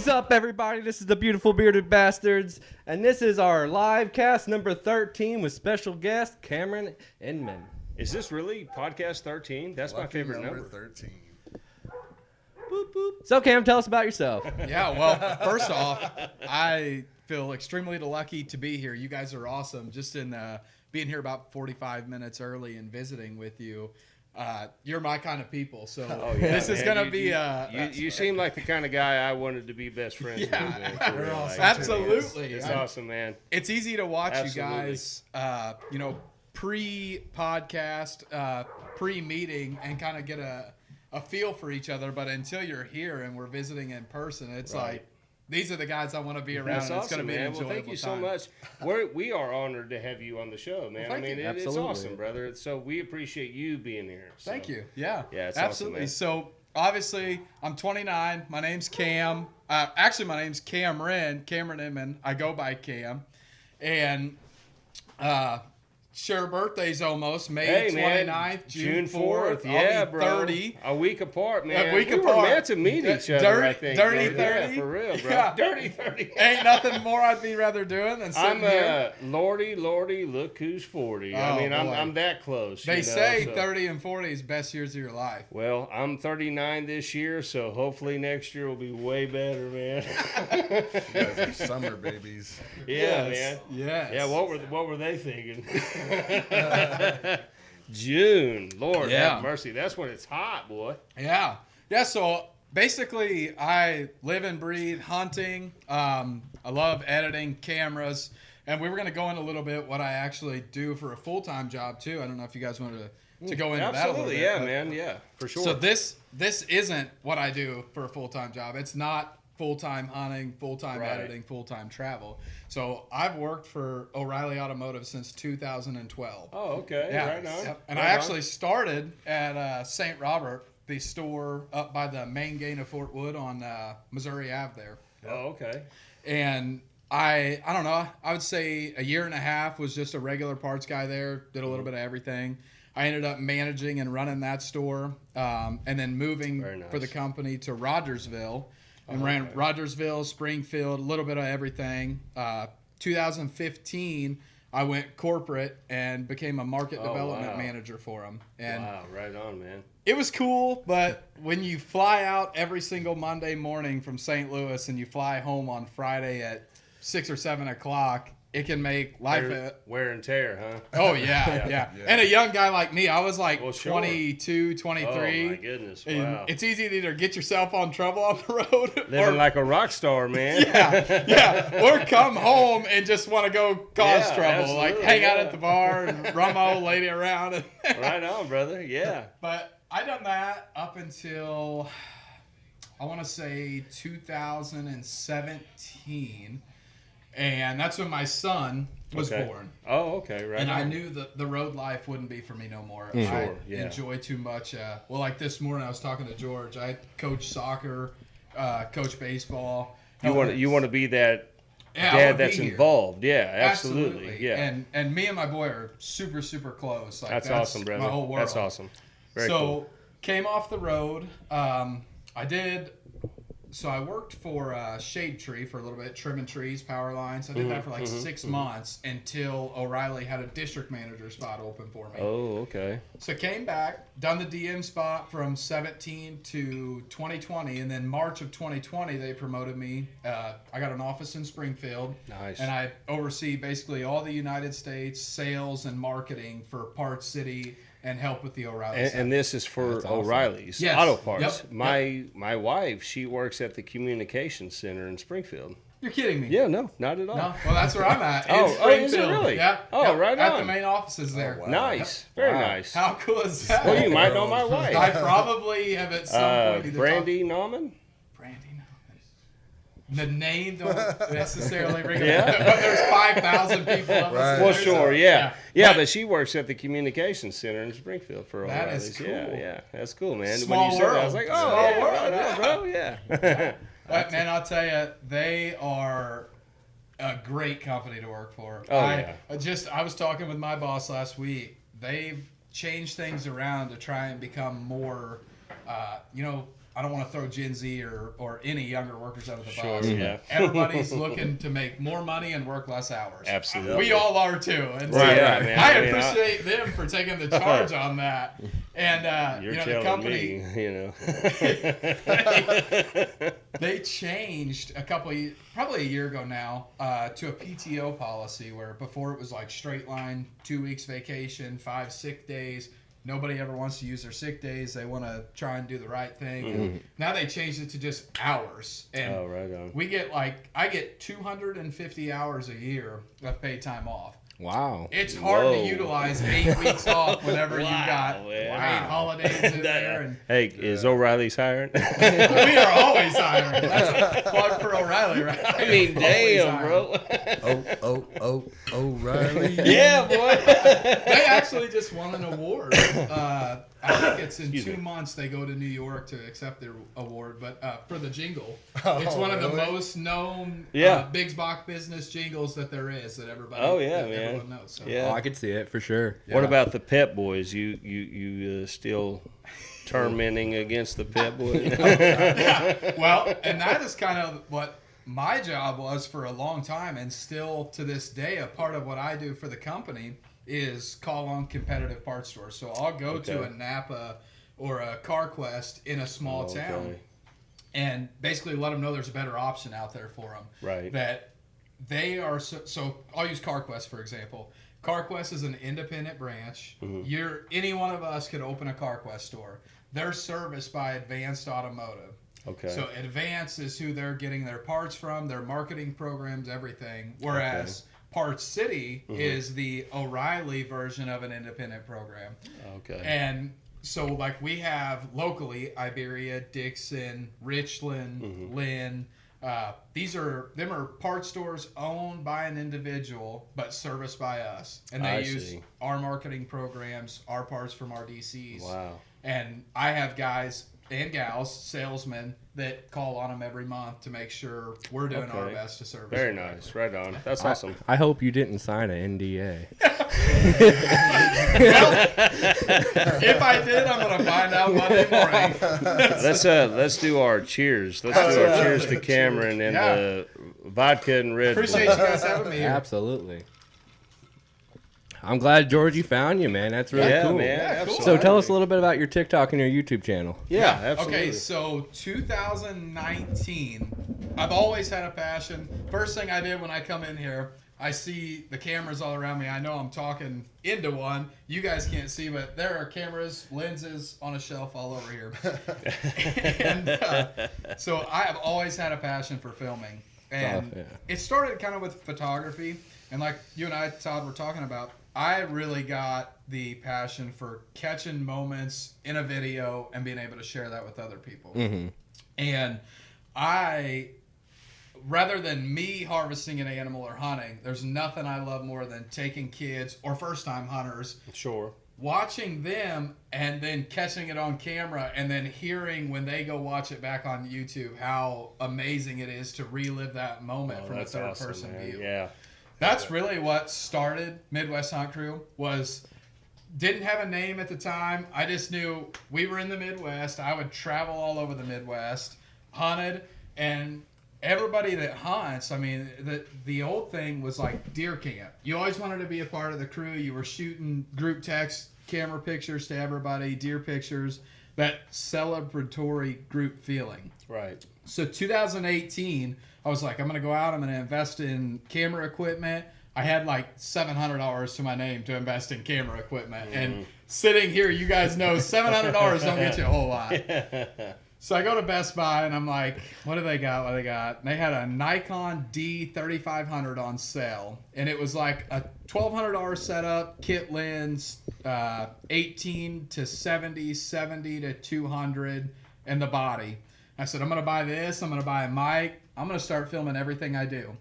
is up, everybody? This is the Beautiful Bearded Bastards, and this is our live cast number 13 with special guest Cameron Inman. Is this really podcast 13? That's my favorite number. 13. Boop, boop. So, Cam, tell us about yourself. Yeah, well, first off, I feel extremely lucky to be here. You guys are awesome. Just in being here about 45 minutes early and visiting with you. You're my kind of people, so this is going to be... You seem like the kind of guy I wanted to be best friends with. Man, We're awesome. absolutely. It's awesome, man. It's easy to watch Absolutely. you guys, pre-podcast, pre-meeting, and kind of get a feel for each other, but until you're here and we're visiting in person, it's like, these are the guys I want to be around. That's and it's awesome, going to be an man. Well, enjoyable thank you so time. much. We are honored to have you on the show, man. Well, I mean, it's Absolutely. awesome, brother. So we appreciate you being here. So. Thank you. Yeah. Yeah, it's absolutely. awesome, man. So obviously, I'm 29. My name's Cam. Actually, my name's Cameron Inman. I go by Cam, and share birthdays almost. May 29th, June 4th. Yeah, I'll be bro. 30. A week apart, man. A week we apart. were meant to meet each other, I think. Dirty man. 30. Yeah, for real, bro. Yeah. Dirty 30. Ain't nothing more I'd be rather doing than sitting here. Lordy, look who's 40. Oh, I mean, boy. I'm that close. They you know, say so. 30 and 40 is best years of your life. Well, I'm 39 this year, so hopefully next year will be way better, man. You guys are summer babies. Yeah, man. Yes. Yeah, what were they thinking? June, Lord have mercy. That's when it's hot, boy. Yeah. Yeah, so basically I live and breathe hunting. I love editing cameras. And we were going to go into a little bit what I actually do for a full-time job, too. I don't know if you guys wanted to go into that a little bit. Absolutely, yeah, man. Yeah, for sure. So this isn't what I do for a full-time job. It's not full-time hunting, full-time editing, full-time travel. So I've worked for O'Reilly Automotive since 2012. Oh, okay. Yeah. Right on. Yep. And Right I on. actually started at St. Robert, the store up by the main gate of Fort Wood on Missouri Ave there. Oh, okay. And I don't know, I would say a year and a half was just a regular parts guy there, did a little bit of everything. I ended up managing and running that store, and then moving for the company to Rogersville, and ran Rogersville, Springfield, a little bit of everything. 2015, I went corporate and became a market development manager for them. And wow, right on, man. it was cool, but when you fly out every single Monday morning from St. Louis and you fly home on Friday at 6 or 7 o'clock, it can make life wear and tear, huh? Oh, yeah. And a young guy like me, I was like 22, 23. Oh, my goodness, wow. It's easy to either get yourself on trouble on the road. Living like a rock star, man. Or come home and just want to go cause trouble. Like absolutely, hang out at the bar and run my old lady around. Right on, brother, yeah. But I done that up until, I want to say 2017. And that's when my son was born. Oh, okay, right. And I knew that the road life wouldn't be for me no more. Sure, I enjoy too much. Well, like this morning I was talking to George. I coach soccer, coach baseball. You want to be that Yeah, dad that's involved. Yeah, absolutely. Yeah. And me and my boy are super, super close. Like, that's awesome, brother. My whole world. That's awesome. Very cool. Came off the road. I worked for Shade Tree for a little bit, trimming trees, power lines. I did that for like 6 months until O'Reilly had a district manager spot open for me. Oh, okay. So came back, done the DM spot from 17 to 2020, and then March of 2020 they promoted me. I got an office in Springfield. Nice. And I oversee basically all the United States sales and marketing for Parts City and help with the O'Reilly. And this is for That's awesome. O'Reilly's Yes. Auto Parts. Yep. My wife, she works at the communications center in Springfield. You're kidding me? Yeah, no, not at all. No? Well, that's where I'm at. Oh, in Springfield. is it really? Yeah. Oh, Yep. right At on. the main offices there. wow. Nice, very nice. How cool is that? Well, you might know my wife. I probably have at some point either Brandy Nauman. Brandy Nauman. The name don't necessarily ring a Yeah. bell, but there's 5,000 people. Up Right. Well, sure, yeah. But- But she works at the communications center in Springfield for That O'Reilly's. is cool. Yeah, that's cool, man. Small when you said that, I was world. like, oh, Small yeah, world, right on, yeah. bro, yeah. But man, I'll tell you, they are a great company to work for. Oh, I was talking with my boss last week. They've changed things around to try and become more, I don't want to throw Gen Z or any younger workers out of the Sure, bus. yeah. Everybody's looking to make more money and work less hours. Absolutely. We all are too. And so Right, man. I I mean, appreciate them for taking the charge on that. And You're the telling company, me, they changed probably a year ago now, to a PTO policy where before it was like straight line, 2 weeks vacation, 5 sick days. Nobody ever wants to use their sick days. They want to try and do the right thing. And now they changed it to just hours. And Oh, right on. I get 250 hours a year of paid time off. Wow. It's hard Whoa. to utilize 8 weeks off whenever you Wow, got man. paid holidays in there. And Hey, is O'Reilly's hiring? we are always hiring. That's a plug for O'Reilly, right? I mean, Always damn, hiring. bro. O'Reilly. Yeah, boy. They actually just won an award. I think it's in Excuse 2 me. months they go to New York to accept their award, but for the jingle. Oh, It's one of the really? most known Yeah. Big Box business jingles that there is that everybody Oh, yeah, that man. everyone knows. So. Yeah. Oh, I could see it for sure. What about the Pep Boys? You still tormenting against the Pep Boys? Yeah. Well, and that is kind of what my job was for a long time, and still to this day, a part of what I do for the company is call on competitive parts stores. So I'll go to Okay. a Napa or a CarQuest in a small town Okay. and basically let them know there's a better option out there for them. Right. That they are so I'll use CarQuest for example. CarQuest is an independent branch. Any one of us could open a CarQuest store. They're serviced by Advanced Automotive. Okay. So Advance is who they're getting their parts from, their marketing programs, everything. Whereas Parts City is the O'Reilly version of an independent program. Okay. And so like we have locally Iberia, Dixon, Richland, Lynn. Them are parts stores owned by an individual but serviced by us. And they I use see. our marketing programs, our parts from our DCs. Wow. And I have guys and gals, salesmen, that call on them every month to make sure we're doing our Okay. best to service Very them. nice. Right on. That's awesome. I hope you didn't sign an NDA. If I did, I'm going to find out Monday morning. Let's do our cheers. Let's do our cheers to Cameron and Yeah. the vodka and Red Bull. Appreciate you guys having me here. Absolutely. I'm glad Georgie found you, man. That's really Yeah, cool. man. Yeah, cool. Absolutely. So tell us a little bit about your TikTok and your YouTube channel. Yeah, absolutely. Okay, so 2019, I've always had a passion. First thing I did when I come in here, I see the cameras all around me. I know I'm talking into one. You guys can't see, but there are cameras, lenses on a shelf all over here. And so I have always had a passion for filming. And yeah. it started kind of with photography. And like you and I, Todd, were talking about, I really got the passion for catching moments in a video and being able to share that with other people. And rather than me harvesting an animal or hunting, there's nothing I love more than taking kids or first-time hunters, Sure. watching them and then catching it on camera and then hearing when they go watch it back on YouTube how amazing it is to relive that moment from a That's third-person awesome, man. view. Yeah. That's really what started Midwest Hunt Crew. Didn't have a name at the time. I just knew we were in the Midwest. I would travel all over the Midwest, hunted, and everybody that hunts, I mean, the old thing was like deer camp. You always wanted to be a part of the crew. You were shooting group text, camera pictures to everybody, deer pictures, that celebratory group feeling. Right. So 2018, I was like, I'm going to go out. I'm going to invest in camera equipment. I had like $700 to my name to invest in camera equipment. And sitting here, you guys know $700 don't get you a whole lot. So I go to Best Buy and I'm like, what do they got? What do they got? And they had a Nikon D3500 on sale. And it was like a $1,200 setup, kit lens, 18 to 70, 70 to 200, and the body. I said, I'm going to buy this. I'm going to buy a mic. I'm going to start filming everything I do.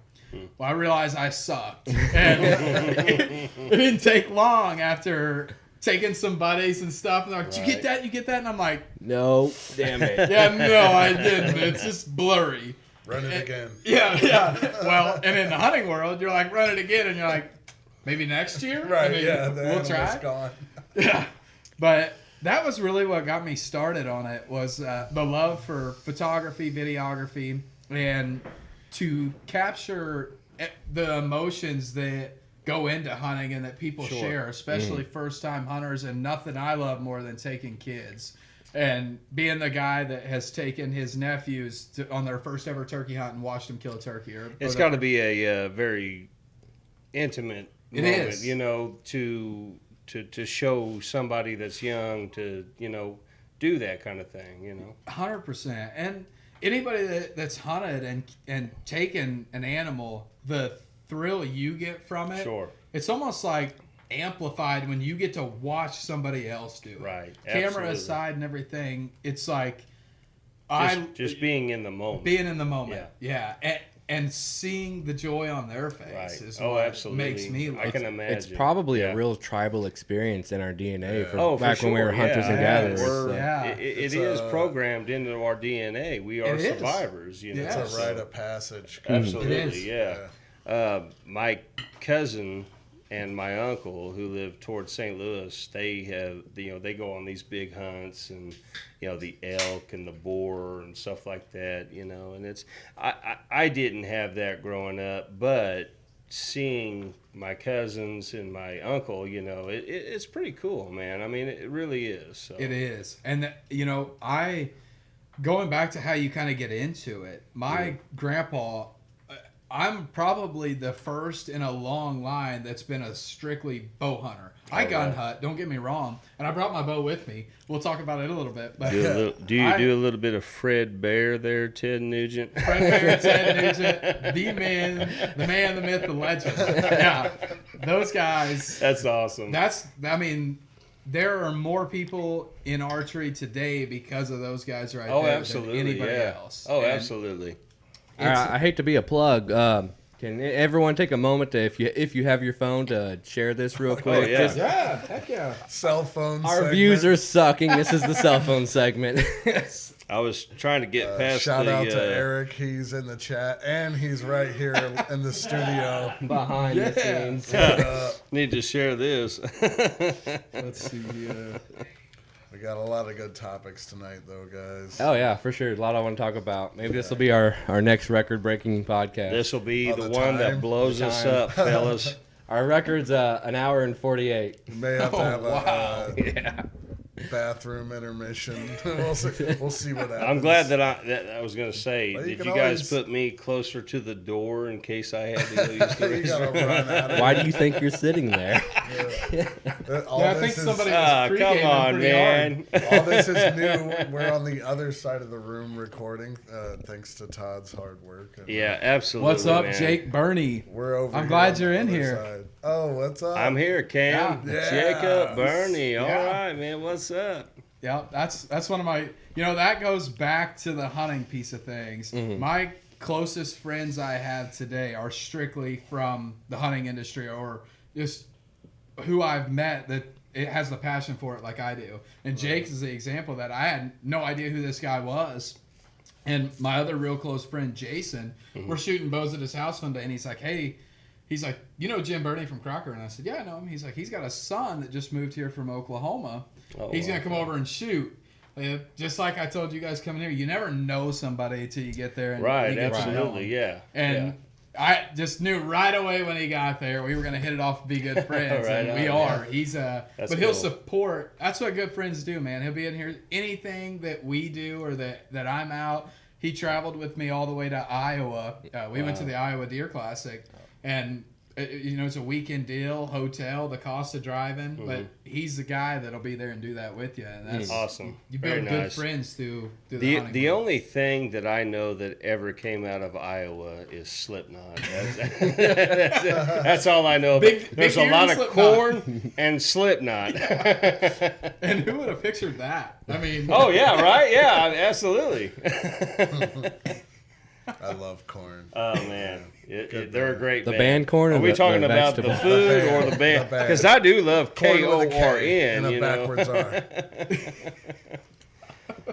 Well, I realized I sucked. And it didn't take long after taking some buddies and stuff. And they're like, did you get that? You get that? And I'm like, No, damn it. yeah, no, I didn't. It's just blurry. Run it again. Yeah. Well, and in the hunting world, you're like, run it again. And you're like, maybe next year? Right, I mean, yeah. The we'll animal's try. gone. Yeah. But that was really what got me started on it was the love for photography, videography, and to capture the emotions that go into hunting and that people share, especially first-time hunters. And nothing I love more than taking kids and being the guy that has taken his nephews on their first ever turkey hunt and watched them kill a turkey. It's got to be a very intimate It moment, is. you know, to show somebody that's young to, you know, do that kind of thing, you know. 100%. And anybody that's hunted and taken an animal, the thrill you get from it, Sure. it's almost like amplified when you get to watch somebody else do it. Right. Camera Absolutely. aside and everything, it's like Just being in the moment. being in the moment. Yeah. And seeing the joy on their face Right. is Oh, what absolutely. makes me love I can it. imagine. It's probably Yeah. a real tribal experience in our DNA Yeah. from back when we were hunters and yeah. gatherers. We're- Yeah. It It's is a- programmed into our DNA. We are It is. survivors, you know. Yeah. It's a rite of passage. It Absolutely, is. yeah. My cousin and my uncle who live towards St. Louis, they have, you know, they go on these big hunts and, you know, the elk and the boar and stuff like that, you know, and it's, I didn't have that growing up, but seeing my cousins and my uncle, you know, it's pretty cool, man. I mean, it really is. So. It is. And, going back to how you kind of get into it, my grandpa, I'm probably the first in a long line that's been a strictly bow hunter. I gun hunt, don't get me wrong, and I brought my bow with me. We'll talk about it a little bit. But Do you do a little bit of Fred Bear there, Ted Nugent? Fred Bear, Ted Nugent, the man, the myth, the legend. Yeah, those guys. That's awesome. There are more people in archery today because of those guys right Oh, there absolutely, than anybody yeah. else. Oh, And absolutely. I hate to be a plug. Can everyone take a moment to, if you have your phone, to share this real quick? yeah. Just- Yeah, heck yeah. Cell phone. our segment. views are sucking. This is the cell phone segment. I was trying to get past Shout the. out to Eric. He's in the chat, and he's right here in the studio. Behind the scenes. Need to share this. Let's see. We got a lot of good topics tonight, though, guys. Oh yeah, for sure. A lot I want to talk about. Maybe this will be our next record-breaking podcast. This will be Oh, the the one that time? blows The us time. up, fellas. Our record's an hour and 48. We may have to have a Yeah. bathroom intermission. We'll see what happens. I'm glad that I was going to say, Well, you did can you guys always- put me closer to the door in case I had to go use the You gotta restroom? run out of Why do you think you're sitting there? All Yeah, I this think is- somebody Ah, was come pre-gaming on, pretty man. All this is new. We're on the other side of the room recording, thanks to Todd's hard work. And Yeah, absolutely. What's up, man. Jake Bernie? we're over. I'm here glad on you're the in other here. side. Oh, what's up? I'm here, Cam. Yeah. Jacob, Bernie. All Yeah. right, man. What's up? Yeah, that's one of my. That goes back to the hunting piece of things. My closest friends I have today are strictly from the hunting industry, or just who I've met that it has the passion for it like I do. And Jake is the example that I had no idea who this guy was. And my other real close friend Jason, we're shooting bows at his house one day, and he's like, "Hey." He's like, "You know Jim Burney from Crocker?" And I said, "Yeah, I know him." He's like, "He's got a son that just moved here from Oklahoma. Oh, He's going to come okay. over and shoot." Just like I told you guys coming here, you never know somebody until you get there. And Right, you get to know absolutely, them. yeah. And I just knew right away when he got there we were going to hit it off and be good friends. Right and we on, are. He's That's but he'll cool. support. That's what good friends do, man. He'll be in here. Anything that we do or that I'm out. He traveled with me all the way to Iowa. We went to the Iowa Deer Classic, and it's a weekend deal, hotel, the cost of driving, but he's the guy that'll be there and do that with you, and that's Awesome. You Very build good nice. friends through the The hunting. only thing that I know that ever came out of Iowa is Slipknot. That's all I know. Big There's a ears lot of Slipknot. corn and Slipknot. And who would have pictured that? I mean, Oh yeah, right? Yeah, absolutely. I love corn. Oh man, they're a great The band. band Korn or Are we the talking about vegetable? the food The or band, the band? the band. Because I do love Corn with a K Korn. and a You know. backwards R.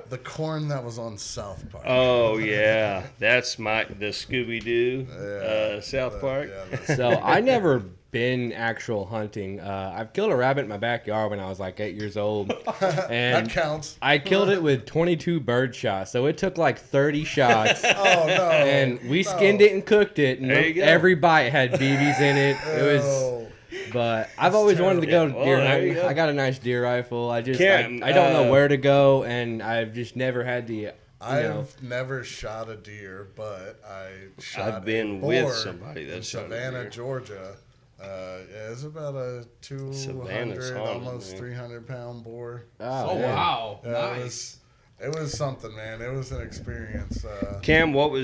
The corn that was on South Park. Oh yeah, that's the Scooby Doo Yeah. South Park. Yeah, that's- So I never been actual hunting. I've killed a rabbit in my backyard when I was like 8 years old, That and counts. I killed it with 22 bird shots. So it took like 30 shots. Oh no! And we skinned it and cooked it, and There you go. every bite had BBs in it. It was, Oh. but I've always wanted to go Yeah, well, deer there you hunting. go. I got a nice deer rifle. I just Cam, I don't know where to go, and I've just never had the. I've never shot a deer, but I shot I've been a boar with somebody in that's shot a Savannah, deer. Georgia. Yeah, it's about a Savannah's 200, haunted, almost man. 300-pound boar. Oh, Oh man. wow, Yeah, nice. It was something, man. It was an experience. Cam, what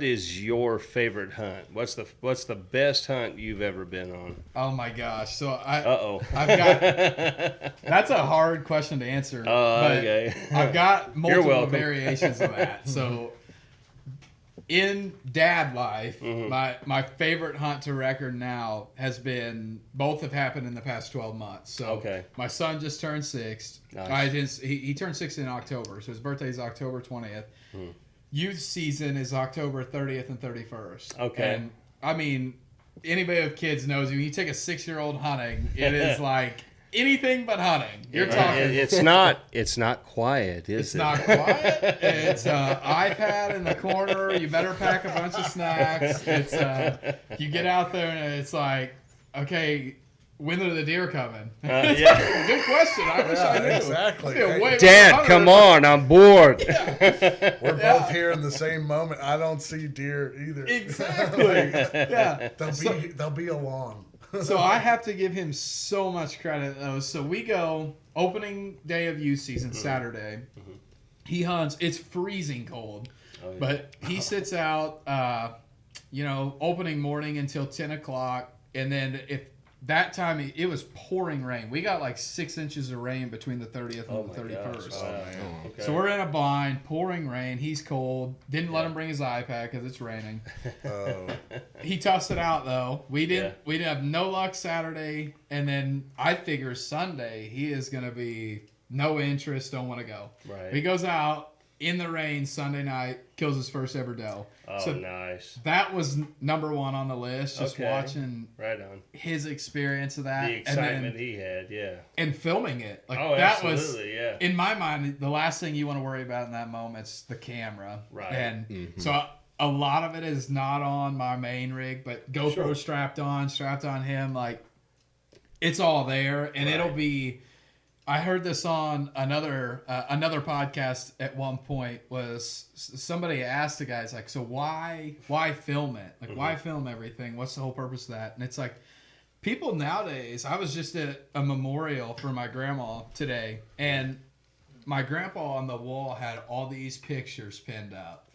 is your favorite hunt? What's the best hunt you've ever been on? Oh my gosh. So Uh-oh. I've got that's a hard question to answer. but okay. I've got multiple welcome. variations of that. So in dad life, Mm-hmm. my favorite hunt to record now has been both have happened in the past 12 months. So Okay. my son just turned 6. Nice. He turned 6 in October, so his birthday is October 20th. Hmm. Youth season is October 30th and 31st. Okay. And I mean, anybody with kids knows when you take a 6-year-old hunting, it is like anything but hunting. You're talking. It's not quiet, is It's it? not quiet. It's iPad in the corner. You better pack a bunch of snacks. It's you get out there and it's like, okay, when are the deer coming? Yeah. Good question. I wish I knew. exactly. I'd be a way better Dad, hunter. come on, I'm bored. We're both here in the same moment. I don't see deer either. Exactly. Yeah. They'll be along. So I have to give him so much credit though. So we go opening day of youth season Saturday. He hunts. It's freezing cold, Oh, yeah. but he sits out. Opening morning until 10 o'clock, and then if that time it was pouring rain. We got like 6 inches of rain between the 30th and Oh the my 31st. gosh. Wow. Okay. So we're in a bind, pouring rain. He's cold. Didn't let him bring his iPad because it's raining. Oh, He tossed it out though. We didn't have no luck Saturday, and then I figure Sunday he is gonna be no interest, don't want to go. Right. He goes out in the rain Sunday night, kills his first ever doe. Oh, So nice. that was number one on the list. Just Okay. watching Right on. his experience of that, The excitement and then, he had, yeah. and filming it. Like Oh, that was absolutely, yeah. in my mind, the last thing you want to worry about in that moment is the camera. Right. And so a lot of it is not on my main rig, but GoPro Sure. strapped on him. Like it's all there, and it'll be. I heard this on another podcast at one point. Was somebody asked the guys like, so why film it? Like why film everything? What's the whole purpose of that? And it's like. People nowadays, I was just at a memorial for my grandma today, and my grandpa on the wall had all these pictures pinned up.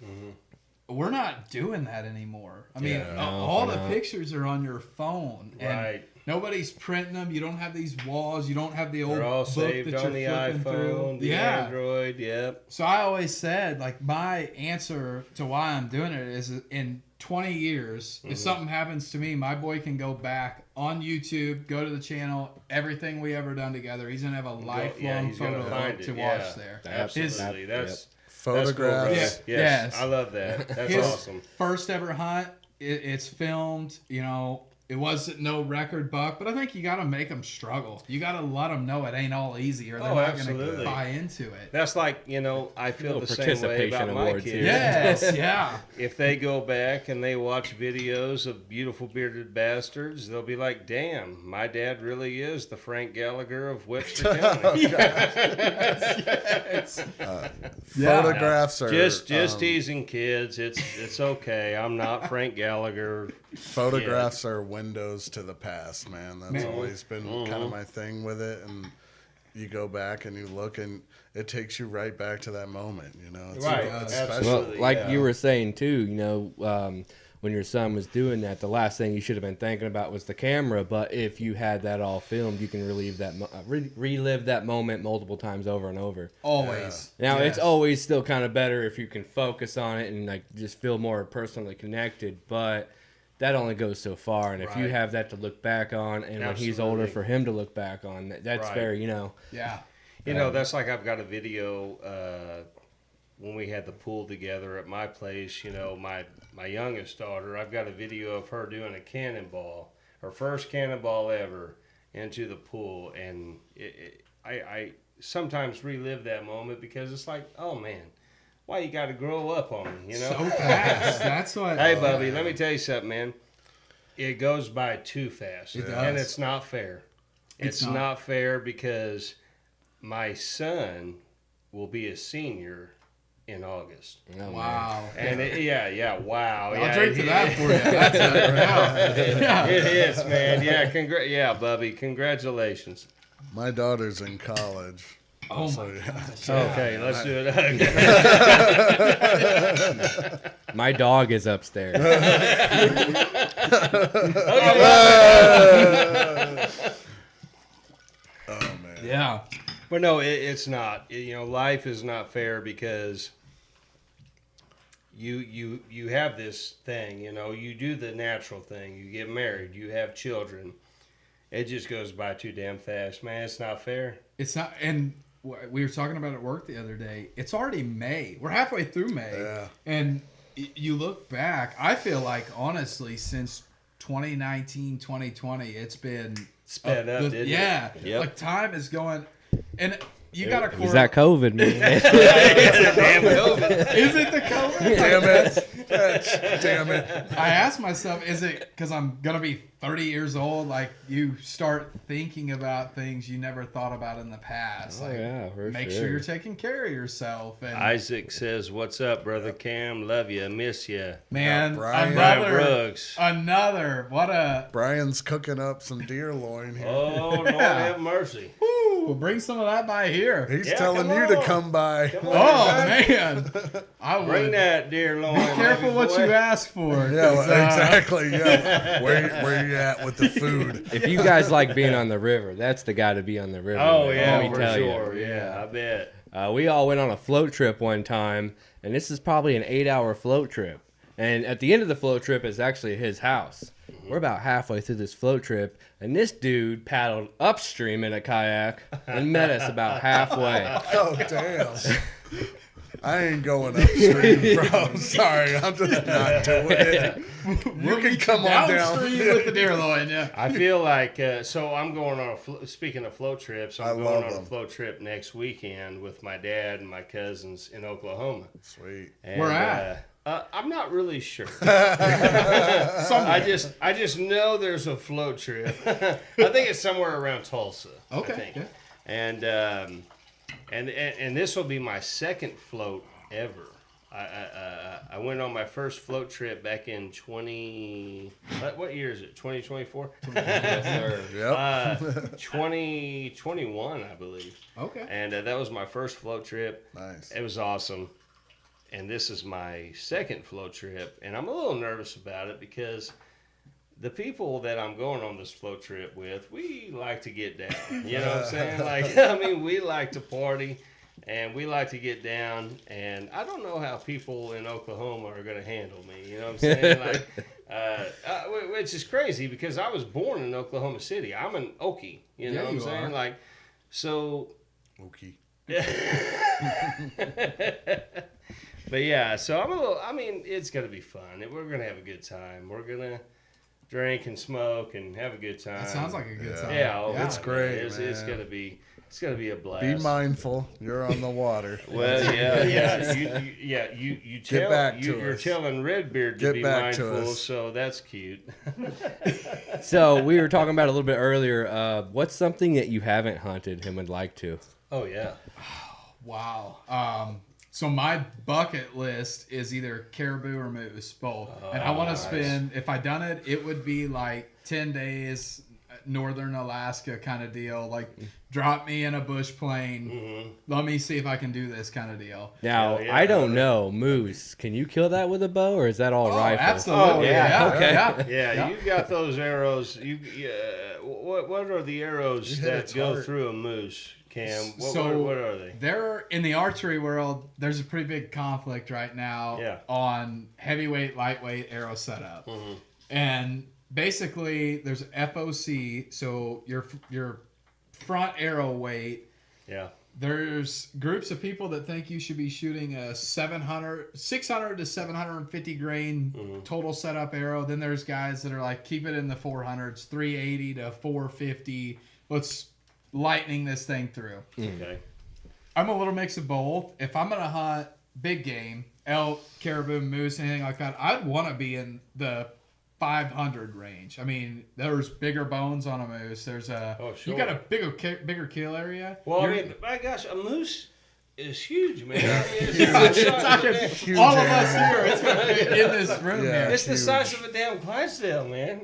We're not doing that anymore. I mean, Yeah. all No, the we're not. pictures are on your phone. And Right. nobody's printing them. You don't have these walls. You don't have the old They're all book saved that on the you're flipping iPhone, through. the Yeah. Android, yep. So I always said, like, my answer to why I'm doing it is in 20 years, if something happens to me, my boy can go back on YouTube, go to the channel, everything we ever done together. He's going to have a lifelong he's gonna photo find to it, watch yeah. there. Absolutely. His- That's photographs. That's cool, bro. Yeah. Yes. Yes. I love that. That's His awesome. first ever hunt, it's filmed, it wasn't no record buck, but I think you got to make them struggle. You got to let them know it ain't all easy, or they're Oh, not going to absolutely. buy into it. That's like, I feel Little the same way about participation my award, too. kids. Yes, yeah. If they go back and they watch videos of beautiful bearded bastards, they'll be like, damn, my dad really is the Frank Gallagher of Webster County. Photographs are Just teasing kids. It's okay. I'm not Frank Gallagher. photographs are windows to the past, man. That's Man. always been kind of my thing with it. And you go back and you look, and it takes you right back to that moment. It's, Right. it's Absolutely. special. Well, like yeah. you were saying too, when your son was doing that, the last thing you should have been thinking about was the camera. But if you had that all filmed, you can relive that moment multiple times over and over. Always. Now Yes. it's always still kind of better if you can focus on it and like just feel more personally connected, but that only goes so far. And if you Right. have that to look back on, and when he's older, Absolutely. for him to look back on, that's Right. very, Yeah. That's like I've got a video when we had the pool together at my place. My youngest daughter, I've got a video of her doing a cannonball our first cannonball ever into the pool, and I sometimes relive that moment because it's like, oh man, why you got to grow up on me, you know? So fast. That's what. Hey, Bubby, let me tell you something, man. It goes by too fast, It does. and it's not fair. It's not fair because my son will be a senior in August. Oh, Wow. And wow. I'll drink to that for you. That's yeah. It is, man. Yeah, Bubby, congratulations. My daughter's in college. Oh So, my yeah. gosh. Okay, let's do it again. My dog is upstairs. Oh man. Yeah. But no, it's not. Life is not fair because you have this thing. You do the natural thing. You get married. You have children. It just goes by too damn fast, man. It's not fair. It's not, and we were talking about it at work the other day. It's already May. We're halfway through May. Yeah. And you look back, I feel like, honestly, since 2019, 2020, it's been Sped up, didn't it? Yeah. Yep. Like, time is going, and you got to Is that COVID, man? Damn COVID. Is it the COVID? Damn it. Damn it. I asked myself, is it because I'm going to be 30 years old? Like, you start thinking about things you never thought about in the past. Oh, Like, yeah, for make sure. sure you're taking care of yourself. And Isaac says, "What's up, brother Cam? Love you, miss you." man, Brian Brooks. what a Brian's cooking up some deer loin here. Oh, Lord have mercy. woo, bring some of that by here. He's Yeah, telling come you to on. come by. Come on, Oh man. man, I would. Bring that deer loin. Be careful baby what boy. you ask for. Yeah, 'cause, well, exactly. Yeah, where you at with the food? If you guys like being on the river, that's the guy to be on the river. Oh man. yeah, Let me for tell sure. you. Yeah, I bet. We all went on a float trip one time, and this is probably an 8-hour float trip. And at the end of the float trip is actually his house. We're about halfway through this float trip, and this dude paddled upstream in a kayak and met us about halfway. Oh damn! I ain't going upstream, bro. Sorry, I'm just not doing it. You can come on downstream down. with the deer loin. Yeah. I feel like so I'm going on speaking of float trips, I I'm going love on a them. float trip next weekend with my dad and my cousins in Oklahoma. Sweet. And, Where at? I'm not really sure. I just know there's a float trip. I think it's somewhere around Tulsa. Okay, I think. yeah. And this will be my second float ever. I went on my first float trip back in what year is it? 2024? Yes, sir. Yep. 2021, I believe. Okay. And that was my first float trip. Nice. It was awesome. And this is my second float trip. And I'm a little nervous about it because the people that I'm going on this float trip with, we like to get down. You know what I'm saying? Like, I mean, we like to party and we like to get down. And I don't know how people in Oklahoma are going to handle me. You know what I'm saying? Like, which is crazy because I was born in Oklahoma City. I'm an Okie. You know Yeah, what I'm you saying? are. Like, so. Okay. But yeah, so it's going to be fun. We're going to have a good time. We're going to drink and smoke and have a good time. That sounds like a good time. Yeah, It's great, It's man. going to be a blast. Be mindful. You're on the water. Well, yeah. You tell Get back to you're us. telling Redbeard to Get be back to mindful, us. so that's cute. So we were talking about a little bit earlier. What's something that you haven't hunted and would like to? Oh yeah. Wow. So my bucket list is either caribou or moose, both. And I want to spend, if I done it, it would be like 10 days, northern Alaska kind of deal. Like, drop me in a bush plane. Let me see if I can do this kind of deal. Now, Hell yeah. I don't know. Moose, can you kill that with a bow, or is that all rifle? Absolutely. Oh, yeah. Okay. Yeah, Yeah. you got those arrows. What are the arrows You hit that its go heart. through a moose, Cam? What are they? They're in the archery world. There's a pretty big conflict right now Yeah. on heavyweight, lightweight arrow setup, and basically there's FOC. So your front arrow weight, Yeah. there's groups of people that think you should be shooting a 600 to 750 grain total setup arrow. Then there's guys that are like, keep it in the 400s, 380 to 450. Let's lightning this thing through. Okay. I'm a little mix of both. If I'm going to hunt big game, elk, caribou, moose, anything like that, I'd want to be in the 500 range. I mean, there's bigger bones on a moose. There's you got a bigger kill area. Well, I mean, my gosh, a moose is huge, man. Huge all of area. us here, it's gonna be in this room Yeah. here. It's the size of a damn Clydesdale, man.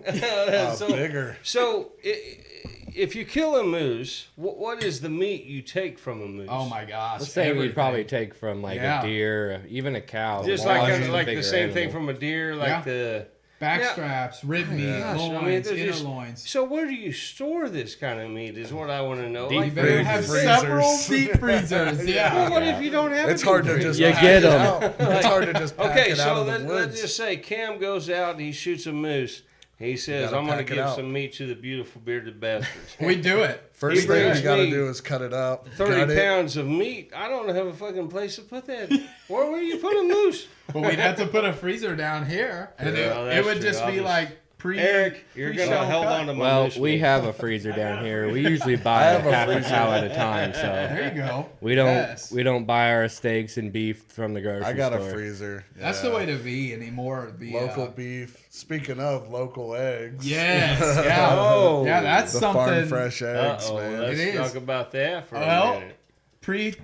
Bigger. So, if you kill a moose, what is the meat you take from a moose? Oh my gosh! Let's say we'd everything. probably take from like Yeah. a deer, even a cow. Just Well, like just a the bigger same thing animal. from a deer, like Yeah. the. back Yeah. straps, rib meat, gosh, I mean, loins, there's inner just- loins. So where do you store this kind of meat? Is what I want to know. Deep You better have freezers. several deep freezers. Well, Yeah. what if you don't have? It's a hard deep to freezer? just You pack get it 'em. out. It's hard to just pack Okay, it out so of the let's woods. just say Cam goes out and he shoots a moose. He says, gotta "I'm going to pack it give out. some meat to the beautiful bearded bastards." We do it. First He thing brings you got to me do is cut it up. 30 gut it. pounds of meat. I don't have a fucking place to put that. Where will you put a moose? But we'd have to put a freezer down here, and Yeah, it that's would true. just I'll be just- like Eric, you're going to pre-shell hold cut. on to my Well, moose we meat. have a freezer down here. We usually buy I a have a half a freezer. cow at a time, so There you go. we don't Yes. we don't buy our steaks and beef from the grocery I got store. a freezer. That's Yeah. the way to be anymore. The, Local beef. Speaking of local eggs. Yes. Yeah. Oh. Yeah. That's The something. farm fresh eggs, Uh-oh, man. let's It is. talk about that for a Well, minute.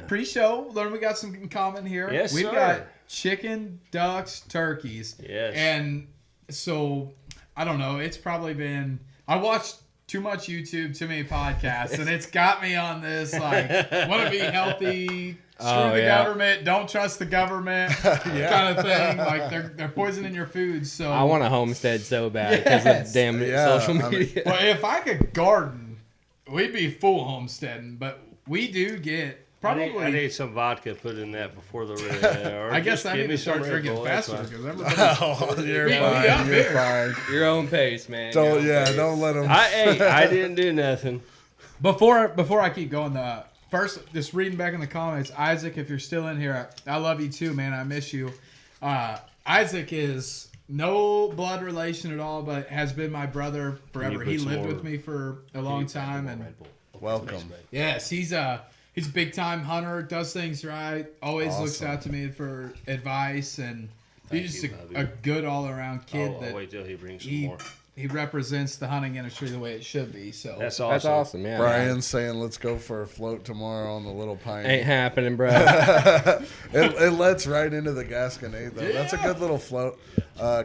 Pre-show, learn we got some in common here. Yes, We've sir. got chicken, ducks, turkeys. Yes. And so, I don't know. It's probably been. I watched too much YouTube, too many podcasts, and it's got me on this like want to be healthy. Screw Oh, the yeah. government. Don't trust the government. Kind of thing. Like they're poisoning your food. So I want a homestead so bad because Yes. of damn Yeah, social I mean- media. Well, if I could garden, we'd be full homesteading. But we do get I probably. need some vodka put in that before the I guess I need to start drinking faster because everybody. Oh, you're We fine. got You're beer. fine. Your own pace, man. Don't Your own pace. don't let them. I didn't do nothing. Before I keep going, first just reading back in the comments, Isaac, if you're still in here, I love you too, man. I miss you. Isaac is no blood relation at all, but has been my brother forever. put He some lived more- with me for a long time, and Welcome. yes, he's a big time hunter, does things right, always looks Awesome. out to me for advice, and he's just you, a Bobby. good all around kid I'll that wait till he brings some he more. he represents the hunting industry the way it should be. So That's awesome. That's awesome, yeah. Brian's saying let's go for a float tomorrow on the Little Pine. Ain't happening, bro. It lets right into the Gasconade though. That's a good little float.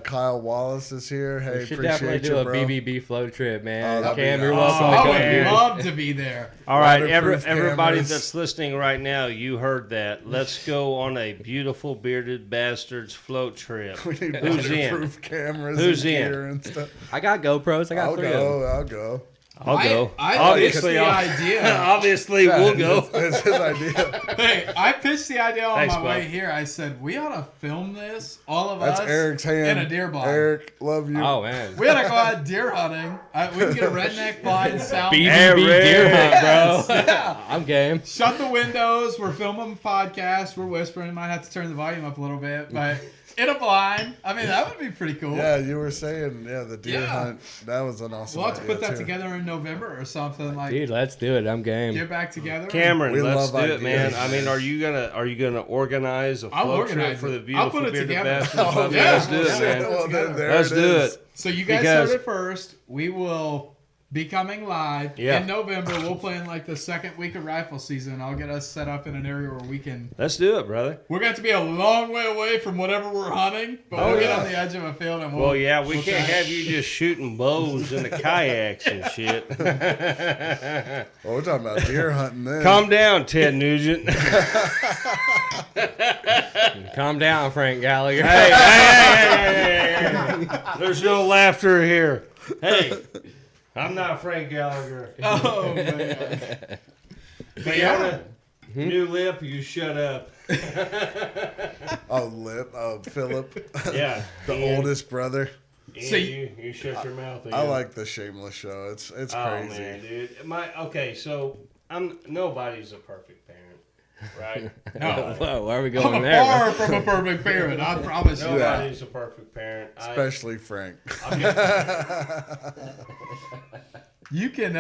Kyle Wallace is here. Hey, We should definitely appreciate do you, a bro. BBB float trip, man. Oh, that'd be Cam, you're awesome. welcome to I come would here. love to be there. All right, Waterproof everybody cameras. that's listening right now, you heard that. Let's go on a beautiful bearded bastards float trip. We need Who's in? waterproof cameras Who's and in? gear and stuff. I got GoPros. I got I'll 3 of them. go. I'll go. I'll go. I Obviously, pitched the I'll- idea. Obviously, we'll go. It's his idea. Hey, I pitched the idea on Thanks, my way bud. here. I said we ought to film this, all of That's us, Eric's hand. in a deer blind. Eric, love you. Oh man. We ought to go out deer hunting. We can get a redneck blind sound. BBB Eric. deer hunt, bro. Yeah. I'm game. Shut the windows. We're filming a podcast. We're whispering. Might have to turn the volume up a little bit, but in a blind. I mean, that would be pretty cool. Yeah, you were saying, the deer Yeah. hunt. That was an awesome We'll have to idea, put that too. together in November or something. Like, Dude, let's do it. I'm game. get back together. Cameron, We let's love do it, man. ideas. I mean, are you gonna organize a I'll float trip organize for it. the I'll beautiful put it bearded together. bastards? Oh, I mean, yeah. let's do it, Yeah. man. Well, then there Let's it do is. it. So you guys Because- heard it first. We will be coming live Yeah. in November. We'll play in like the second week of rifle season. I'll get us set up in an area where we can. Let's do it, brother. We're going to be a long way away from whatever we're hunting, but we'll get on the edge of a field and we'll. Well, yeah, we we'll can't try. have you just shooting bows in the kayaks and shit. Well, we're talking about deer hunting then. Calm down, Ted Nugent. Calm down, Frank Gallagher. Hey. There's no laughter here. Hey, I'm not Frank Gallagher. Oh man! Fiona, new lip, you shut up. Philip. Yeah. The Ian, oldest brother. Ian, So you shut your mouth. I Ian. like the Shameless show. It's Oh crazy. man, dude. So nobody's a perfect parent. right? No. Whoa, why are we going I'm there? far from a perfect parent. I promise you that. Nobody's a perfect parent. Especially Frank. You can,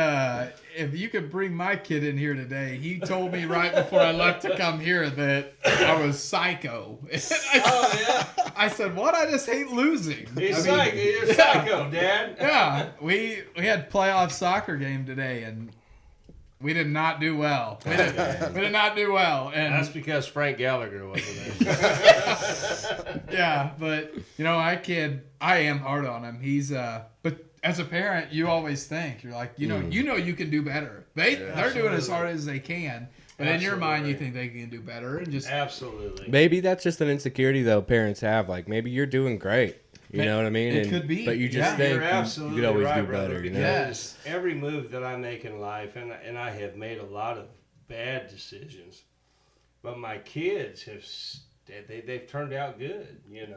if you could bring my kid in here today, he told me right before I left to come here that I was psycho. I said, what? I just hate losing. You're psycho, Dad. Yeah, we had playoff soccer game today, and we did not do well. We did not do well. And That's because Frank Gallagher wasn't there. yeah, but my kid, I am hard on him. He's but as a parent, you always think you're like, you can do better. They're doing as hard as they can, but in your mind, you think they can do better, and just absolutely. Maybe that's just an insecurity though parents have. Like maybe you're doing great. You know what I mean? It could be. But you just think You're absolutely you could always right, do brother, better. You know? because every move that I make in life, and I have made a lot of bad decisions, but my kids they've turned out good.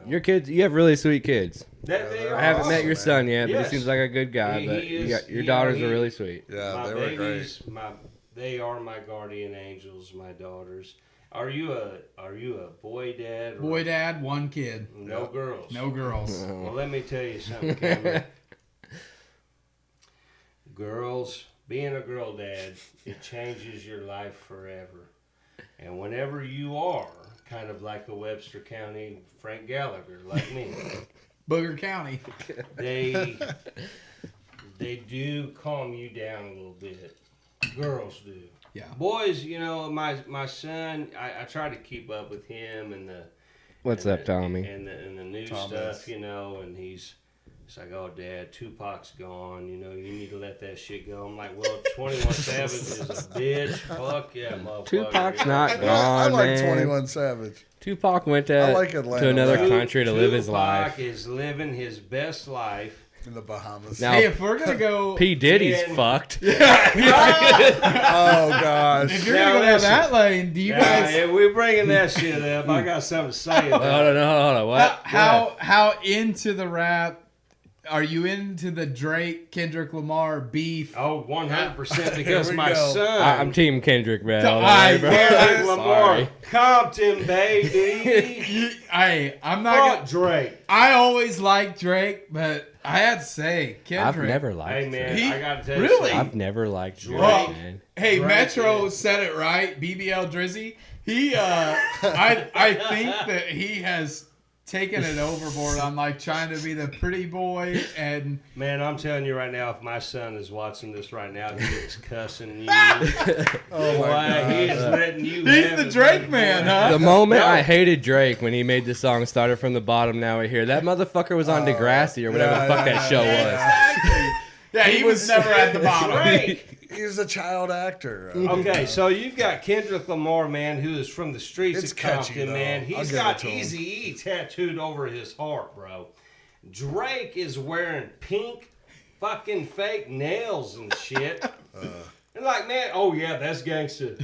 Your kids, you have really sweet kids. They are I haven't met awesome, your man. son yet, but Yes. he seems like a good guy. But your daughters are really sweet. Yeah, My they were babies, great. they are my guardian angels. My daughters. Are you a boy dad? Or boy dad, one kid, No girls. no girls. Well, let me tell you something, Cameron. Girls, being a girl dad, it changes your life forever. And whenever you are kind of like a Webster County Frank Gallagher, like me, Booger County. they do calm you down a little bit. Girls do. Yeah. Boys, my son, I try to keep up with him and the What's up, Tommy? and the new Thomas. stuff, and he's like, oh, Dad, Tupac's gone. You need to let that shit go. I'm like, well, 21 Savage is a bitch. Fuck yeah, motherfucker. Tupac's not I gone, like man. 21 Savage. Tupac went I like Atlanta to another rap. country to live his life. Tupac is living his best life. In the Bahamas. Now, Hey, if we're gonna go, P. Diddy's Man. fucked. Oh, gosh. if you're Now gonna go down listen. that lane, do you guys? If we're bringing that shit up, I got something to say about it. Hold on. What? How into the rap are you? Into the Drake Kendrick Lamar beef? Oh, 100% because we my go. son. I'm Team Kendrick, man. So All I- right, bro. Kendrick Lamar, Sorry. Compton, baby. I'm not Fuck gonna. Drake. I always liked Drake, but I had to say Kendrick. I've never liked Hey, man, He- I got to tell you really? something. I've never liked Drake, Well, man. Hey, Drake Metro is- said it right. BBL Drizzy. He, I think that he has taken it overboard on like trying to be the pretty boy and Man, I'm telling you right now, if my son is watching this right now, he is cussing you. Oh, my Boy, he is God. letting you he's have the it, Drake baby man, boy. huh? The moment No. I hated Drake when he made the song Started From the Bottom, Now We're Here. That motherfucker was on Degrassi or whatever the fuck that show was. Yeah, he was never at the bottom. Drake. He's a child actor. Okay, so you've got Kendrick Lamar, man, who is from the streets It's of Compton, catchy, though. man. I'll He's give it got to him. Eazy-E tattooed over his heart, bro. Drake is wearing pink fucking fake nails and shit. And like, man, oh yeah, that's gangster.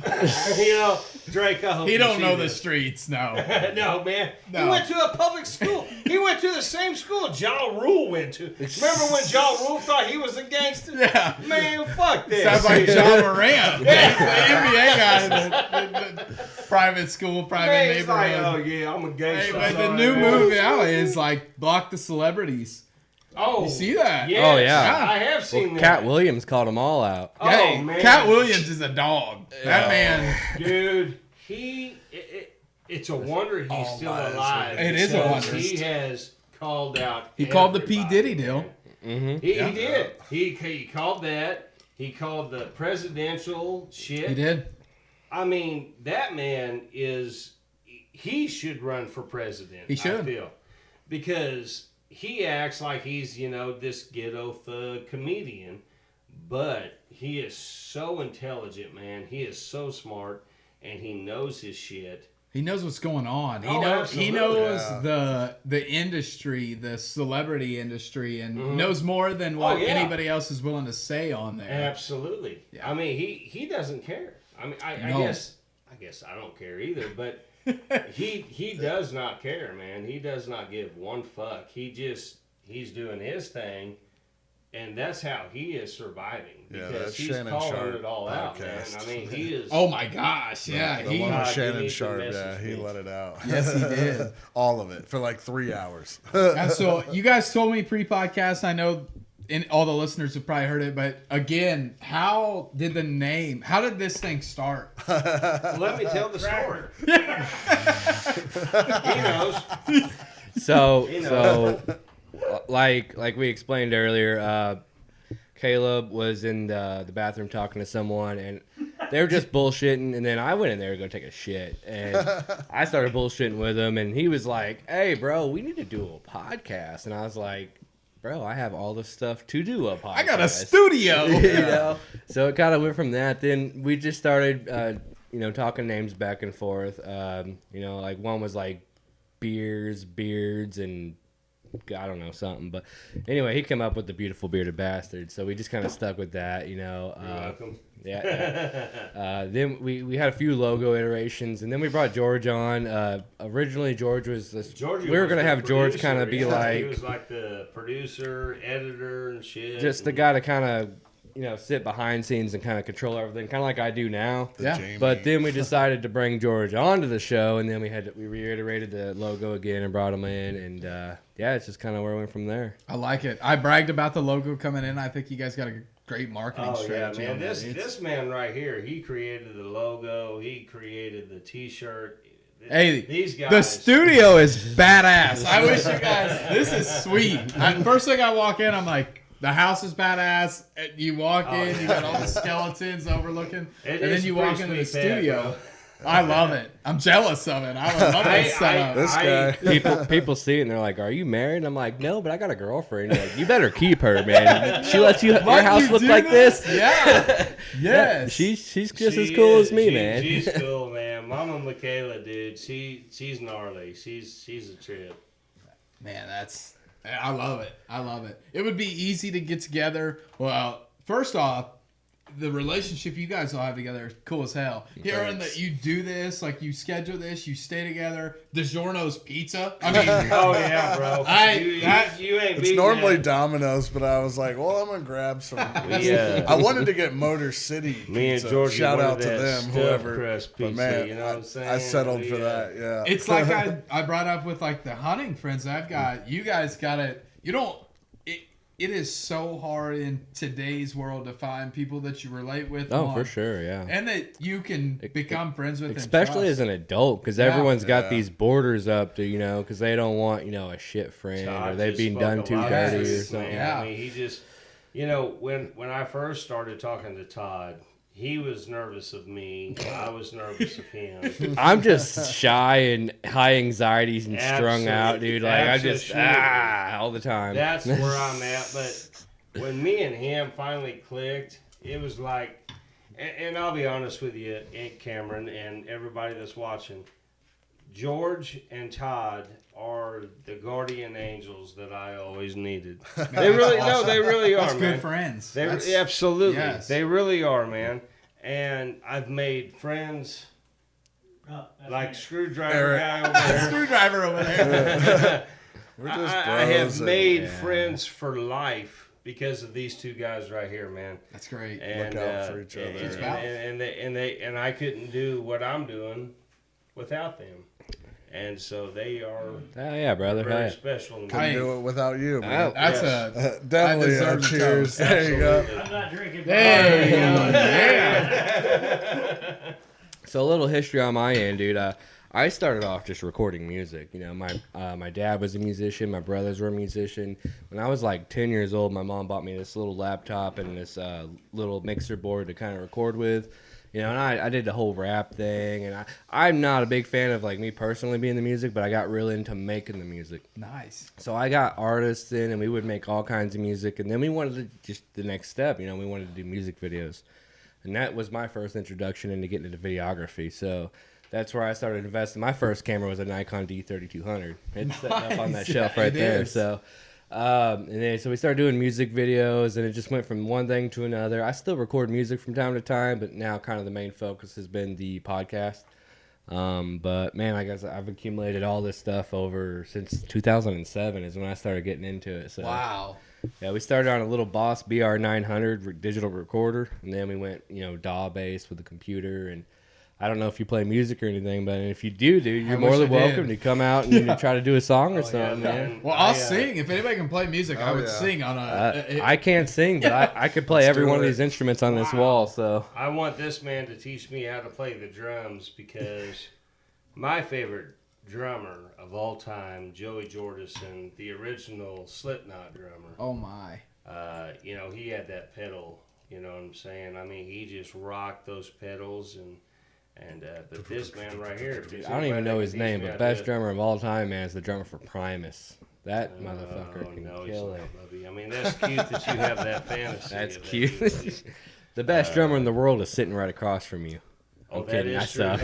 Drake, I hope He you don't see know the this. streets, no. No, man. No. He went to a public school. He went to the same school Ja Rule went to. Remember when Ja Rule thought he was a gangster? Yeah. Man, fuck this. Sounds like John Moran. He's the NBA guy in the private school, private Man, he's like, neighborhood. oh yeah, I'm a Hey, gangster. but the Sorry, new man. move now is like block the celebrities. Oh, You see that? Yes, Oh, yeah. I have seen that. Cat Williams called them all out. Oh, Hey, man. Cat Williams is a dog. That man. Dude, it's a wonder he's Oh, still my, alive. It is a because wonder. He has called out. He called the P. everybody, Diddy deal. man. He did. He called that. He called the presidential shit. He did. I mean, that man is. He should run for president. He should. I feel, because he acts like he's this ghetto thug comedian, but he is so intelligent, man. He is so smart, and he knows his shit. He knows what's going on. He Oh, knows. He absolutely. knows Yeah. the industry, the celebrity industry, and knows more than what yeah. anybody else is willing to say on there. Absolutely. Yeah. I mean, he doesn't care. I mean, I No. guess I don't care either, but he does not care, man. He does not give one fuck. He's doing his thing, And that's how he is surviving Yeah, because that's he's Shannon calling Sharp it all out, man. podcast. I mean, he is. Oh my gosh, yeah. The one with God, you Shannon need to Sharp, message he me. let it out. Yes, he did. All of it for like 3 hours. And so you guys told me pre-podcast. I know all the listeners have probably heard it, but again, how did this thing start? Let me tell the story. He knows. So like we explained earlier, Caleb was in the bathroom talking to someone, and they were just bullshitting. And then I went in there to go take a shit, and I started bullshitting with him. And he was like, "Hey, bro, we need to do a podcast." And I was like, "Bro, I have all the stuff to do a podcast. I got a studio. you know." So it kind of went from that. Then we just started, talking names back and forth. Like one was like beards, and I don't know, something. But anyway, he came up with the beautiful bearded bastard. So we just kind of stuck with that, You're welcome. Yeah. Then we had a few logo iterations, and then we brought George on. Originally, George was we were gonna have George kind of be like, he was like the producer, editor, and shit. just the guy to kind of sit behind scenes and kind of control everything, kind of like I do now. Yeah. Jamie. But then we decided to bring George onto the show, and then we reiterated the logo again and brought him in, and it's just kind of where we went from there. I like it. I bragged about the logo coming in. I think you guys got a great marketing Oh yeah, strategy. man! on that. This man right here, he created the logo. He created the T-shirt. Hey, these guys. The studio is badass. I wish you guys. This is sweet. First thing I walk in, I'm like, the house is badass. You walk in, you got all the skeletons overlooking, and then you walk into the studio. I love it. I'm jealous of it. I would love this setup. This guy. People see it and they're like, "Are you married?" I'm like, "No, but I got a girlfriend." Like, you better keep her, man. She lets your house look like this. Yeah. Yes. Yeah, she's just as cool as me, man. She's cool, man. Mama Michaela, dude. She's gnarly. She's a trip. Man, I love it. I love it. It would be easy to get together. Well, first off, the relationship you guys all have together is cool as hell. Hearing that you do this, like you schedule this, you stay together. DiGiorno's Pizza. I mean, Oh yeah, bro. You ain't. It's beating normally that. Domino's, but I was like, well, I'm gonna grab some. Yeah. I wanted to get Motor City Pizza. Me and Georgie Shout out wanted to that them, stuffed whoever. crust But pizza, man, you know what I'm saying? I settled for Yeah. that. Yeah. it's like I brought up with like the hunting friends I've got. You guys got it. You don't. It is so hard in today's world to find people that you relate with. Oh, for sure, yeah. And that you can become friends with. Especially and as an adult, because everyone's got these borders up to, because they don't want, a shit friend Todd or they've just been spoke done a too lot of dirty or truth, something. man. Yeah. I mean, he just, when I first started talking to Todd, he was nervous of me. I was nervous of him. I'm just shy and high anxiety and strung out, Absolutely. dude. Like, I just, Absolutely. all the time. That's where I'm at. But when me and him finally clicked, it was like, and I'll be honest with you, Aunt Cameron, and everybody that's watching, George and Todd are the guardian angels that I always needed. They really, no, they really are, That's man. good friends. Absolutely, yes. they really are, man. And I've made friends like Screwdriver Eric. guy over there. Screwdriver over there. We're just I have bros and- made friends for life because of these two guys right here, man. That's great. And, Look out for each other. And I couldn't do what I'm doing without them. And so they are Oh, yeah, brother. very Hey. special to me. Couldn't do it without you, man. That's Yes. Definitely I a deserve the cheers. toast. There you go. Absolutely. I'm not drinking. There you go. Yeah. So a little history on my end, dude. I started off just recording music. My dad was a musician. My brothers were a musician. When I was like 10 years old, my mom bought me this little laptop and this little mixer board to kind of record with. And I did the whole rap thing. And I'm not a big fan of like me personally being the music, but I got really into making the music. Nice. So I got artists in, and we would make all kinds of music. And then we wanted to just the next step. We wanted to do music videos. And that was my first introduction into getting into videography. So that's where I started investing. My first camera was a Nikon D3200. It's set up on that shelf right there. is. So, and then so we started doing music videos, and it just went from one thing to another. I still record music from time to time, but now kind of the main focus has been the podcast. But man, I guess I've accumulated all this stuff over since 2007 is when I started getting into it. So Wow. Yeah, we started on a little Boss BR900 digital recorder, and then we went, DAW based with a computer. And I don't know if you play music or anything, but if you do, dude, you're more than welcome to come out and try to do a song or something, man. Well, I'll sing. If anybody can play music, I would sing on I can't sing, but I could play every one of these instruments on this wall. So I want this man to teach me how to play the drums because my favorite drummer of all time, Joey Jordison, the original Slipknot drummer. Oh my! He had that pedal. You know what I'm saying? I mean, he just rocked those pedals but this man right here, I don't even know his name, but best drummer of all time, man, is the drummer for Primus. That motherfucker can kill it. I mean, that's cute that you have that fantasy. That's cute. The best drummer in the world is sitting right across from you. I'm kidding. I suck.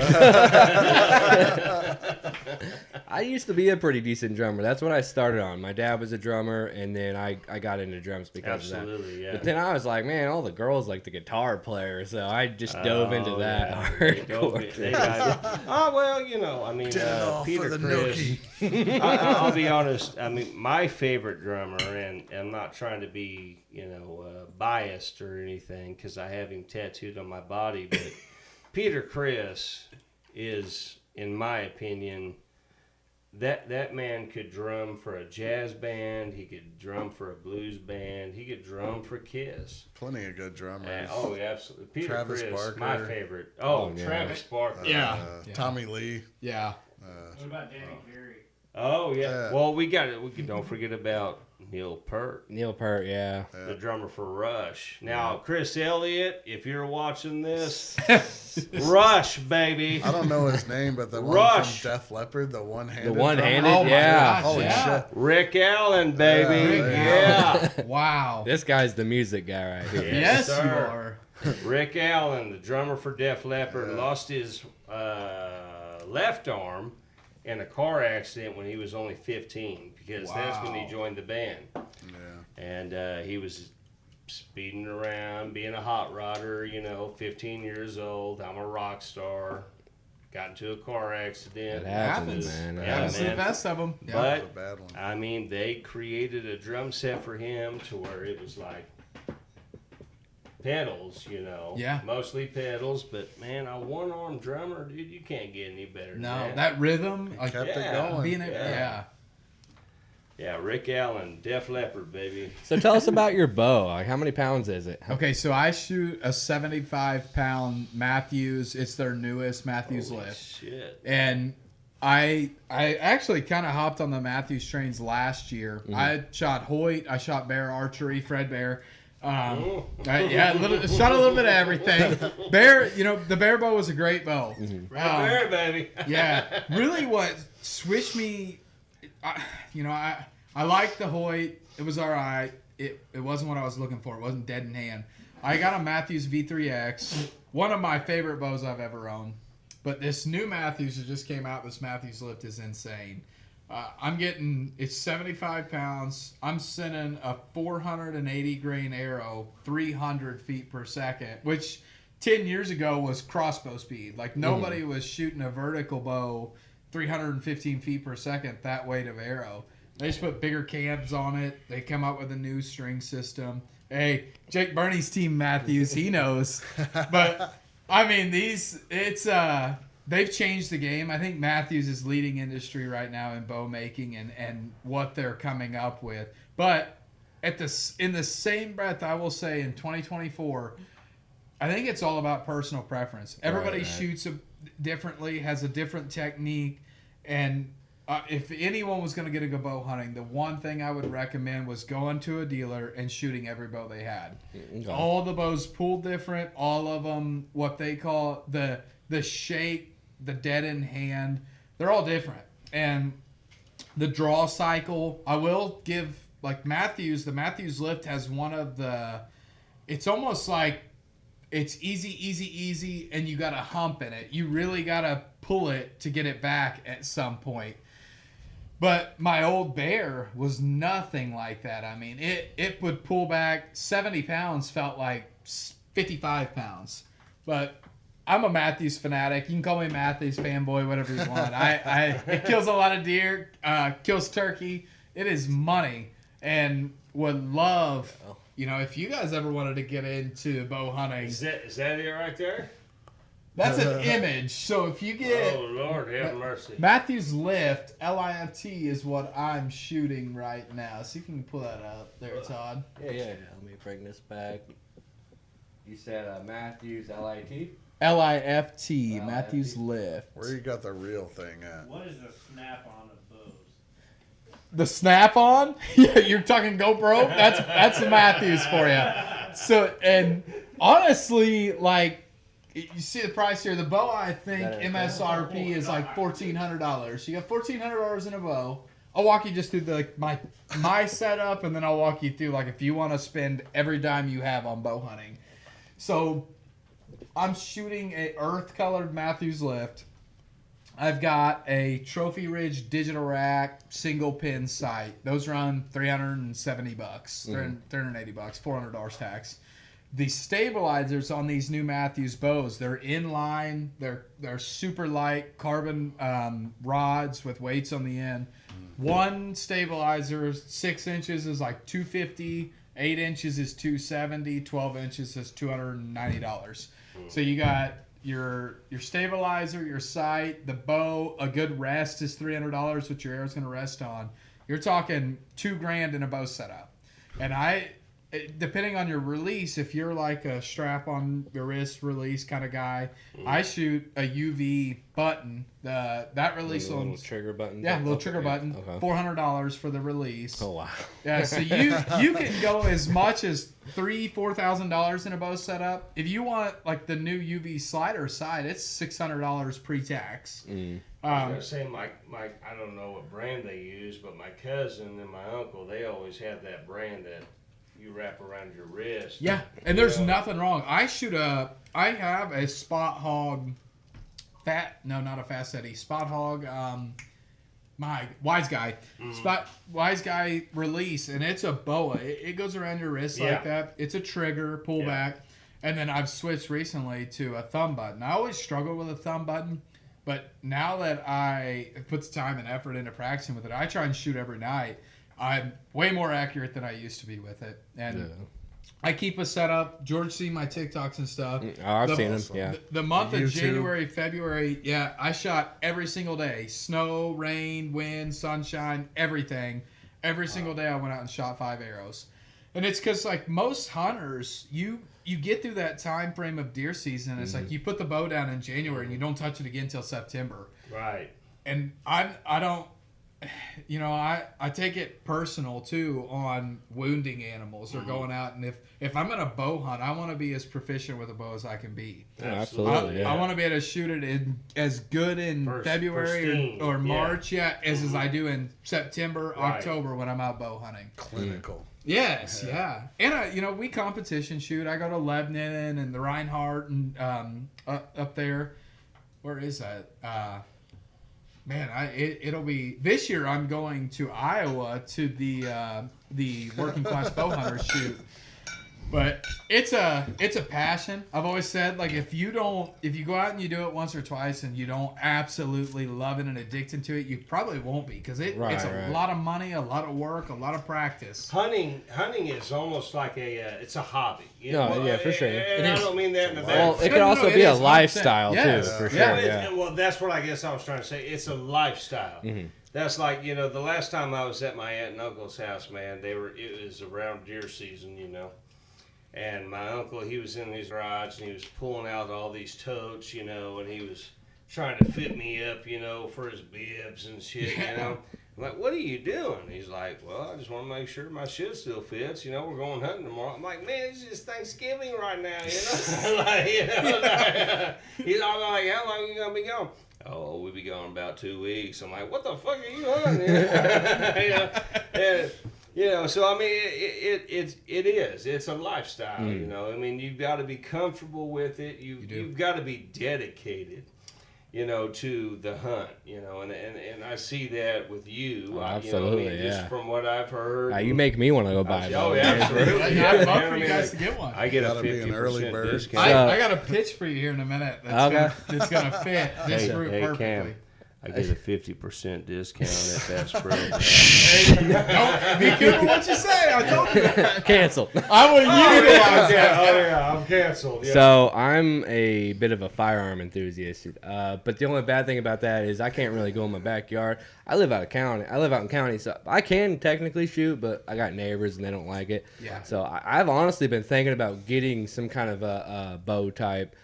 I used to be a pretty decent drummer. That's what I started on. My dad was a drummer, and then I got into drums because of that. Yeah. But then I was like, man, all the girls like the guitar player, so I just dove into that. Peter Criss. I'll be honest. I mean, my favorite drummer, and I'm not trying to be, biased or anything, because I have him tattooed on my body, but Peter Criss is, in my opinion, that man could drum for a jazz band. He could drum for a blues band. He could drum for Kiss. Plenty of good drummers. Absolutely. Peter Travis Criss, Barker. my favorite. Travis Barker. Tommy Lee. Yeah. What about Danny Carey? Oh yeah. Well, we don't forget about Neil Peart. Neil Peart, yeah. The drummer for Rush. Now, Chris Elliott, if you're watching this, Rush, baby. I don't know his name, but the one from Def Leppard, the one-handed. The one-handed, oh yeah. Holy shit. Rick Allen, baby. Yeah. Wow. This guy's the music guy right here. Yes, you sir. are. Rick Allen, the drummer for Def Leppard, lost his left arm in a car accident when he was only 15 because that's when he joined the band. Yeah. And he was speeding around, being a hot rodder, 15 years old. I'm a rock star. Got into a car accident. It happens, man. That's the best of them. That was a But, bad one. I mean, they created a drum set for him to where it was like pedals, Yeah. mostly pedals. But man, a one-armed drummer, dude, you can't get any better than No, that. that rhythm, like Kept it going. being Yeah, Rick Allen, Def Leppard, baby. So tell us about your bow. Like, how many pounds is it? Okay, so I shoot a 75-pound Matthews. It's their newest Matthews lift. Shit. And I actually kind of hopped on the Matthews trains last year. I shot Hoyt, I shot Bear Archery, Fred Bear. Shot a little bit of everything. Bear, the Bear bow was a great bow. Right there, baby. Yeah, really what switched me, I liked the Hoyt. It was all right. It wasn't what I was looking for. It wasn't dead in hand. I got a Matthews V3X, one of my favorite bows I've ever owned. But this new Matthews that just came out, this Matthews lift is insane. It's 75 pounds. I'm sending a 480 grain arrow 300 feet per second, which 10 years ago was crossbow speed. Like nobody was shooting a vertical bow 315 feet per second that weight of arrow. They just put bigger cams on it. They come up with a new string system. Hey, Jake Burney's team Matthews, he knows. But I mean, they've changed the game. I think Matthews is leading industry right now in bow making and what they're coming up with. But in the same breath, I will say in 2024, I think it's all about personal preference. Everybody shoots differently, has a different technique, and if anyone was going to get a bow hunting, the one thing I would recommend was going to a dealer and shooting every bow they had. Okay. All the bows pull different. All of them, what they call the shake, the dead in hand, they're all different. And the draw cycle, I will give, like Matthews, the Matthews lift has one of the, it's almost like it's easy, and you got a hump in it. You really got to pull it to get it back at some point. But my old Bear was nothing like that. I mean, it would pull back 70 pounds, felt like 55 pounds. But I'm a Matthews fanatic. You can call me Matthews fanboy, whatever you want. It kills a lot of deer, kills turkey. It is money. and would love, if you guys ever wanted to get into bow hunting. Is that it right there? That's an image. So if you get... Oh, Lord, have mercy. Matthews Lift, L-I-F-T, is what I'm shooting right now. See if you can pull that up there, Todd. Yeah. Let me bring this back. You said Matthews, L-I-T? L-I-F-T, Matthews Lift. Where you got the real thing at? What is the snap-on of bows? The snap-on? Yeah, you're talking GoPro? That's the Matthews for you. So, and honestly, like, you see the price here. The bow, I think, MSRP is like $1,400. You got $1,400 in a bow. I'll walk you just through my setup, and then I'll walk you through, like, if you want to spend every dime you have on bow hunting. So, I'm shooting a earth-colored Matthews Lift. I've got a Trophy Ridge digital rack single pin sight. Those run $370, $380, $400 tax. The stabilizers on these new Matthews bows, they're inline. They're super light carbon rods with weights on the end. One stabilizer, 6 inches, is like $250. 8 inches is $270. 12 inches is $290. So you got your stabilizer, your sight, the bow. A good rest is $300, which your arrow's going to rest on. You're talking $2,000 in a bow setup. And depending on your release, if you're like a strap on your wrist release kind of guy, I shoot a UV button. That release on little trigger button. Yeah, little trigger button. Okay. $400 for the release. Oh wow. Yeah, so you can go as much as $4,000 in a bow setup. If you want like the new UV slider sight, it's $600 pre-tax. I was gonna say my I don't know what brand they use, but my cousin and my uncle, they always have that brand that you wrap around your wrist. Yeah, and there's nothing wrong. I have a Spot Hog not a Fast Eddie, Spot Hog, my Wise Guy, Wise Guy release, and it's a boa. It goes around your wrist like that. It's a trigger, pullback, and then I've switched recently to a thumb button. I always struggled with a thumb button, but now that I put the time and effort into practicing with it, I try and shoot every night. I'm way more accurate than I used to be with it, and I keep a setup. George seen my TikToks and stuff. Oh, I've seen them. Yeah. The month of YouTube. January, February, I shot every single day. Snow, rain, wind, sunshine, everything. Every single day I went out and shot 5 arrows, and it's because like most hunters, you get through that time frame of deer season. It's like you put the bow down in January and you don't touch it again until September. Right. And I don't. I take it personal too on wounding animals or going out, and if I'm gonna bow hunt, I want to be as proficient with a bow as I can be. Absolutely. I want to be able to shoot it as good in February or March, as I do in September, October when I'm out bow hunting. Clinical. Yes, and we competition shoot. I go to Lebanon and the Reinhardt and up there. Where is that? Man, it'll be this year. I'm going to Iowa to the working class bow hunter shoot, but it's a passion. I've always said, like, if you go out and you do it once or twice and you don't absolutely love it and addicted to it, you probably won't be, because it's a lot of money, a lot of work, a lot of practice. Hunting is almost like it's a hobby. For sure. And I don't mean that in the bad. Well, it can also be a lifestyle too, for sure. Well, that's what I guess I was trying to say. It's a lifestyle. Mm-hmm. That's like, the last time I was at my aunt and uncle's house, man, it was around deer season, And my uncle, he was in his garage and he was pulling out all these totes, and he was trying to fit me up, for his bibs and shit, I'm like, what are you doing? He's like, well, I just want to make sure my shit still fits. We're going hunting tomorrow. I'm like, man, it's just Thanksgiving right now, He's all like, how long are you going to be gone? Oh, we'll be gone about 2 weeks. I'm like, what the fuck are you hunting? So I mean, it's a lifestyle. I mean, you've got to be comfortable with it. You've got to be dedicated, to the hunt. And I see that with you. Oh, absolutely, just from what I've heard. You make me want to go buy it. Oh, yeah, absolutely. I'd love for you guys to get one. I get a 50% discount. I got a pitch for you here in a minute. That's gonna fit this route perfectly. Cam, I get a 50% discount at that spread. Don't be careful what you say. I told you that. Canceled. I will utilize that. Oh yeah, I'm canceled. Yeah. So I'm a bit of a firearm enthusiast, but the only bad thing about that is I can't really go in my backyard. I live out of county. I live out in county, so I can technically shoot, but I got neighbors and they don't like it. Yeah. So I've honestly been thinking about getting some kind of a bow type,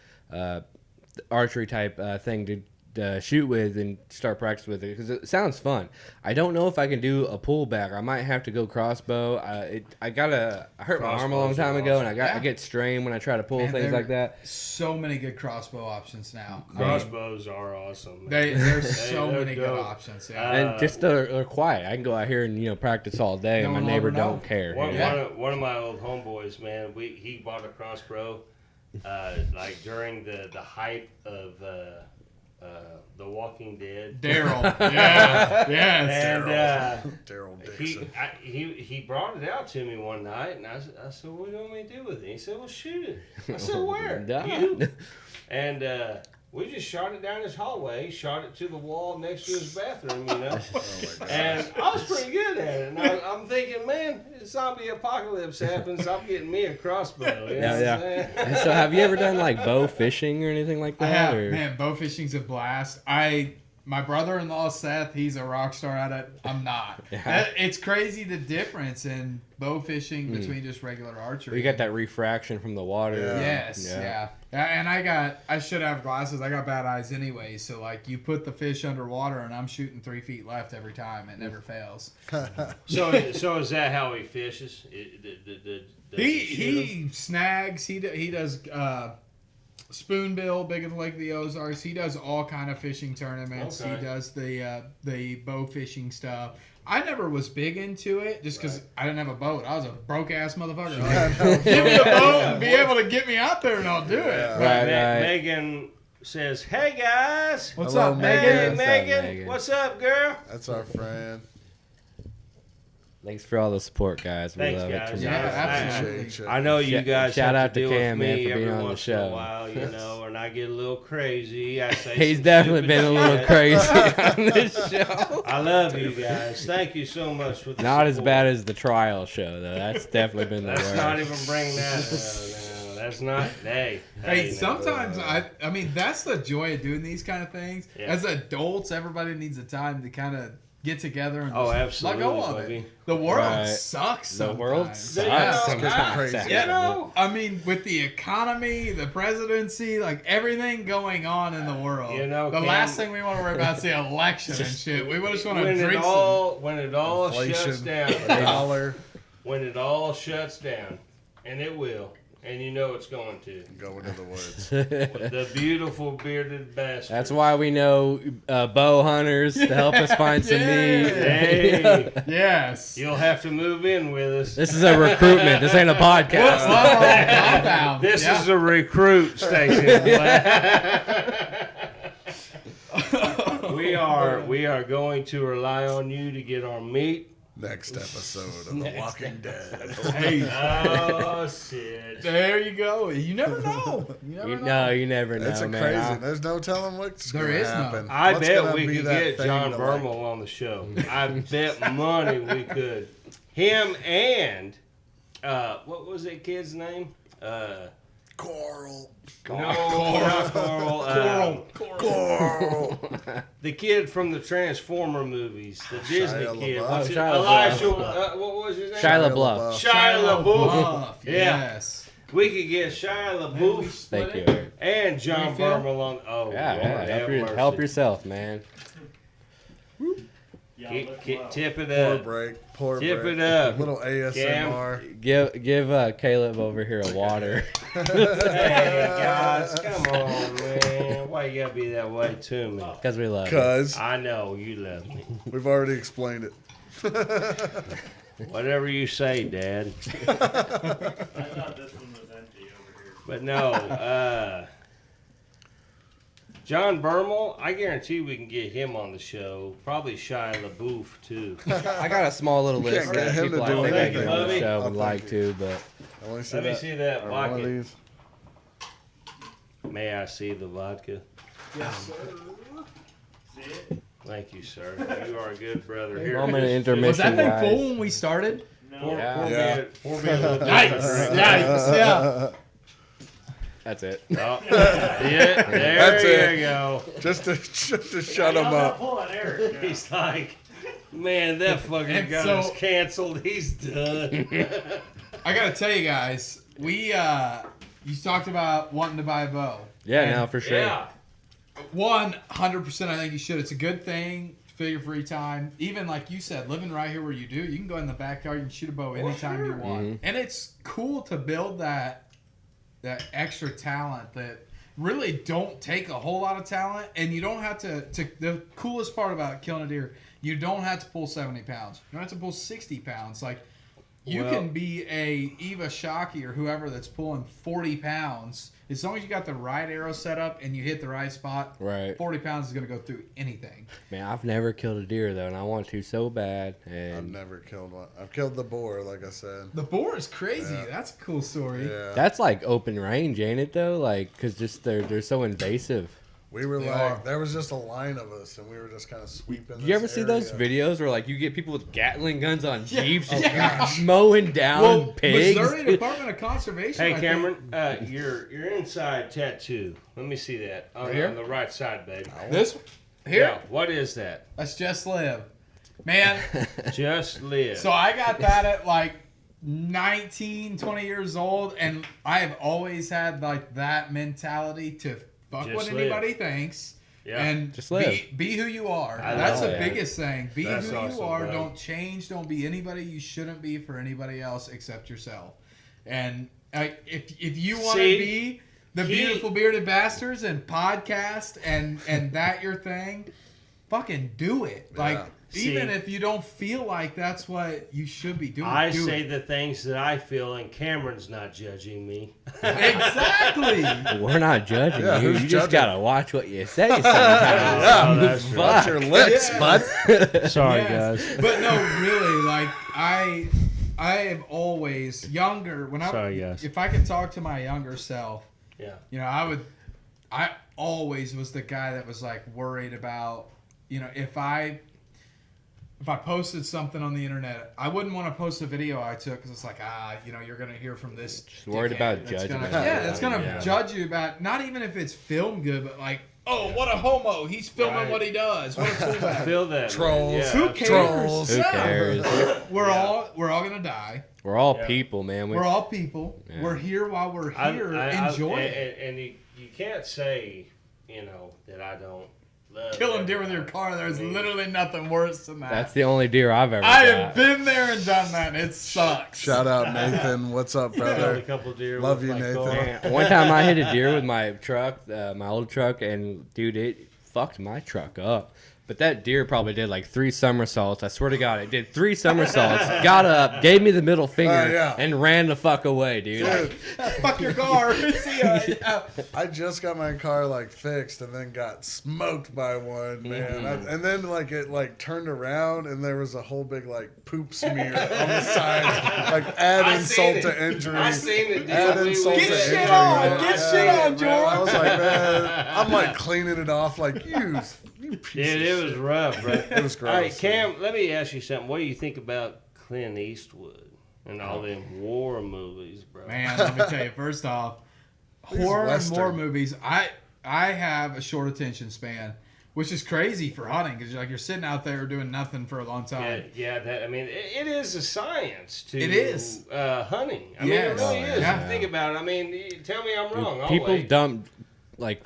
archery type thing to shoot with and start practice with it because it sounds fun. I don't know if I can do a pullback. I might have to go crossbow. I hurt my arm a long time ago, and I get strained when I try to pull Man, things there like that. So many good crossbow options now. Crossbows are awesome. There's so they're many good dope. options. Yeah. And just they're quiet. I can go out here and practice all day, and No my one will neighbor ever know. don't care. One, you know? one of my old homeboys, man, he bought a crossbow, like during the hype of The Walking Dead. Daryl. Yeah. Yes. And Daryl Dixon. he brought it out to me one night, and I said, "What do you want me to do with it?" He said, "Well, shoot it." I said, "Where?" Duh. You. And we just shot it down his hallway, shot it to the wall next to his bathroom, Oh my God. And I was pretty good at it. And I'm thinking, man, if zombie apocalypse happens, I'm getting me a crossbow. You know what I'm saying? And so have you ever done like bow fishing or anything like I that? have. Or? Man, bow fishing's a blast. My brother-in-law Seth, he's a rock star at it. I'm not. Yeah. It's crazy the difference in bow fishing between just regular archery. You got that refraction from the water. Yeah. Yes, yeah. And I should have glasses. I got bad eyes anyway. So like, you put the fish underwater, and I'm shooting 3 feet left every time. It never fails. So is that how he fishes? He snags. He does spoonbill, big as Lake of the Ozarks. He does all kind of fishing tournaments. Okay. He does the bow fishing stuff. I never was big into it just because I didn't have a boat. I was a broke ass motherfucker. Like, give me a boat and be able to get me out there, and I'll do it. Right. Megan says, "Hey guys, What's Hello, up, Megan. Megan? What's up, Megan, Megan? what's up, girl?" That's our friend. Thanks for all the support, guys. We Thanks, love guys. it. Yeah, absolutely. Appreciate you. I know you guys Shout have out to to deal Cam, with man, me for being every on the once show. in a while, and I get a little crazy. I say He's some definitely stupid been a little shit. crazy on this show. I love you guys. Thank you so much for the Not as support. bad as the trial show, though. That's definitely been the Let's worst. not even bring that. No, that's not. Hey, Hey, no. sometimes I mean that's the joy of doing these kind of things. Yeah. As adults, everybody needs a time to kind of get together and Oh, just let go of absolutely, it. The world Right. sucks. The world sometimes. sucks Yeah. sometimes. Crazy. You know, I mean, with the economy, the presidency, like everything going on in the world, You know, the Cam- last thing we want to worry about is the election and shit. We just want to when drink it all Inflation. shuts down, Dollar when it all shuts down, and it will, and you know it's going to. going to the woods. The beautiful bearded bastard. That's why we know bow hunters to help us find some meat. Hey, some. Yes. you'll have to move in with us. This is a recruitment. This ain't a podcast. Compound. This Yeah. is a recruit station. we are going to rely on you to get our meat. Next episode of The Walking Dead. Hey, Oh shit! there you go. You never know. You never know. You never know, That's a man. crazy. There's no telling what's There going to is no. happen. I What's bet gonna we be could that get thing John to like- Burmel on the show. I bet money we could. Him and what was that kid's name? Coral. No, not Coral. Coral. The kid from the Transformer movies, the Disney LaBeouf. kid. What's his, Shia Elijah. LaBeouf. What was his name? Shia LaBeouf. Shia LaBeouf. LaBeouf, Yeah. Yes. We could get Shia LaBeouf Thank you. and John Refill? Burmel on. Oh, Yeah, Lord, yeah. have mercy. Help yourself, man. Yeah, look low. Tip it Poor up. break. Poor Tip break. it up. Little ASMR. Give Caleb over here a water. Hey guys, come on, man. Why you gotta be that way to me? Because we love you. Because I know you love me. we've already explained it. Whatever you say, Dad. I thought this one was empty over here. But no, John Burmel, I guarantee we can get him on the show. Probably Shia LaBeouf too. I got a small little You list can't get of him people to I do think I anything, get on the buddy. show Oh, would like thank to, but I want to see Let me that. see that Or one of vodka. these. May I see the vodka? Yes, sir. See it? Thank you, sir. You are a good brother. Here. Moment of intermission, Was that thing guys. full when we started? Pour Yeah. me Yeah. pour me a little bit. Nice. Yeah. That's it. Oh, yeah, there That's you it. go. Just to shut Y'all him got up. pulling Eric. He's like, man, that fucking And guy so- is canceled. He's done. I gotta tell you guys, you talked about wanting to buy a bow. Yeah, And now for sure. Yeah. 100%, I think you should. It's a good thing. Fill your free time. Even like you said, living right here where you do, you can go in the backyard and shoot a bow anytime you want. Mhm. And it's cool to build that extra talent that really don't take a whole lot of talent, and you don't have to the coolest part about killing a deer, you don't have to pull 70 pounds. You don't have to pull 60 pounds. Like, you Well- can be a Eva Shockey or whoever that's pulling 40 pounds. As long as you got the right arrow set up and you hit the right spot, Right. 40 pounds is going to go through anything. Man, I've never killed a deer though, and I want to so bad. I've And never killed one. I've killed the boar, like I said. The boar is crazy. Yeah. That's a cool story. Yeah. that's like open range, ain't it though? Like, cause just they're so invasive. We were They like, are. there was just a line of us, and we were just kind of sweeping. You this ever see those area. videos where like you get people with Gatling guns on Yeah. jeeps Oh, just gosh. mowing down Well, pigs? Missouri Department of Conservation. Hey, I think- Cameron, your inside tattoo. Let me see that Right here? on the right side, babe. This here, Yeah, what is that? let's just live, man. Just live. So I got that at like 19, 20 years old, and I have always had like that mentality to fuck Just what live. anybody thinks. yeah. And Just live. be who you are. I That's love the that. biggest thing. Be That's who you awesome, are. bro. Don't change. Don't be anybody you shouldn't be for anybody else except yourself. And if you want to See, be the he- beautiful bearded bastards and podcast and that your thing, fucking do it. Like, See, even if you don't feel like that's what you should be doing, I do say it. the things that I feel, and Cameron's not judging me. Exactly. We're not judging Yeah, you. who's You just judging? gotta watch what you say sometimes. Oh, that's Fuck. Watch your lips, Yeah. bud. Sorry, Yes. guys. But no, really, like I am always younger. When Sorry, guys. if I could talk to my younger self, Yeah. you know, I always was the guy that was like worried about, you know, if I posted something on the internet, I wouldn't want to post a video I took because it's like, you know, you're gonna hear from this. Just worried dickhead about that's gonna- judgment. Yeah, that's gonna Yeah. judge you about not even if it's filmed good, but like, oh, what a homo! He's filming Right. what he does. What a I toolbag. feel that. Trolls. Man. Yeah, Who absolutely. cares? Trolls. Who Yeah. cares? We're Yeah. all gonna die. We're all Yeah. people, man. We're all people. Yeah. We're here while we're here. Enjoy it. And you can't say, you know, that I don't love Killing deer with your everybody. car, there's I mean, literally nothing worse than that. That's the only deer I've ever I got. have been there and done that, and it sucks. Shout out Nathan. What's up, killed a brother? couple deer Love with you, my Nathan. car. Man, one time I hit a deer with my truck, my old truck, and dude, it fucked my truck up. But that deer probably did like 3 somersaults. I swear to God, it did 3 somersaults. Got up, gave me the middle finger, yeah. and ran the fuck away, dude. Dude, Fuck your car. See ya. I just got my car like fixed and then got smoked by one, man. And then like it like turned around and there was a whole big like poop smear on the side. Like add I insult seen it. to injury. I seen it. Add dude. insult Get to shit injury. on, man. get Yeah. shit on, I George. was like, man, I'm like cleaning it off like you piece Dude, of it was rough, bro. It was All right, gross. Cam, let me ask you something. What do you think about Clint Eastwood and all them war movies, bro? Man, let me tell you. First off, horror and Western. war movies. I have a short attention span, which is crazy for hunting because you're sitting out there doing nothing for a long Yeah, time. yeah. That I mean, it is a science to It is. Hunting. I mean, it Yes. really Oh, is. yeah. If you think about it. I mean, tell me I'm wrong. I'll People wait. dump like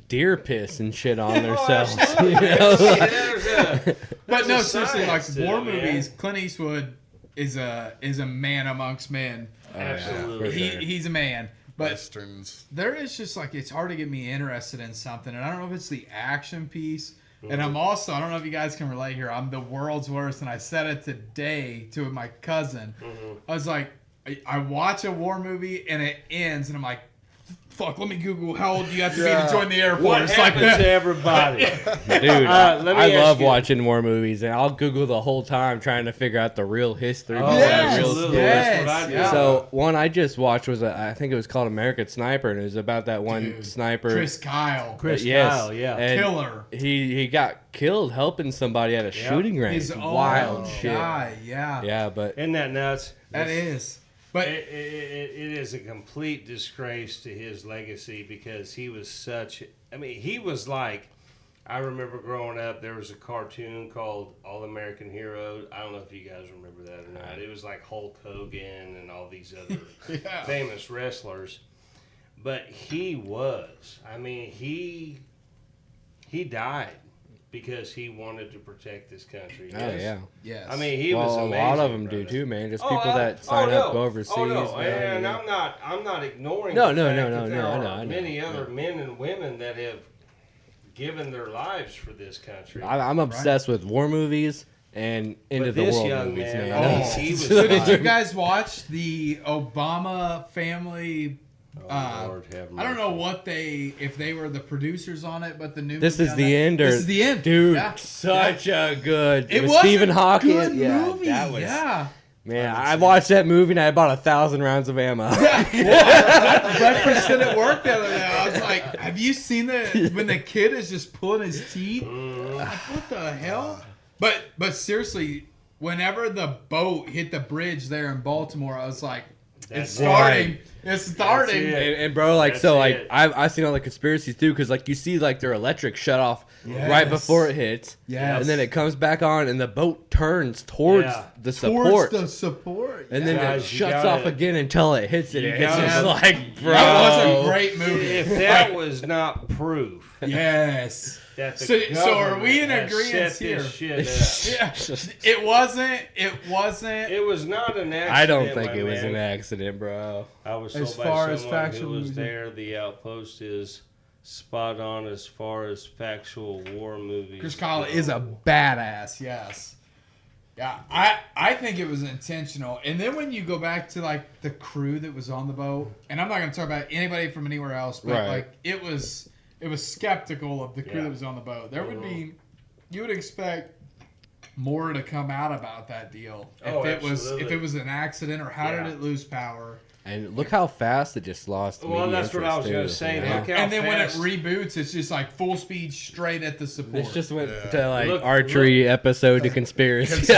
deer piss and shit on Oh, themselves. absolutely. You know? Yeah, there's But no, a seriously, like science to war it, man. movies. Clint Eastwood is a man amongst men. Oh, yeah, Absolutely. for sure. He's a man. But Westerns. there is just like it's hard to get me interested in something, and I don't know if it's the action piece. And I'm also, I don't know if you guys can relate here. I'm the world's worst, and I said it today to my cousin. I was like, I watch a war movie and it ends, and I'm like, fuck, let me Google how old you have to be to join the Air What Force. Like happened that. to everybody? Dude, let me I ask love you- watching war movies, and I'll Google the whole time trying to figure out the real history. Oh, behind Yes, the real absolutely. story. That's what I do. yeah. So one I just watched was I think it was called American Sniper, and it was about that one Dude, sniper. Chris Kyle. Yes, Kyle, yeah. and Killer. He got killed helping somebody at a shooting range. His own Wild shit. guy, yeah. Yeah, but Isn't that nuts? That is. But It is a complete disgrace to his legacy because he was such. I mean, he was like. I remember growing up, there was a cartoon called All American Hero. I don't know if you guys remember that or not. It was like Hulk Hogan and all these other famous wrestlers. But he was. I mean, he died because he wanted to protect this country. oh yeah. yes. I mean, he Well, was a amazing. lot of them do brother. too, man. Just Oh, people that sign up, go overseas. Oh no, man, and yeah. I'm not ignoring. No, the no, fact no, that no, there no, I are know, I know. many other men and women that have given their lives for this country. I'm obsessed with war movies and into But the this world young movies, man, man. he was. So did you like, guys watch the Obama family? oh, Lord have I don't mercy. know if they were the producers on it, but the new This movie is on the that- end, or this is the end, dude. Yeah. Such a good. It with was Stephen a Hawking. good Yeah, movie. that was. Yeah, Man, I watched that movie and I bought 1,000 rounds of ammo. breakfast at work the other day. I was like, "Have you seen when the kid is just pulling his teeth? Like, what the hell?" But seriously, whenever the boat hit the bridge there in Baltimore, I was like, "It's That's starting! right. It's starting!" it. And bro, like, That's so, like, it. I've seen all the conspiracies too, because, like, you see, like, their electric shut off Yes. right before it hits. Yes. And then it comes back on, and the boat turns towards Yeah. the Towards support. the support. And then Guys, it you shuts gotta- off again until it hits it. you It's gotta- just like, bro. That was a great movie. If that was not proof Yes. that the So are we in government has agreement set here? this shit up. Yeah. It wasn't. It was not an accident. I don't think my it was man. an accident, bro. I was As told by far as someone factual who was movies. there, the Outpost is spot on as far as factual war movies. Chris Kyle go. is a badass. Yes. Yeah, I think it was intentional. And then when you go back to like the crew that was on the boat, and I'm not going to talk about anybody from anywhere else, but Right. like it was skeptical of the crew Yeah. that was on the boat. There would be, you would expect more to come out about that deal Oh, if it absolutely. was an accident or how Yeah. did it lose power. And look how fast it just lost. Well, media that's what I was interest, going too, to say. you know? Look how And then fast, when it reboots, it's just like full speed straight at the support. This just went Yeah. to like Look- archery episode to conspiracy.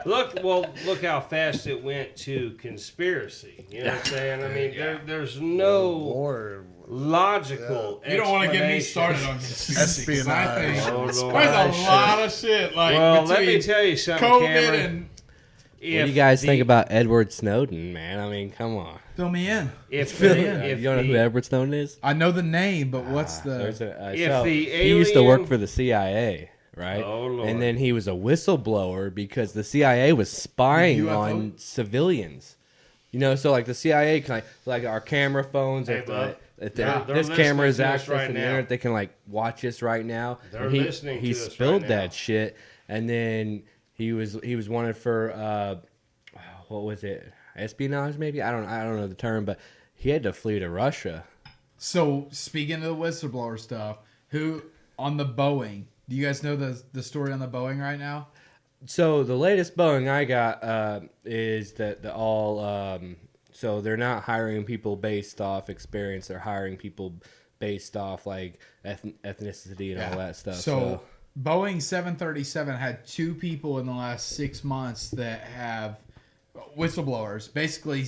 look how fast it went to conspiracy. You know what I'm saying? I mean, there's no Lord. logical. You don't want to get me explanation. started on conspiracy. 'Cause I Espionage. think Oh, there's Lord. a lot of shit like Well, let between me tell you something, COVID Cameron. and What do you guys think about Edward Snowden, man? I mean, come on. fill me in. If You the, don't know who Edward Snowden is? I know the name, but what's There's the? If so the he used to work alien- for the CIA, right? Oh, Lord. And then he was a whistleblower because the CIA was spying The UFO? on civilians. You know, so like the CIA can like our camera phones, Hey, if, bub. if Yeah, they're this camera is listening to us accessing right the now. internet, they can like watch us right now. They're And listening he to us right spilled now. that shit, and then he was wanted for what was it? Espionage, maybe? I don't know the term, but he had to flee to Russia. So speaking of the whistleblower stuff, who on the Boeing? Do you guys know the story on the Boeing right now? So the latest Boeing I got is that so they're not hiring people based off experience. They're hiring people based off like ethnicity and all that stuff. So Boeing 737 had 2 people in the last 6 months that have whistleblowers. Basically,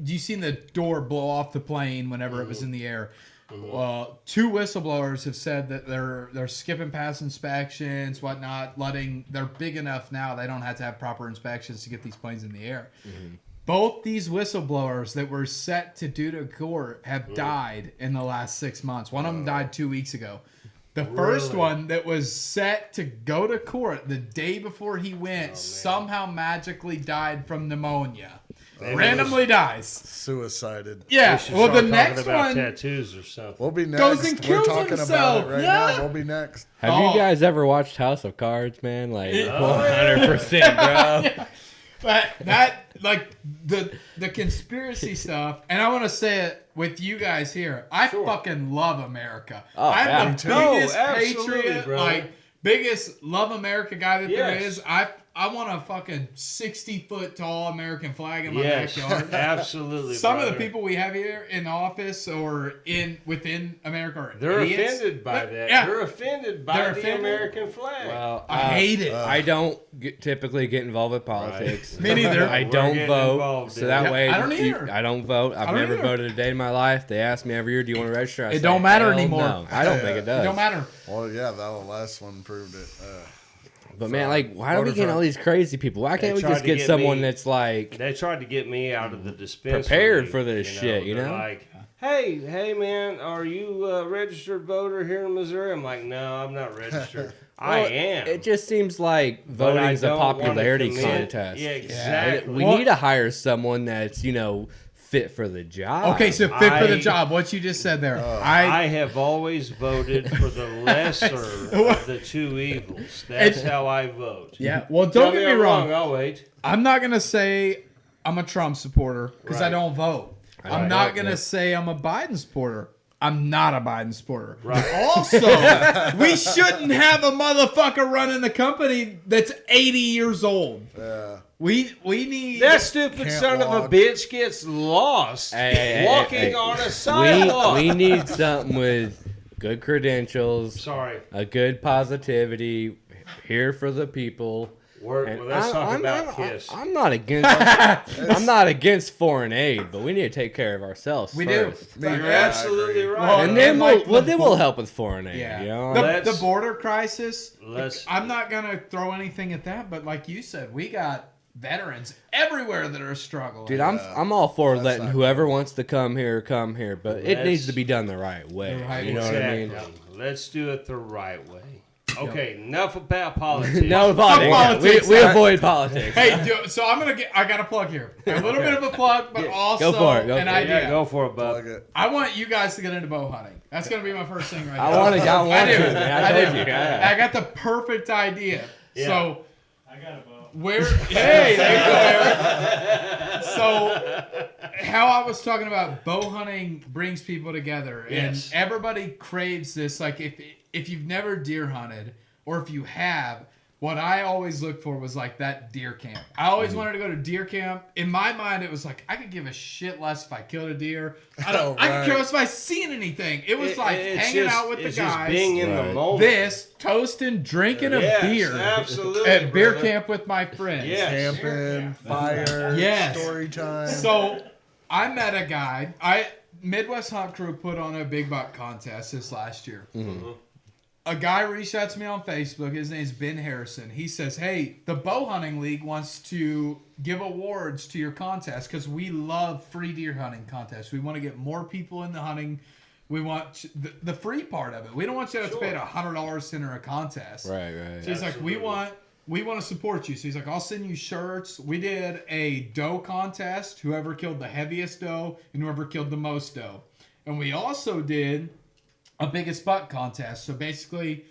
you seen the door blow off the plane whenever it was in the air. 2 whistleblowers have said that they're skipping past inspections, whatnot. They're big enough now they don't have to have proper inspections to get these planes in the air. Both these whistleblowers that were set to do to court have died in the last 6 months. One of them died 2 weeks ago. The first Really? one that was set to go to court the day before he went somehow magically died from pneumonia. Randomly dies. Suicided. Yeah. We should Well, the start next talking about one. tattoos or something. We'll be next. Goes and We're kills talking himself. about it right Yeah. now. We'll be next. have Oh. you guys ever watched House of Cards, man? Like Oh, 100%, bro. But that, like, the conspiracy stuff, and I want to say it with you guys here. I fucking love America. Oh, I'm yeah. the Me too. biggest No, absolutely, patriot, bro. like, biggest love America guy that there Yes. is. I want a fucking 60-foot tall American flag in my Yes, backyard. absolutely. Some of brother. the people we have here in office or within America are They're idiots. offended by that. Yeah. They're offended by They're the offended? American flag. Well, I hate it. I don't typically get involved with politics. Me neither. I We're don't getting vote, involved, so dude. that Yeah, way I don't either. I don't vote. I've don't never either. voted a day in my life. They ask me every year, "Do you want to register?" I It say, don't matter "Hell anymore." No. I don't think it does. It don't matter. Well, yeah, that last one proved it. But man, like, why do we get all these crazy people? Why can't we tried just to get get someone me- that's like They tried to get me out of the dispensary. Prepared for this shit, you They're know? like, hey, man, are you a registered voter here in Missouri? I'm like, no, I'm not registered. I Well, am. It just seems like but I voting's a don't wanna popularity commit- contest. Yeah, exactly. We need to hire someone that's fit for the job. Okay, so fit for the I- job. What you just said there. I have always voted for the lesser of the two evils. That's how I vote. Yeah. Well, Tell don't get me I'm wrong. I'll wait. I'm not gonna say I'm a Trump supporter because I Right. don't vote. I'm Right. not gonna say I'm a Biden supporter. I'm not a Biden supporter. Right. Also, we shouldn't have a motherfucker running the company that's 80 years old. Yeah. We need That stupid Can't son of a walk. bitch gets lost Hey, walking hey. on a sidewalk. We need something with good credentials, Sorry. a good positivity, here for the people. And Let's talk about KISS. I'm not against. I'm not against foreign aid, but we need to take care of ourselves. we first. do. Me, You're yeah, I absolutely agree. right. Well, And then like then we'll help with foreign aid. Yeah. You know? The Let's- border crisis. let's- I'm not gonna throw anything at that, but like you said, we got veterans everywhere that are struggling. Dude, I'm all for letting not whoever wants to come here, but it Let's- needs to be done the right way. The right you know way. what I mean? Exactly. Let's do it the right way. Okay, enough about politics. No politics. We avoid politics. Hey, so I got a plug here. A little bit of a plug, but also Go for it, go an for it. idea. Yeah, go for it, Plug bud. it. I want you guys to get into bow hunting. That's gonna be my first thing right I now. want to. I want I do. to. Man. I I told do. you. Yeah. I got the perfect idea. Yeah. So I got a vote. where? Hey, there you go, Eric. So how I was talking about bow hunting brings people together, Yes. and everybody craves this. Like if you've never deer hunted, or if you have, what I always looked for was like that deer camp. I always wanted to go to deer camp. In my mind, it was like I could give a shit less if I killed a deer. I Oh, could right. care less if I seen anything. It was like It's hanging just- out with the it's just guys. being in the Right. moment. This toasting, drinking a Yes, beer absolutely, at beer brother. camp with my friends. Yes. Camping, fire, Yes. story time. So I met a guy. Midwest Hunt Crew put on a big buck contest this last year. A guy reached out to me on Facebook. His name's Ben Harrison. He says, "Hey, the Bow Hunting League wants to give awards to your contest because we love free deer hunting contests. We want to get more people in the hunting. We want the free part of it. We don't want you to have to pay $100 to enter a contest." Right. Right. So he's like, we want to support you. So he's like, I'll send you shirts. We did a doe contest. Whoever killed the heaviest doe and whoever killed the most doe. And we also did a biggest buck contest. So basically,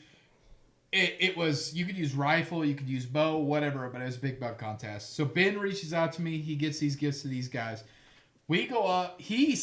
it was, you could use rifle, you could use bow, whatever, but it was a big buck contest. So Ben reaches out to me. He gets these gifts to these guys. We go up. He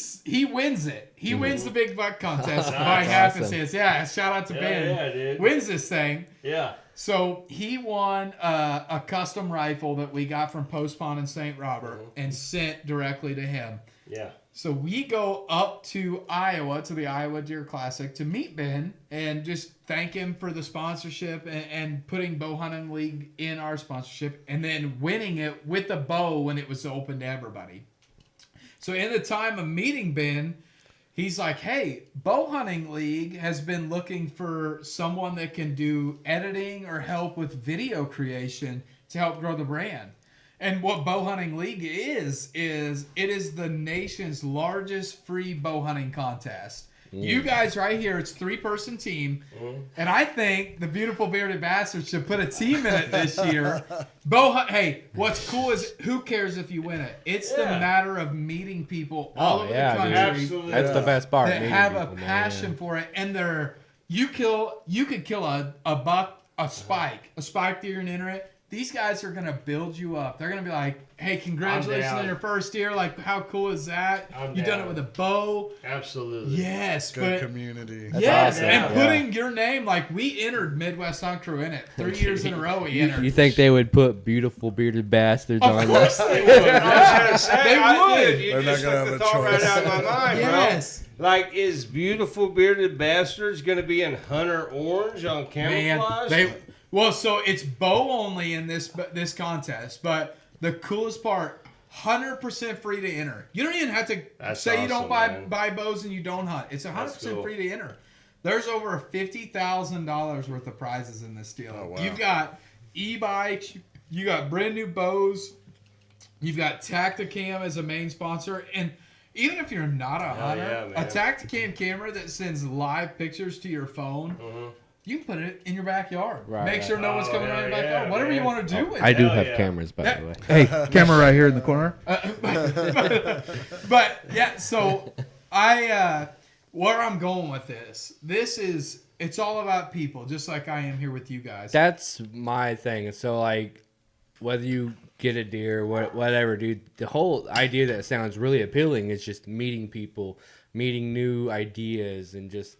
wins it. He wins the big buck contest by happenstance. Yeah, shout out to Ben. Yeah, dude. Wins this thing. Yeah. So he won a custom rifle that we got from Post Pond in St. Robert and sent directly to him. Yeah. So we go up to Iowa, to the Iowa Deer Classic, to meet Ben and just thank him for the sponsorship and putting Bow Hunting League in our sponsorship and then winning it with the bow when it was open to everybody. So in the time of meeting Ben, he's like, hey, Bow Hunting League has been looking for someone that can do editing or help with video creation to help grow the brand. And what Bow Hunting League is it is the nation's largest free bow hunting contest. You guys right here, it's 3-person team. And I think the beautiful bearded bastards should put a team in it this year. Hey, what's cool is who cares if you win it? It's the Yeah. matter of meeting people all over the country Absolutely. That's the best part. that meeting have a people, man. passion for it. And you could kill a buck, a spike deer and enter it. these guys are gonna build you up. They're gonna be like, "Hey, congratulations on your first deer! Like, how cool is that? You done it with a bow." Absolutely. Yes, Good but community. yes, awesome. and putting your name, like we entered Midwest Hunt Crew in it 3 years in a row. We entered. You think they would put beautiful bearded bastards Of on course there? they would. I was gonna say, They would. You They're not just gonna took have the a thought right choice. out of my mind, Yes. bro. Like, is beautiful bearded bastards gonna be in Hunter Orange on Man, camouflage? so it's bow only in this contest, but the coolest part, 100% free to enter. You don't even have to That's say you don't awesome, buy bows and you don't hunt. It's 100% cool. free to enter. There's over $50,000 worth of prizes in this deal. Oh, wow. You've got e-bikes, you got brand new bows, you've got Tacticam as a main sponsor, and even if you're not a hunter, yeah, a man. Tacticam camera that sends live pictures to your phone, you can put it in your backyard. Right, Make right. sure no one's coming hell around your backyard. yeah, Whatever you man. want to do with I it. do Hell have yeah. cameras, by the way. Hey, camera right here in the corner. But yeah, so where I'm going with this is, it's all about people, just like I am here with you guys. That's my thing. So, like, whether you get a deer, whatever, dude, the whole idea that sounds really appealing is just meeting people, meeting new ideas, and just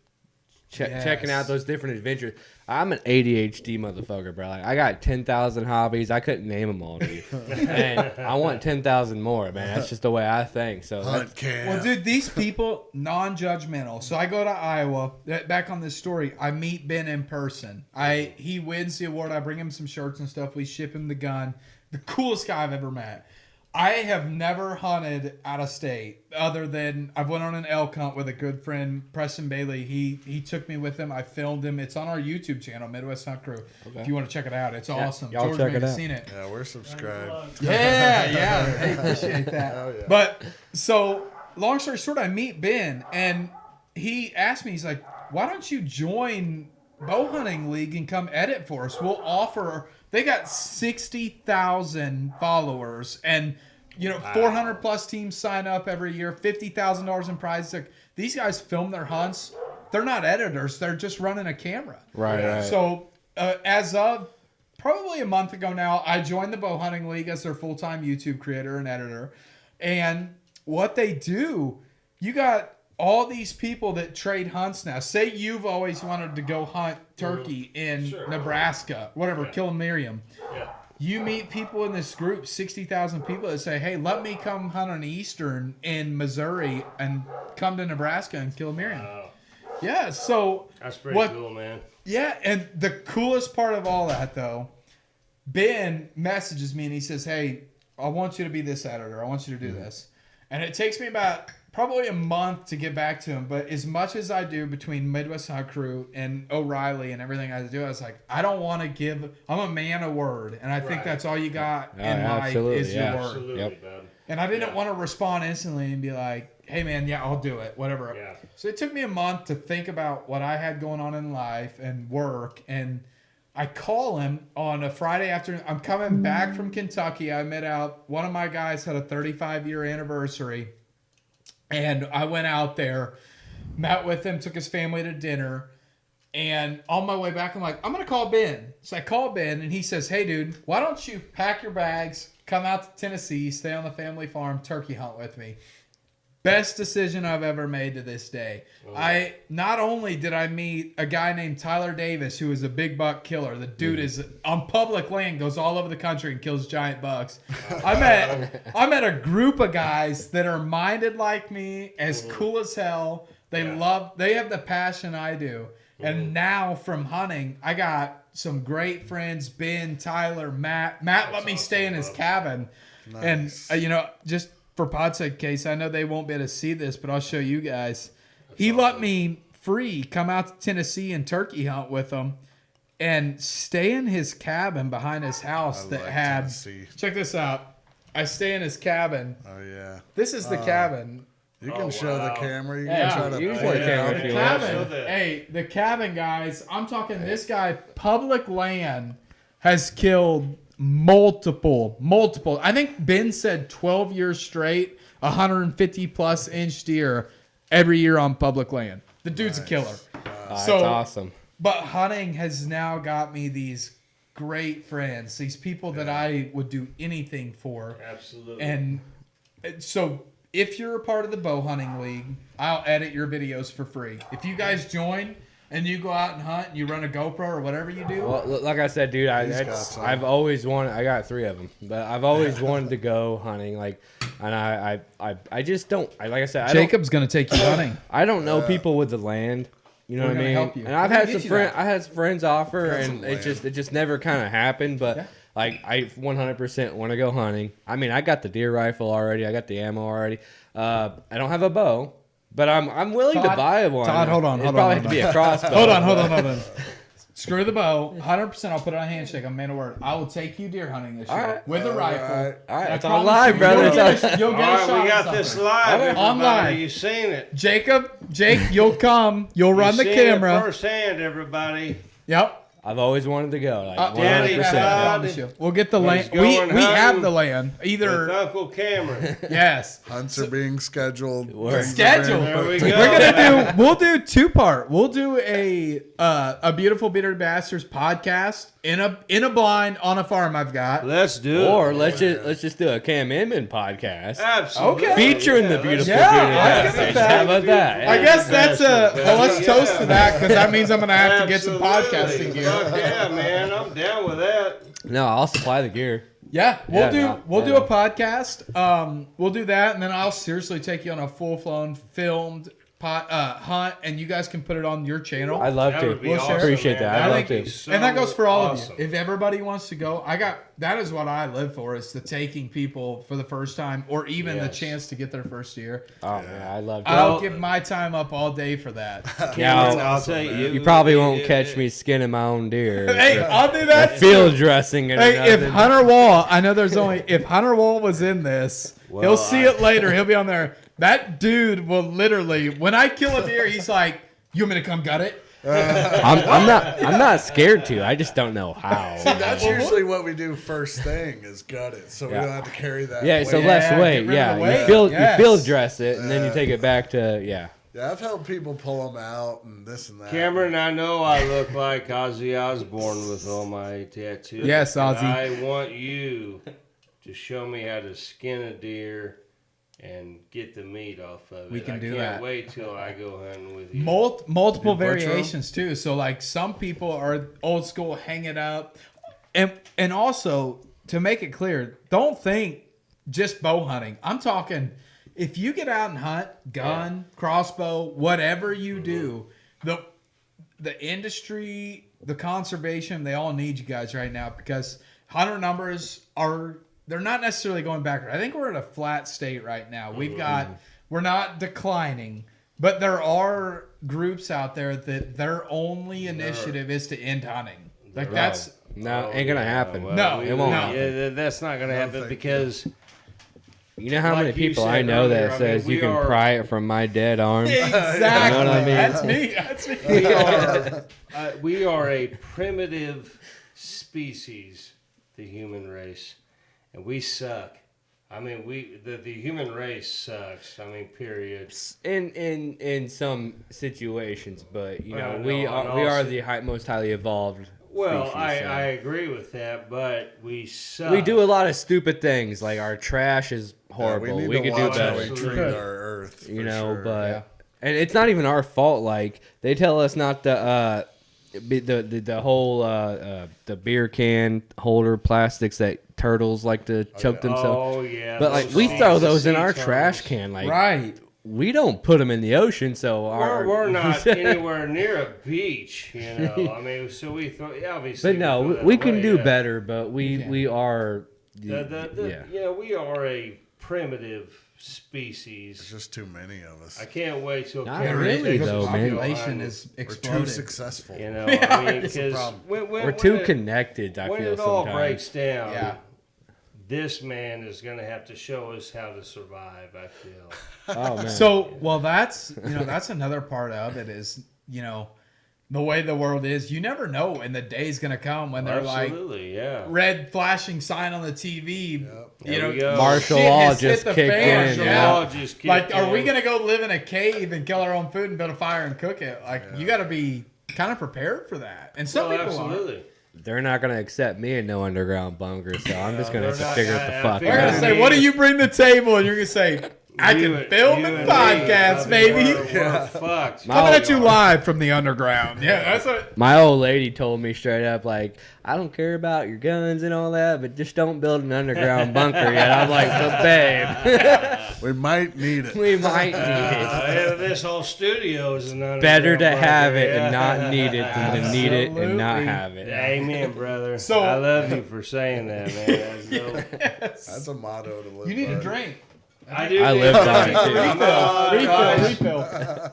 checking out those different adventures. I'm an ADHD motherfucker, bro. Like, I got 10,000 hobbies. I couldn't name them all, dude. And I want 10,000 more, man. That's just the way I think. So, Hunt camp. Well, dude, these people, non-judgmental. So I go to Iowa. Back on this story, I meet Ben in person. He wins the award. I bring him some shirts and stuff. We ship him the gun. The coolest guy I've ever met. I have never hunted out of state other than I've went on an elk hunt with a good friend, Preston Bailey. He took me with him. I filmed him. It's on our YouTube channel, Midwest Hunt Crew. Okay. If you want to check it out, it's awesome. y'all George check may it have out. seen it. Yeah, we're subscribed. Yeah. I appreciate that. Hell yeah. But so, long story short, I meet Ben, and he asked me, he's like, "Why don't you join Bow Hunting League and come edit for us? We'll offer." They got 60,000 followers, and 400 plus teams sign up every year. $50,000 in prizes. Like, these guys film their hunts. They're not editors. They're just running a camera. right. So, as of probably a month ago now, I joined the Bow Hunting League as their full-time YouTube creator and editor. And what they do, you got all these people that trade hunts now. Say you've always wanted to go hunt turkey in Nebraska, whatever, kill Miriam. Yeah. You meet people in this group, 60,000 people, that say, "Hey, let me come hunt an Eastern in Missouri and come to Nebraska and kill Miriam." Wow. Yeah, so That's pretty cool, man. yeah, and the coolest part of all that, though, Ben messages me and he says, "Hey, I want you to be this editor. I want you to do this." And it takes me about probably a month to get back to him. But as much as I do between Midwest Hunt Crew and O'Reilly and everything I do, I was like, I don't want to give. I'm a man of word, and I think that's all you got in life absolutely, is your yeah. word. Absolutely, Yep. bud. And I didn't want to respond instantly and be like, "Hey, man, yeah, I'll do it, whatever." Yeah. So it took me a month to think about what I had going on in life and work. And I call him on a Friday afternoon. I'm coming back from Kentucky. I met out. One of my guys had a 35-year anniversary. And I went out there, met with him, took his family to dinner. And on my way back, I'm like, I'm going to call Ben. So I call Ben, and he says, "Hey, dude, why don't you pack your bags, come out to Tennessee, stay on the family farm, turkey hunt with me?" Best decision I've ever made to this day. I not only did I meet a guy named Tyler Davis, who is a big buck killer. The dude is on public land, goes all over the country and kills giant bucks. I met a group of guys that are minded like me, as cool as hell. They have the passion I do. And now from hunting, I got some great friends, Ben, Tyler, Matt. Matt let me stay in his cabin. Nice. And, just for pod's sake case, I know they won't be able to see this, but I'll show you guys. He let me free come out to Tennessee and turkey hunt with him and stay in his cabin behind his house I that like had. Tennessee. Check this out. I stay in his cabin. Oh yeah. This is the cabin. You can show the camera. You Yeah, can try to you can point show the it camera out. if you The want. Show cabin. that. Hey, the cabin, guys. I'm talking this guy, public land, has killed multiple. I think Ben said 12 years straight, 150 plus inch deer every year on public land. The dude's a killer. That's So- awesome. But hunting has now got me these great friends, these people that I would do anything for. Absolutely. And so if you're a part of the bow hunting league, I'll edit your videos for free. If you guys join and you go out and hunt and you run a GoPro or whatever you do. Well, like I said, dude, I've always wanted. I got 3 of them, but I've always wanted to go hunting. Like, and I just don't. Like I said, Jacob's gonna take you hunting. I don't know people with the land. You know We're what I gonna mean? help you. And I've We're had gonna some get you that. I had some friends offer, Got and some it just never kind of happened. But like, I 100% want to go hunting. I mean, I got the deer rifle already. I got the ammo already. I don't have a bow, but I'm willing to buy one. Todd, hold on, It'd hold probably on, have to be a crossbow. Hold on. Screw the bow. 100%. I'll put it on a handshake. I'm man of word. I will take you deer hunting this year with a rifle. right. All right, And I it's on promise live, you, brother. You'll get All a right, shot. we at got this something. live. Everybody, Online. you seen it? Jake, you'll come. You'll run You the seen camera. it firsthand, everybody. Yep. I've always wanted to go. Like, Daddy, 100%. I Todd. promise you. We'll get the land. He's We going have hunting the land. With Either Uncle Cameron. yes. Hunts are being scheduled. Word. things are Scheduled. being There put we together. go. We're gonna do. We'll do 2-part. We'll do a beautiful Bearded Bastards podcast in a blind on a farm I've got. Let's do it. Or let's just do a Cam Inman podcast. Absolutely. Okay. Featuring the beautiful Yeah, Bearded I give it Bastards. that. How about that? I guess that's a. Well, let's Yeah. toast to that because that means I'm gonna have to get some Absolutely. podcasting gear. Fuck yeah, man. I'm down with that. No, I'll supply the gear. Yeah, we'll Yeah, do a podcast. We'll do that, and then I'll seriously take you on a full-flown filmed hunt, and you guys can put it on your channel. I'd love That to. would be We'll share. Appreciate that. I I'd love think- to. So and that goes for all awesome. of you. If everybody wants to go, that is what I live for, is the taking people for the first time or even the Yes. chance to get their first year. Oh man, I love to. I'll give my time up all day for that. Cameron, Now, I'll tell you. you probably won't catch me skinning my own deer. Hey, I'll do that. Field dressing and Hey, if nothing. Hunter Wall, I know there's only if Hunter Wall was in this, Well, he'll see it later. He'll be on there. That dude will literally, when I kill a deer, he's like, "You want me to come gut it?" I'm not scared to. I just don't know how. That's usually what we do first thing is gut it, so we Yeah. don't have to carry that. Yeah, so weight. less get weight. rid of Yeah, the you weight. Yes. field dress it and then you take it back to Yeah, I've helped people pull them out and this and that. Cameron, I know I look like Ozzy Osbourne with all my tattoos. Yes, but Ozzy. I want you to show me how to skin a deer and get the meat off of it. We can I do can't that. wait till I go hunting with you. Multiple You butcher 'em? variations too. So like some people are old school, hang it up, and also to make it clear, don't think just bow hunting. I'm talking if you get out and hunt, gun, crossbow, whatever you do, the industry, the conservation, they all need you guys right now because hunter numbers they're not necessarily going backward. I think we're in a flat state right now. We're not declining, but there are groups out there that their only initiative is to end hunting. Like that's no, ain't gonna happen. No, it won't. no. Yeah, that's not going to happen thank because You know how Like many you people said I know earlier, that I says mean, you we can are- pry it from my dead arm? exactly. You know what I mean? That's me. That's me. we are a primitive species, the human race, and we suck. I mean, the human race sucks. I mean, period. In some situations, but you know Well, we no, are and we are also- the most highly evolved. Well, species, I so. agree with that, but we suck. We do a lot of stupid things, like our trash is Yeah, horrible. we we need to could do watch how better. we treat our earth. You for know, sure. but and it's not even our fault. Like they tell us not to the whole the beer can holder plastics that turtles like to choke themselves. Oh yeah, But like those we sea- throw those sea in our turtles. trash can. Like Right. we don't put them in the ocean, so We're not anywhere near a beach, you know. I mean, so we throw. Yeah, obviously. But no, throw that we can away, do yeah. better. But we are. Yeah, we are a primitive There's species. just too many of us. I can't wait till Not Cameron really, takes though, us man. to go Population hunting. is We're too exploded. successful. You know, I mean, It's a because problem. We're too connected. I when feel it all sometimes. breaks down, Yeah. this man is going to have to show us how to survive. I feel. Oh man. So, well, that's that's another part of it is the way the world is. You never know when the day's gonna come when they're like Absolutely, yeah. red flashing sign on the TV. You There we go. Martial shit law has hit just the kicked fan, in. Martial Yeah. law just kicked Like, are we in. gonna go live in a cave and kill our own food and build a fire and cook it? Like, you got to be kind of prepared for that. And some Well, people absolutely. they're not gonna accept me in no underground bunker, so I'm just gonna have to figure it the fuck They're gonna out. say, "What do you bring to the table?" And you're gonna say, "I can film you and and podcast, me, baby." We're fucked. My Coming old- at you live from the underground. Yeah, that's what. My old lady told me straight up, like, I don't care about your guns and all that, but just don't build an underground bunker yet. I'm like, but babe, We might need it. we might need it. Yeah, this whole studio is an underground Better to bunker, have it and yeah. not need it than to need it and not Absolutely. have it. Amen, brother. So- I love you for saying that, man. That's dope. That's a motto to live You need by. a drink. I do. I need live to- by it, too. I'm all out of ice. Refill.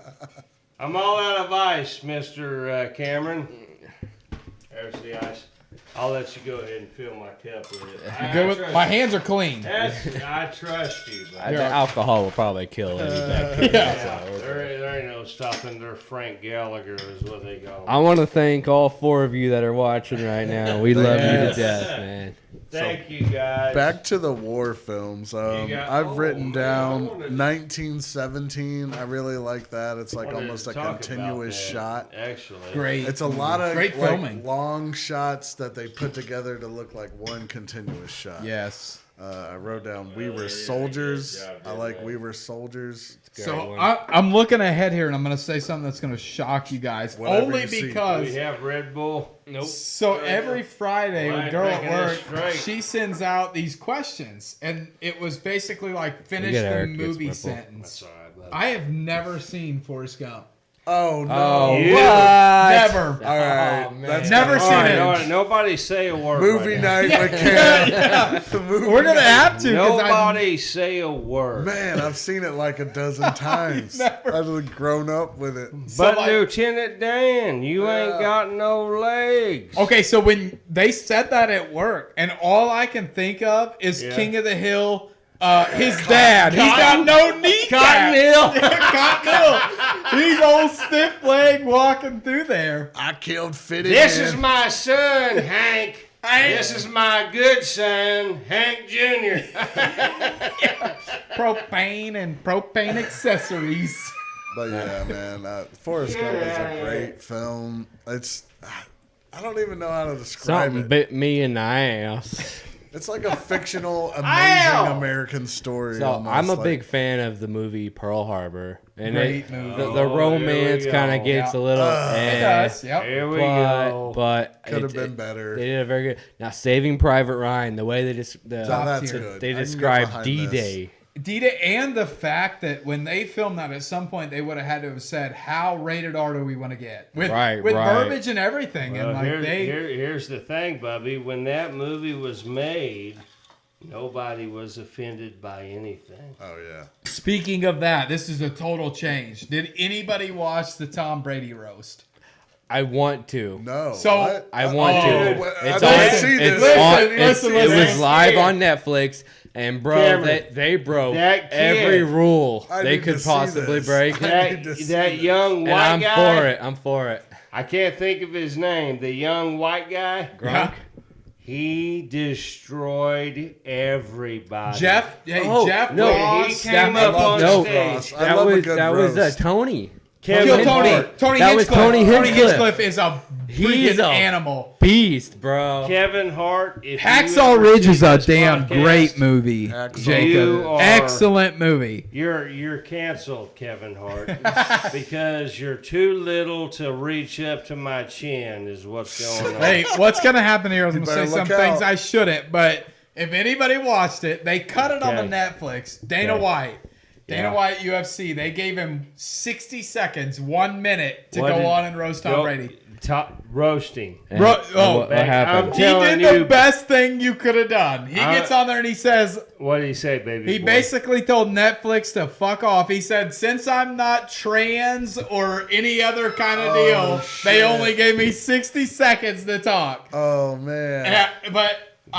I'm all out of ice, Mr. Cameron. There's the ice. I'll let you go ahead and fill my cup with it. I Good with, trust my you. hands are clean. I trust you, The but alcohol will probably kill any bacteria. there ain't no stopping their Frank Gallagher is what they call him. I want to thank all 4 of you that are watching right now. We love you to Yes. death, man. Thank you, guys. Back to the war films. I've written down 1917. I really like that. It's like Wanted to almost a talk about continuous that, shot. Actually, Great. It's a lot of Great like, filming. long shots that they put together to look like one continuous shot. Yes. I wrote down "We Were Soldiers." I like "We Were Soldiers." So I'm looking ahead here, and I'm going to say something that's going to shock you guys. Whatever Only you see. because. we have Red Bull. Nope. So every Friday, Well, I a ain't girl at drinking this work, straight. she sends out these questions, and it was basically like finish get the Eric gets movie Ripple. sentence. Sorry, bud. I have never seen Forrest Gump. Oh no! Oh, You- what? Never. All right, Oh, man. that's Never kinda seen hard. it. All right, nobody say a word. Movie right now. night with Cam. Movie We're gonna night. have to. 'Cause Nobody say a word. Man, I've seen it like a dozen times. I've grown up with it. But like- Lieutenant Dan, you ain't got no legs. Okay, so when they said that at work, and all I can think of is Yeah. King of the Hill, his dad. He's got no kneecaps. Cotton Hill. Cotton Hill. He's old stiff leg walking through there. I killed Fitty. This Man. is my son, Hank. This is my good son, Hank Jr. Propane and propane accessories. But yeah, man, Forrest Gump is a great film. It's I don't even know how to describe Something it. bit me in the ass. It's like a fictional, amazing Ow! American story. So almost, I'm a like- big fan of the movie Pearl Harbor, and Great movie. the romance here we kind of go. gets Yeah. a little. It does. Yep. Here we go. But Could have it- been better. They did a very good. Now, Saving Private Ryan, the way they just Now that's tier. good. they I can get described behind D-Day. Dita, and the fact that when they filmed that, at some point they would have had to have said, "How rated R do we want to get?" With Right. verbiage and everything, Well, and like here's the thing, Bubby. When that movie was made, nobody was offended by anything. Oh yeah. Speaking of that, this is a total change. Did anybody watch the Tom Brady roast? I want to. No. So- what? I want to. what- It's I on. didn't see It's this. on. Listen, It was listen. live on Netflix, and bro, Cameron, they broke that kid- every rule I they need could to see possibly this. break. I need to see That this. young And white I'm guy. for it. I'm for it. I can't think of his name. The young white guy. Yeah. He destroyed everybody. Jeff no, Ross. he came up on no, stage. I That love a was good that was roast. Tony. Kevin Kill Tony. Hart. Tony That was Hinchcliffe. Tony Tony Hinchcliffe. Hinchcliffe is a He's freaking a animal. Beast, bro. Kevin Hart. If you Hacksaw ever Ridge see is a this damn podcast, great movie, Hacksaw Jacob. You are- Excellent movie. You're canceled, Kevin Hart, because you're too little to reach up to my chin. Is what's going on. Hey, what's going to happen here? I was going to better say some look things out. I shouldn't, but if anybody watched it, they cut it on the Okay. Netflix. Dana Okay. White. Dana Yeah. White, UFC. They gave him 60 seconds, 1 minute to What go did- on and roast Tom Go- Brady. roasting. And what what happened? I'm He telling did the you- best thing you could have done. He I- gets on there and he says, What did he say, baby? he boy? basically told Netflix to fuck off. He said, since I'm not trans or any other kind of deal, they shit. only gave me 60 seconds to talk. Oh man. But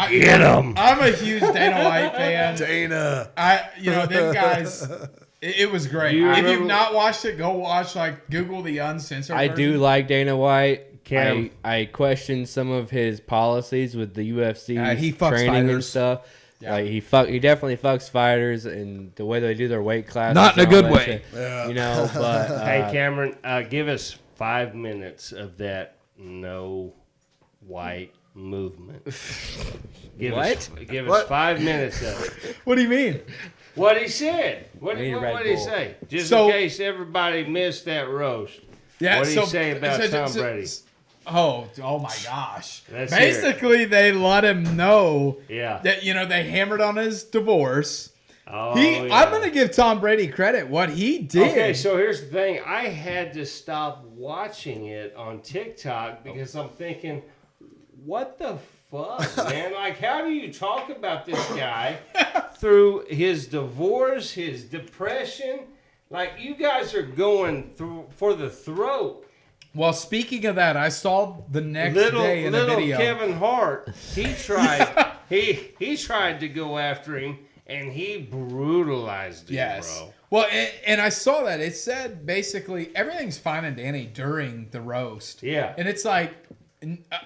Get 'em. I'm a huge Dana White fan. Dana. Them guys, it was great. You If remember- you've not watched it, go watch, Google the uncensored I do version. like Dana White. Cam. I question some of his policies with the UFC He fucks training and fighters. stuff. Yeah. Like he definitely fucks fighters and the way they do their weight classes. Not in a and all good that way. shit. Yeah. You know, but Hey, Cameron, give us 5 minutes of that. No white movement. Give What? us 5 minutes of it. What do you mean? What he said. What We need a did Red he Bull. say? Just So- in case everybody missed that roast. Yeah. What did he say about Tom Brady? Oh my gosh. Let's hear it. Basically, they let him know Yeah. that, they hammered on his divorce. Oh, I'm yeah. going to give Tom Brady credit. What he did. Okay, so here's the thing. I had to stop watching it on TikTok because I'm thinking, what the fuck, man? Like, how do you talk about this guy through his divorce, his depression? Like, you guys are going through for the throat. Well, speaking of that, I saw the next day in a Little video. Kevin Hart, he tried he tried to go after him and he brutalized him, Yes. bro. Well, and I saw that. It said basically everything's fine and dandy during the roast. Yeah. And it's like,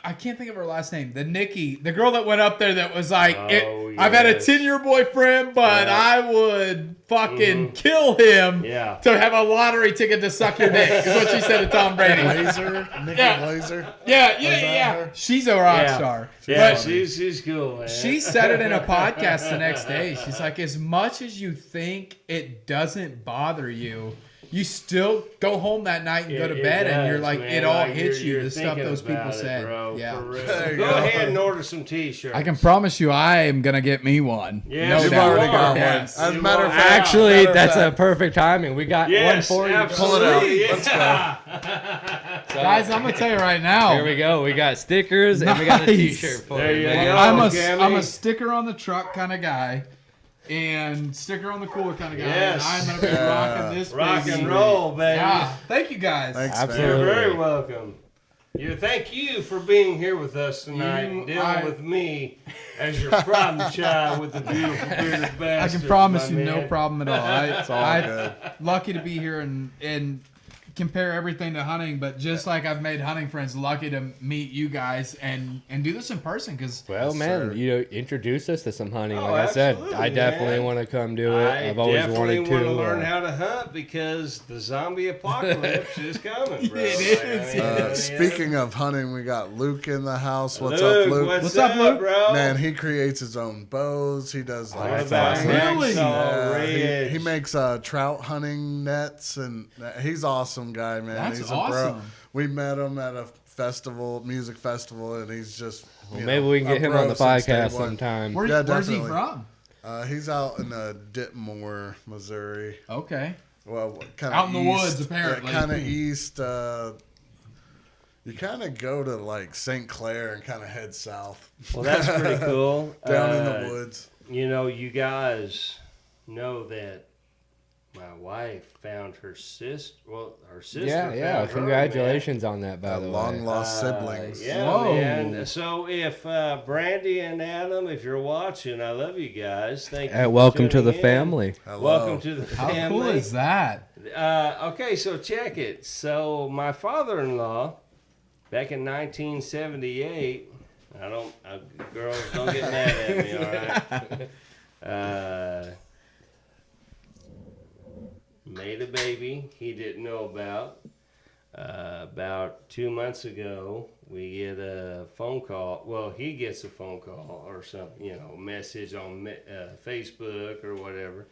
I can't think of her last name. The girl that went up there that was like, I've had a yes. 10-year boyfriend, but Yeah. I would fucking kill him Yeah. to have a lottery ticket to suck your dick, is what she said to Tom Brady. Laser, Nikki Yeah. Laser. Yeah. her? She's a rock Yeah. star. Yeah, But she's cool, man. she said it in a podcast the next day. She's like, as much as you think it doesn't bother you, you still go home that night and go to bed, and you're like, it all hits you, the stuff those people said. Bro, Yeah. for real. There you Go go. ahead and order some t-shirts. I can promise you, I am gonna get me one. Yes, no you doubt. already got one. Yes. As a You matter of are. fact, Actually, matter of that's a fact. perfect timing. We got Yes, one for you. absolutely. Pull it out. Yeah. Guys, I'm gonna tell you right now. Here we go. We got stickers and we got a Nice. t-shirt for There you man. go. I'm a Cammy. sticker on the truck kind of guy, and sticker on the cooler kind of guy. Yes. And I'm gonna be rocking this Rock baby. and roll, baby. Yeah. Thank you guys. Thanks, Absolutely. You're very welcome. Thank you for being here with us tonight and dealing with me as your problem child with the beautiful bearded I bastard. can promise my you, no man. problem at all. It's all good. Lucky to be here and compare everything to hunting, but just like I've made hunting friends, lucky to meet you guys and do this in person because Well, man, sir. you introduced us to some hunting. Oh, Like I said, absolutely, I definitely man. want to come do it. I've always definitely wanted want to. learn how to hunt because the zombie apocalypse is coming, bro. It is. Speaking of hunting, we got Luke in the house. What's Luke, up, Luke? What's up, up, Luke? bro? Man, he creates his own bows. He does What like about Really? Hacksaw Yeah, Ridge? he makes trout hunting nets, and he's awesome guy, man. That's he's awesome. a bro. We met him at a festival, music festival, and he's just Well, you maybe know, we can a get him bro on the since day podcast one. sometime. where's he definitely. from? He's out in Ditmore, Missouri. Okay. Well, kind Out in the woods, apparently. kind of east. You kind of go to like St. Clair and kind of head south Well, that's pretty cool. down in the woods. You know, you guys know that my wife found her sister. Well, her sister. Yeah, found yeah. her, Congratulations on that, by The the way. long lost man. siblings. Yeah, Whoa. man. So if Brandy and Adam, if you're watching, I love you guys. Thank you. Hey, for welcome to the tuning in. family. Hello. Welcome to the How family. cool is that? Okay, so check it. So my father-in-law, back in 1978, girls don't get mad at me, all right? Made a baby he didn't know about. About 2 months ago, we get a phone call. Well, he gets a phone call or something, message on Facebook or whatever.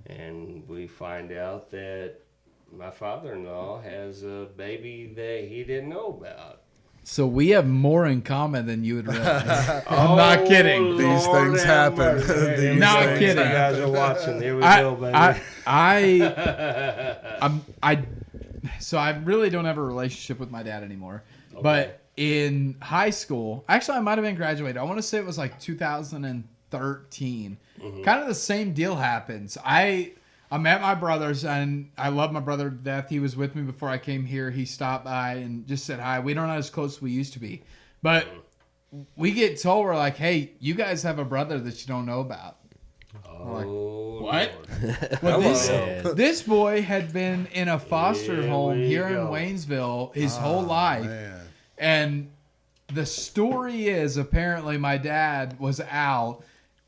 And we find out that my father-in-law has a baby that he didn't know about. So we have more in common than you would realize. I'm not kidding. These Lord things have happen. mercy. These Not things kidding. You guys are watching. Here we I, go, baby. So I really don't have a relationship with my dad anymore. But in high school, actually, I might have been graduated. I want to say it was like 2013. Kind of the same deal happens. I'm at my brother's, and I love my brother to death. He was with me before I came here. He stopped by and just said hi. We don't know as close as we used to be. But we get told, we're like, hey, you guys have a brother that you don't know about. Oh, what? Lord. Well, Hello. this boy had been in a foster Here home we here go. in Waynesville his whole life. Man. And the story is apparently my dad was out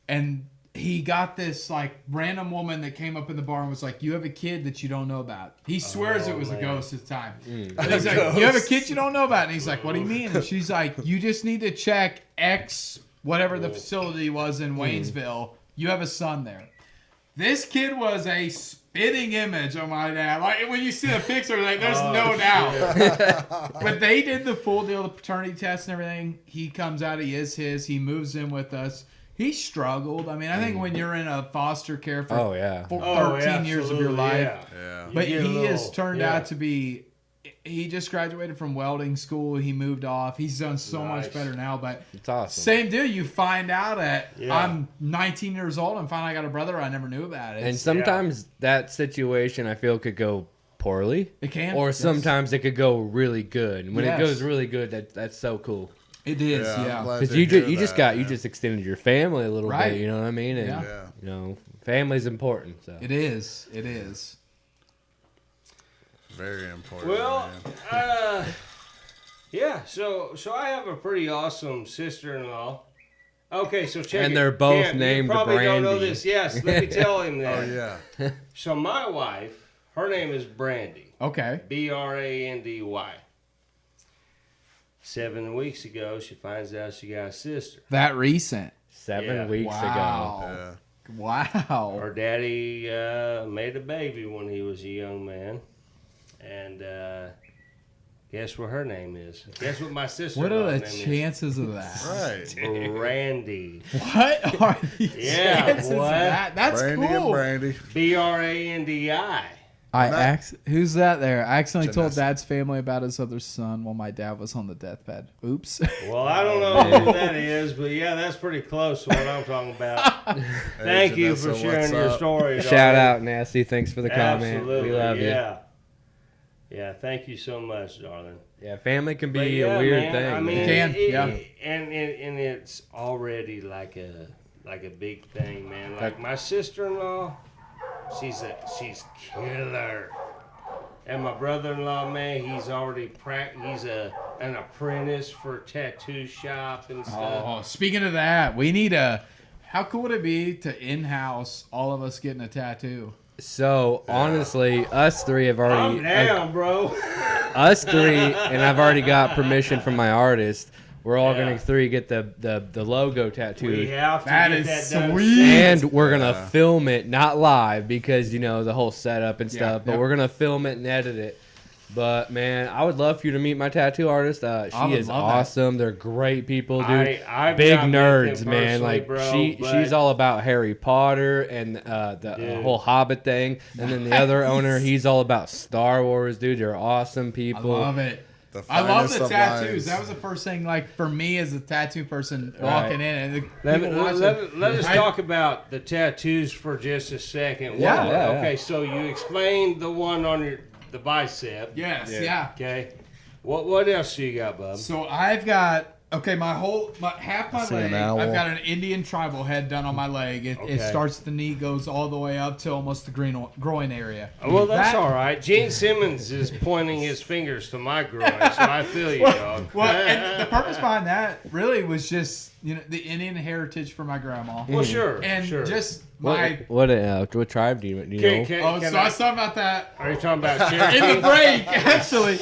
and he got this like random woman that came up in the bar and was like, "You have a kid that you don't know about." He swears it was a ghost at the time. But he's like, "You have a kid you don't know about," and he's like, "What do you mean?" And she's like, "You just need to check X, whatever the facility was in Waynesville. You have a son there." This kid was a spitting image of my dad. Like when you see the picture, like there's no doubt. But they did the full deal, the paternity test and everything. He comes out, he is his. He moves in with us. He struggled. I mean, I think when you're in a foster care for 13 years of your life, but he has turned out to be. He just graduated from welding school. He moved off. He's done so much better now. But it's awesome. Same deal. You find out I'm 19 years old and find out I got a brother I never knew about. And sometimes that situation I feel could go poorly. It can. Or sometimes it could go really good. And when it goes really good, that's so cool. It is, Because you just extended your family a little bit. You know what I mean? And you know, family's important. So it is. It is. Very important. Well, So I have a pretty awesome sister-in-law. Okay, so check and it. they're both Cam, named you probably Brandy. don't know this. Yes, let me tell him that. Oh yeah. So my wife, her name is Brandy. Okay. Brandy. 7 weeks ago, she finds out she got a sister. That recent. 7 weeks ago. Yeah. Wow. Her daddy made a baby when he was a young man. And guess what her name is? Guess what my sister What are the name chances of that? Right. Brandy. What are the chances of that? That's Brandy cool. and Brandy. Brandi. Who's that there? I accidentally told Janessa. Dad's family about his other son while my dad was on the deathbed. Oops. Well, I don't know who that is, but yeah, that's pretty close to what I'm talking about. Thank you for Janessa, sharing what's your up? story. Shout out, Nasty. Thanks for the comment. Absolutely, We love you. Yeah, thank you so much, darling. Yeah, family can be But a weird man, thing. I mean, man. and it's already like a big thing, man. Like my sister-in-law, she's killer. And my brother-in-law, man, he's already he's an apprentice for a tattoo shop and stuff. Oh, speaking of that, we need how cool would it be to in-house all of us getting a tattoo? So honestly, us three have already. I'm down, bro. Us three, and I've already got permission from my artist. We're all gonna get the logo tattooed. We have to That get is that done sweet. And we're gonna film it, not live because you know the whole setup and stuff. But yeah. we're gonna film it and edit it. But man, I would love for you to meet my tattoo artist. She is awesome. They're great people, dude. I've Big not met nerds, them man. personally, Like bro, she's all about Harry Potter and the whole Hobbit thing. And then the other owner, he's all about Star Wars, dude. They're awesome people. I love it. The I love the finest of tattoos. lines. That was the first thing, like for me as a tattoo person walking in, and the Let people watching. us talk about the tattoos for just a second. Okay, so you explained the one on the bicep. Yes, yeah. Okay. What else do you got, bub? So I've got half my see leg. an owl. I've got an Indian tribal head done on my leg. It starts at the knee, goes all the way up to almost the groin area. Well, that's all right. Gene Simmons is pointing his fingers to my groin, so I feel you, dog. Well, and the purpose behind that really was just the Indian heritage for my grandma. Well, sure, And sure. just my. What tribe do you know? I was talking about that Are you talking about Cherokee? in the break, actually.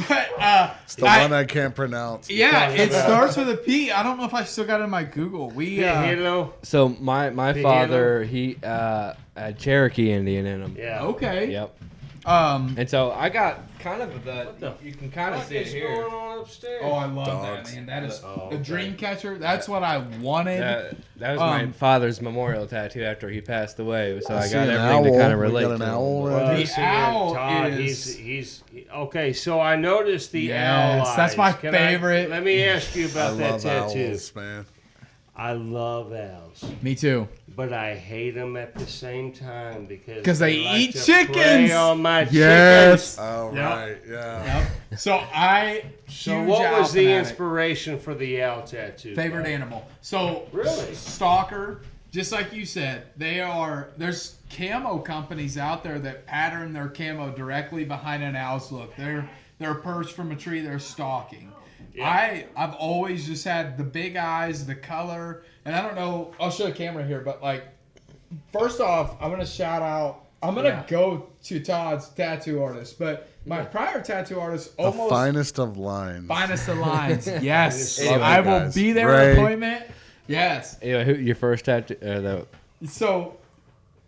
But It's the one I can't pronounce. yeah, it starts with a P. I don't know if I still got it in my Google. Hello. So my father, he had Cherokee Indian in him. Yeah. Okay. Yep. Um. And so I got kind of you can kind of What see it is here. going on upstairs? Oh, I love Dogs. that, man. That is Oh, the okay. dream catcher. That's what I wanted. That was my father's memorial tattoo after he passed away. So I see got an everything to owl. kind of We relate got an to. owl him. right Well, The see, owl Todd, is- he's okay. So I noticed the Yes, owl that's eyes. my Can favorite. let me ask you I about that love tattoo. owls, man. I love owls, Me too. but I hate them at the same time because 'Cause they like eat to chickens. prey on my Yes. Oh, Yep. right. Yeah. So I. So huge what was owl the fanatic. inspiration for the owl tattoo? Favorite Bob? animal. So Really? stalker, just like you said, there's camo companies out there that pattern their camo directly behind an owl's look. They're perched from a tree, they're stalking. Yeah. I've always just had the big eyes, the color, and I don't know, I'll show the camera here, but like first off, I'm gonna shout out. I'm gonna go to Todd's tattoo artist, but my prior tattoo artist The almost finest of lines. finest of lines. Yes, Love it, I will guys. be there Ray. at appointment. Yes. Yeah, who your first tattoo? So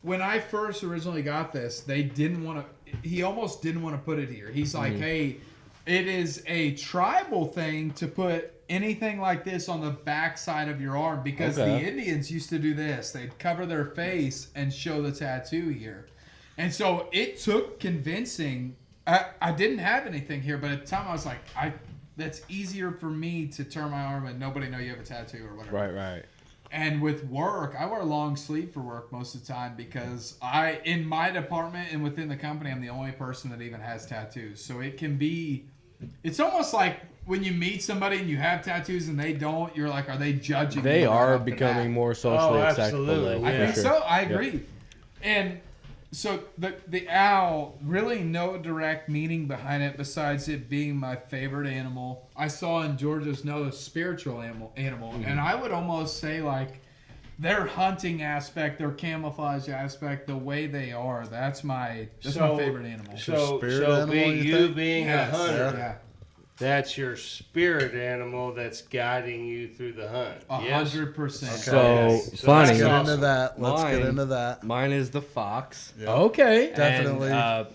when I first originally got this, they didn't want to. He almost didn't want to put it here. He's like, "Hey, it is a tribal thing to put anything like this on the back side of your arm because the Indians used to do this. They'd cover their face and show the tattoo here." And so it took convincing. I didn't have anything here, but at the time I was like, that's easier for me to turn my arm and nobody know you have a tattoo or whatever. Right. And with work, I wear a long sleeve for work most of the time because in my department and within the company, I'm the only person that even has tattoos. So it can be, it's almost like when you meet somebody and you have tattoos and they don't, you're like, are they judging you? They right are off the becoming bat? more socially acceptable. absolutely. I Yeah. think so. I agree. And so the owl, really no direct meaning behind it besides it being my favorite animal. I saw in Georgia's Noah spiritual animal, and I would almost say like their hunting aspect, their camouflage aspect, the way they are. That's my favorite animal. So spirit animal, you think? being a hunter, Yeah. that's your spirit animal that's guiding you through the hunt. Yes? 100%. So Yes. So funny. Let's get Awesome. into that. Let's get Mine- into that. Mine is the fox. Okay. Definitely. And,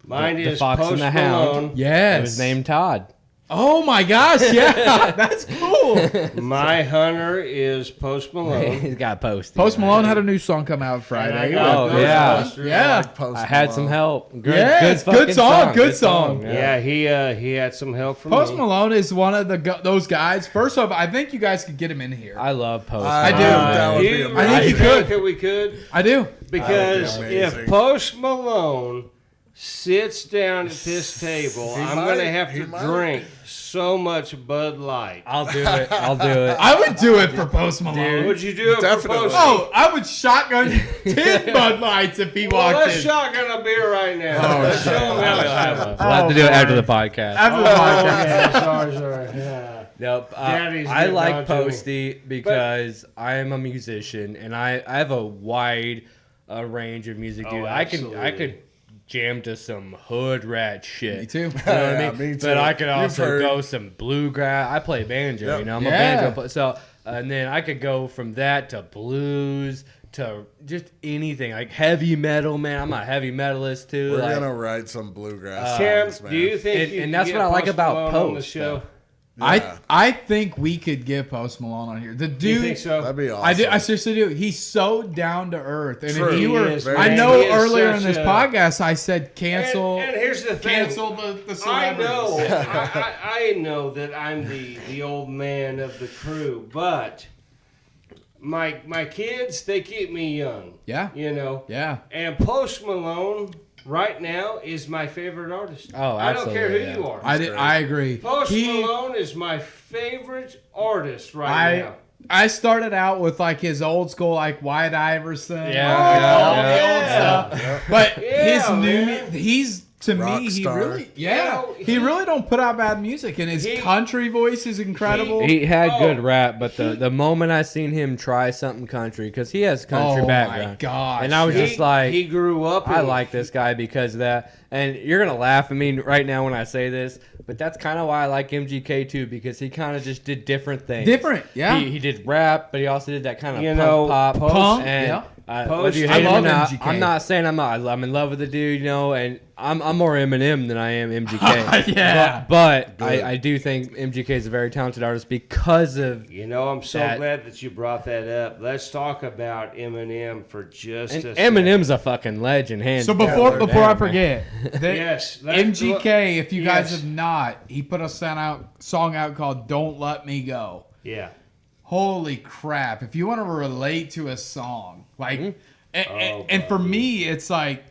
Mine the is Fox and Post the Hound. Malone. Yes. it was named Todd. Oh my gosh! Yeah, that's cool. My hunter is Post Malone. He's got posted. Post Malone had a new song come out Friday. Oh, yeah. Yeah. Post I had some Malone. help. Good, Yes, fucking good song, good song. Yeah, he had some help from Post me. Malone is one of those guys. First off, I think you guys could get him in here. I love Post. I do. That would be You amazing. I think you think could. that we could? I do. Because That would be amazing. if Post Malone sits down at this table, He I'm might. going to have He to might. drink so much Bud Light. I'll do it. I'll do it. I would do it for Post Malone. Would you do it Definitely. for Post? Oh, I would shotgun 10 Bud Lights if he Well, walked let's in. shotgun a beer right now. Let's show him how it's done. We'll have to do it after the podcast. After the podcast. Yeah, sorry. Yeah. Nope. Daddy's I getting like on to me. Posty because I am a musician and I have a wide range of music, dude. Oh, I absolutely. could jam to some hood rat shit. Me too. You know what I Yeah, mean? me too. But I could You've also heard. go some bluegrass. I play banjo, Yep. you know. I'm Yeah. a banjo player. So and then I could go from that to blues to just anything like heavy metal, man. I'm a heavy metalist too. We're like, gonna write some bluegrass Cam, songs, man. do you think And- you and can that's get what I like Post about Malone on the Post, show? though. Yeah. I think we could get Post Malone on here. The Do you dude, think so? That'd be awesome. I seriously do. He's so down to earth. And True. if you He were, is, very I man. know He is earlier in such this a- podcast I said cancel, And here's the thing. cancel the I celebrities. know, I know that I'm the old man of the crew, but my kids, they keep me young. Yeah. You know. Yeah. And Post Malone right now is my favorite artist. Oh, I don't care who absolutely, you are. I agree. Post He- Malone is my favorite artist right now. I started out with like his old school, like White Iverson, Yeah, all yeah, the old yeah. stuff. But Yeah, his new, man. he's to me, he Rockstar. really, yeah, You know, he really don't put out bad music, and his he- country voice is incredible. He had Oh, good rap, but the moment I seen him try something country, because he has country Oh, my background, gosh, and I was yeah. just like, he grew up. I in- like this guy because of that. And you're gonna laugh at me right now when I say this, but that's kind of why I like MGK too, because he kind of just did different things. Different, yeah. He did rap, but he also did that kind of You know, pop. Punk, and, yeah. whether you I hate him or love not, MGK. I'm not saying I'm in love with the dude, you know, and I'm more Eminem than I am MGK. Yeah. but Good. I do think MGK is a very talented artist because of. You know, I'm so That- glad that you brought that up. Let's talk about Eminem for just And a second. Eminem's a fucking legend, hands So down. before I man. forget, the- Yes, MGK, if you guys Yes. have not, he put a song out called "Don't Let Me Go." Yeah. Holy crap! If you want to relate to a song, like, Mm-hmm. and for me, it's like,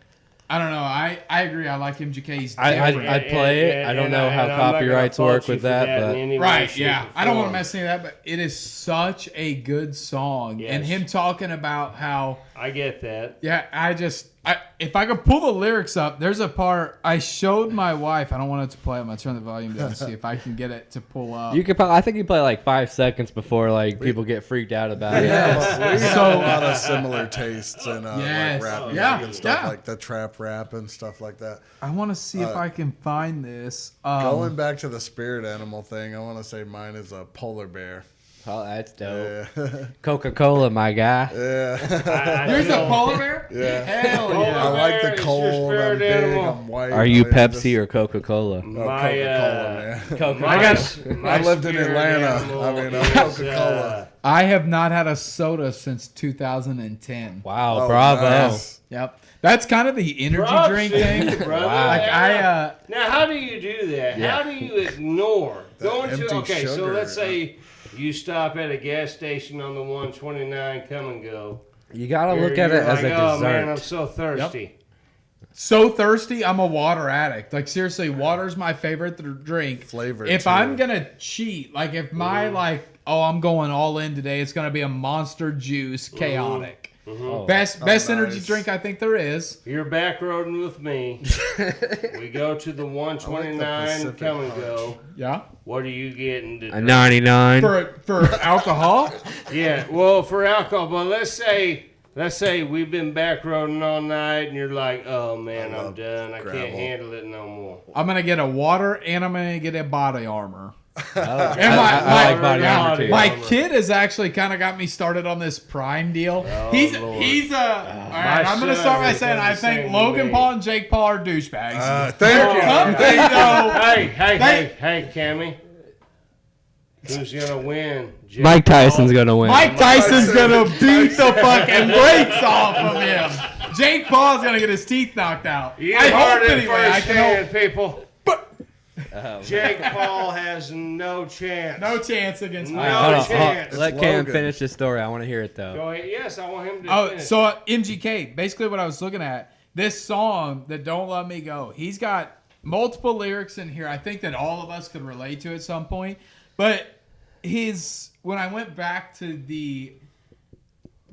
I don't know. I agree. I like MGK. He's I'd different. play it. I don't know how copyrights work with that, but Right, yeah. I don't want to mess any of that, but it is such a good song. And Yes. him talking about how, I get that. yeah, I just, if I could pull the lyrics up, there's a part I showed my wife. I don't want it to play. I'm gonna turn the volume down and see if I can get it to pull up. You could probably, I think you play like 5 seconds before like people get freaked out about it. Yes. We have So- a lot of similar tastes in Yes. like rap music Yeah. and stuff Yeah. like the trap rap and stuff like that. I want to see if I can find this. Going back to the spirit animal thing, I want to say mine is a polar bear. Oh, that's dope. Yeah. Coca-Cola, my guy. Yeah. There's a polar bear. Yeah. Hell I yeah! like bear the is your cold. I'm spirit big. animal. I'm white. Are you I mean, Pepsi or Coca-Cola? Oh, Coca-Cola, man. My I lived in spirit Atlanta. animal I mean, I'm is, Coca-Cola. I have not had a soda since 2010. Wow, Oh, bravo. nice. Yep, that's kind of the energy Props drink to you, thing. brother. Wow. Like Now, how do you do that? Yeah. How do you ignore going empty to? Okay, so sugar. let's say you stop at a gas station on the 129, come and go. You gotta look You're at it as like, a oh dessert. man, I'm so thirsty. So thirsty, I'm a water addict. Like seriously, water's my favorite drink. Flavored, If too. I'm gonna cheat, like if my I'm going all in today, it's gonna be a Monster Juice Chaotic. Oh. Best nice. energy drink I think there is. You're back roading with me. We go to the 129, Pacific come and Punch. go. Yeah. What are you getting to A drink? 99. For alcohol. Yeah, well, for alcohol, but let's say we've been back roading all night, and you're like, oh man, I'm done. I can't gravel. handle it no more. I'm gonna get a water and I'm gonna get a body armor. Oh, And I like body armor too. My kid has actually kind of got me started on this Prime deal. Oh, he's Lord. all right. I'm gonna son start by has saying done I the same think to Logan me. Paul and Jake Paul are douchebags. Thank you. Some things though, Hey, Cammy. Who's gonna win? Jake Mike Tyson's gonna win. Mike Tyson's gonna beat the fucking brakes off of him. Jake Paul's gonna get his teeth knocked out. You I heard hope it anyway. I can hope. firsthand, people. Oh, Jake Paul has no chance. No chance against No Mike. hold on, chance. Let It's Cam Logan. finish his story. I want to hear it though. Go ahead. Yes, I want him to Oh, finish. so MGK, basically what I was looking at, this song that Don't Let Me Go, he's got multiple lyrics in here. I think that all of us could relate to at some point. But when I went back to the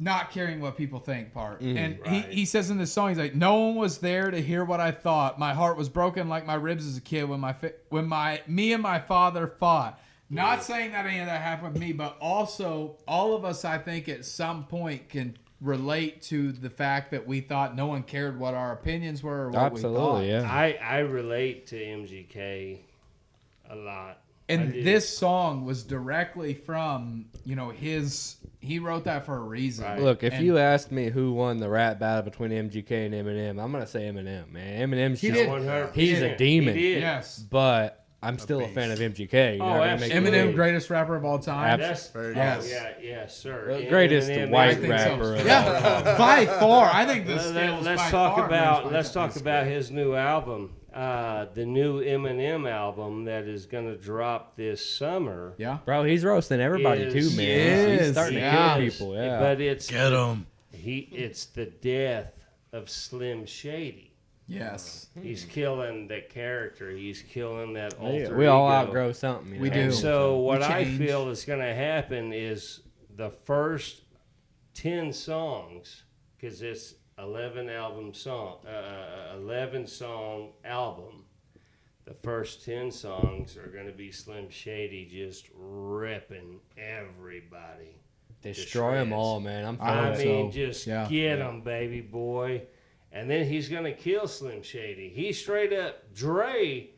not caring what people think part, and Right. he says in this song, he's like, no one was there to hear what I thought. My heart was broken like my ribs as a kid when me and my father fought. Not saying that any of that happened with me, but also all of us, I think, at some point can relate to the fact that we thought no one cared what our opinions were or what we thought. Absolutely, yeah. I relate to MGK a lot. I And do. this song was directly from, he wrote that for a reason. Right. Look, if And you asked me who won the rap battle between MGK and Eminem, I'm gonna say Eminem, man. Eminem's He just, did. 100%. he's a demon. He did. Yes. but I'm still a fan of MGK. You're Oh, not gonna make me absolutely. Eminem, leave. greatest rapper of all time. That's Very oh, good. yeah, sir. The greatest Eminem white I is- think rapper so. of Yeah, by far. I think the scales Let's by talk far about raise let's my talk about his new album, the new Eminem album that is going to drop this summer. Yeah. Bro, he's roasting everybody Is- too, man. Yes, He's starting yeah. to kill people. Yeah. But it's Get him. it's the death of Slim Shady. Yes. He's killing that character. He's killing that Yeah, alter we all ego. outgrow something. You We know? do. And so what I change. feel is going to happen is the first 10 songs, because it's 11 song album. The first 10 songs are going to be Slim Shady just ripping everybody. Destroy them shreds. all, man. I'm I I fine. hope mean, so. just Yeah. get him, baby boy. And then he's going to kill Slim Shady. He straight up, Dre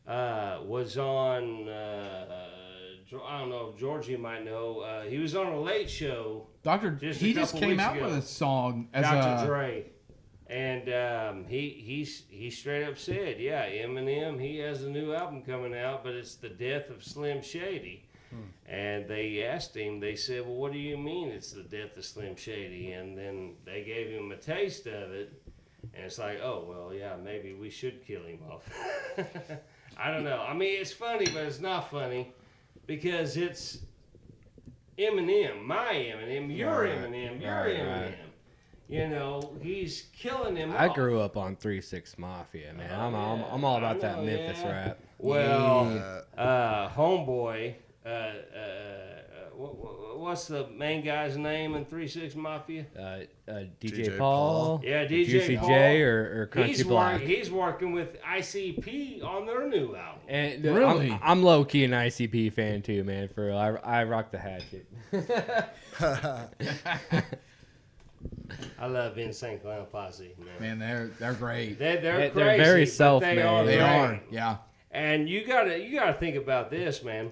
was on, I don't know if Georgie might know, he was on a late show, Just a He just couple came weeks out ago. with a song as Dr. a Dre. And he straight up said, yeah, Eminem, he has a new album coming out, but it's the death of Slim Shady. And they asked him, they said, well, what do you mean it's the death of Slim Shady? And then they gave him a taste of it. And it's like, oh, well, yeah, maybe we should kill him off. I don't know. I mean, it's funny, but it's not funny because it's Eminem, my Eminem, your Right. Eminem, your Right, Eminem. right. You know, he's killing him I off. grew up on 3-6 Mafia, man. Oh, I'm all yeah. about that I know, Memphis yeah. rap. Well, homeboy, what's the main guy's name in 3-6 Mafia? DJ Paul. Yeah, DJ Juicy Paul. J or Country Black. He's working with ICP on their new album. And Really? I'm low key an ICP fan too, man. For real, I rock the hatchet. I love Insane Clown Posse, man. Man, they're great. They're They're crazy, very but self-made. They great. are. Yeah. And you gotta think about this, man.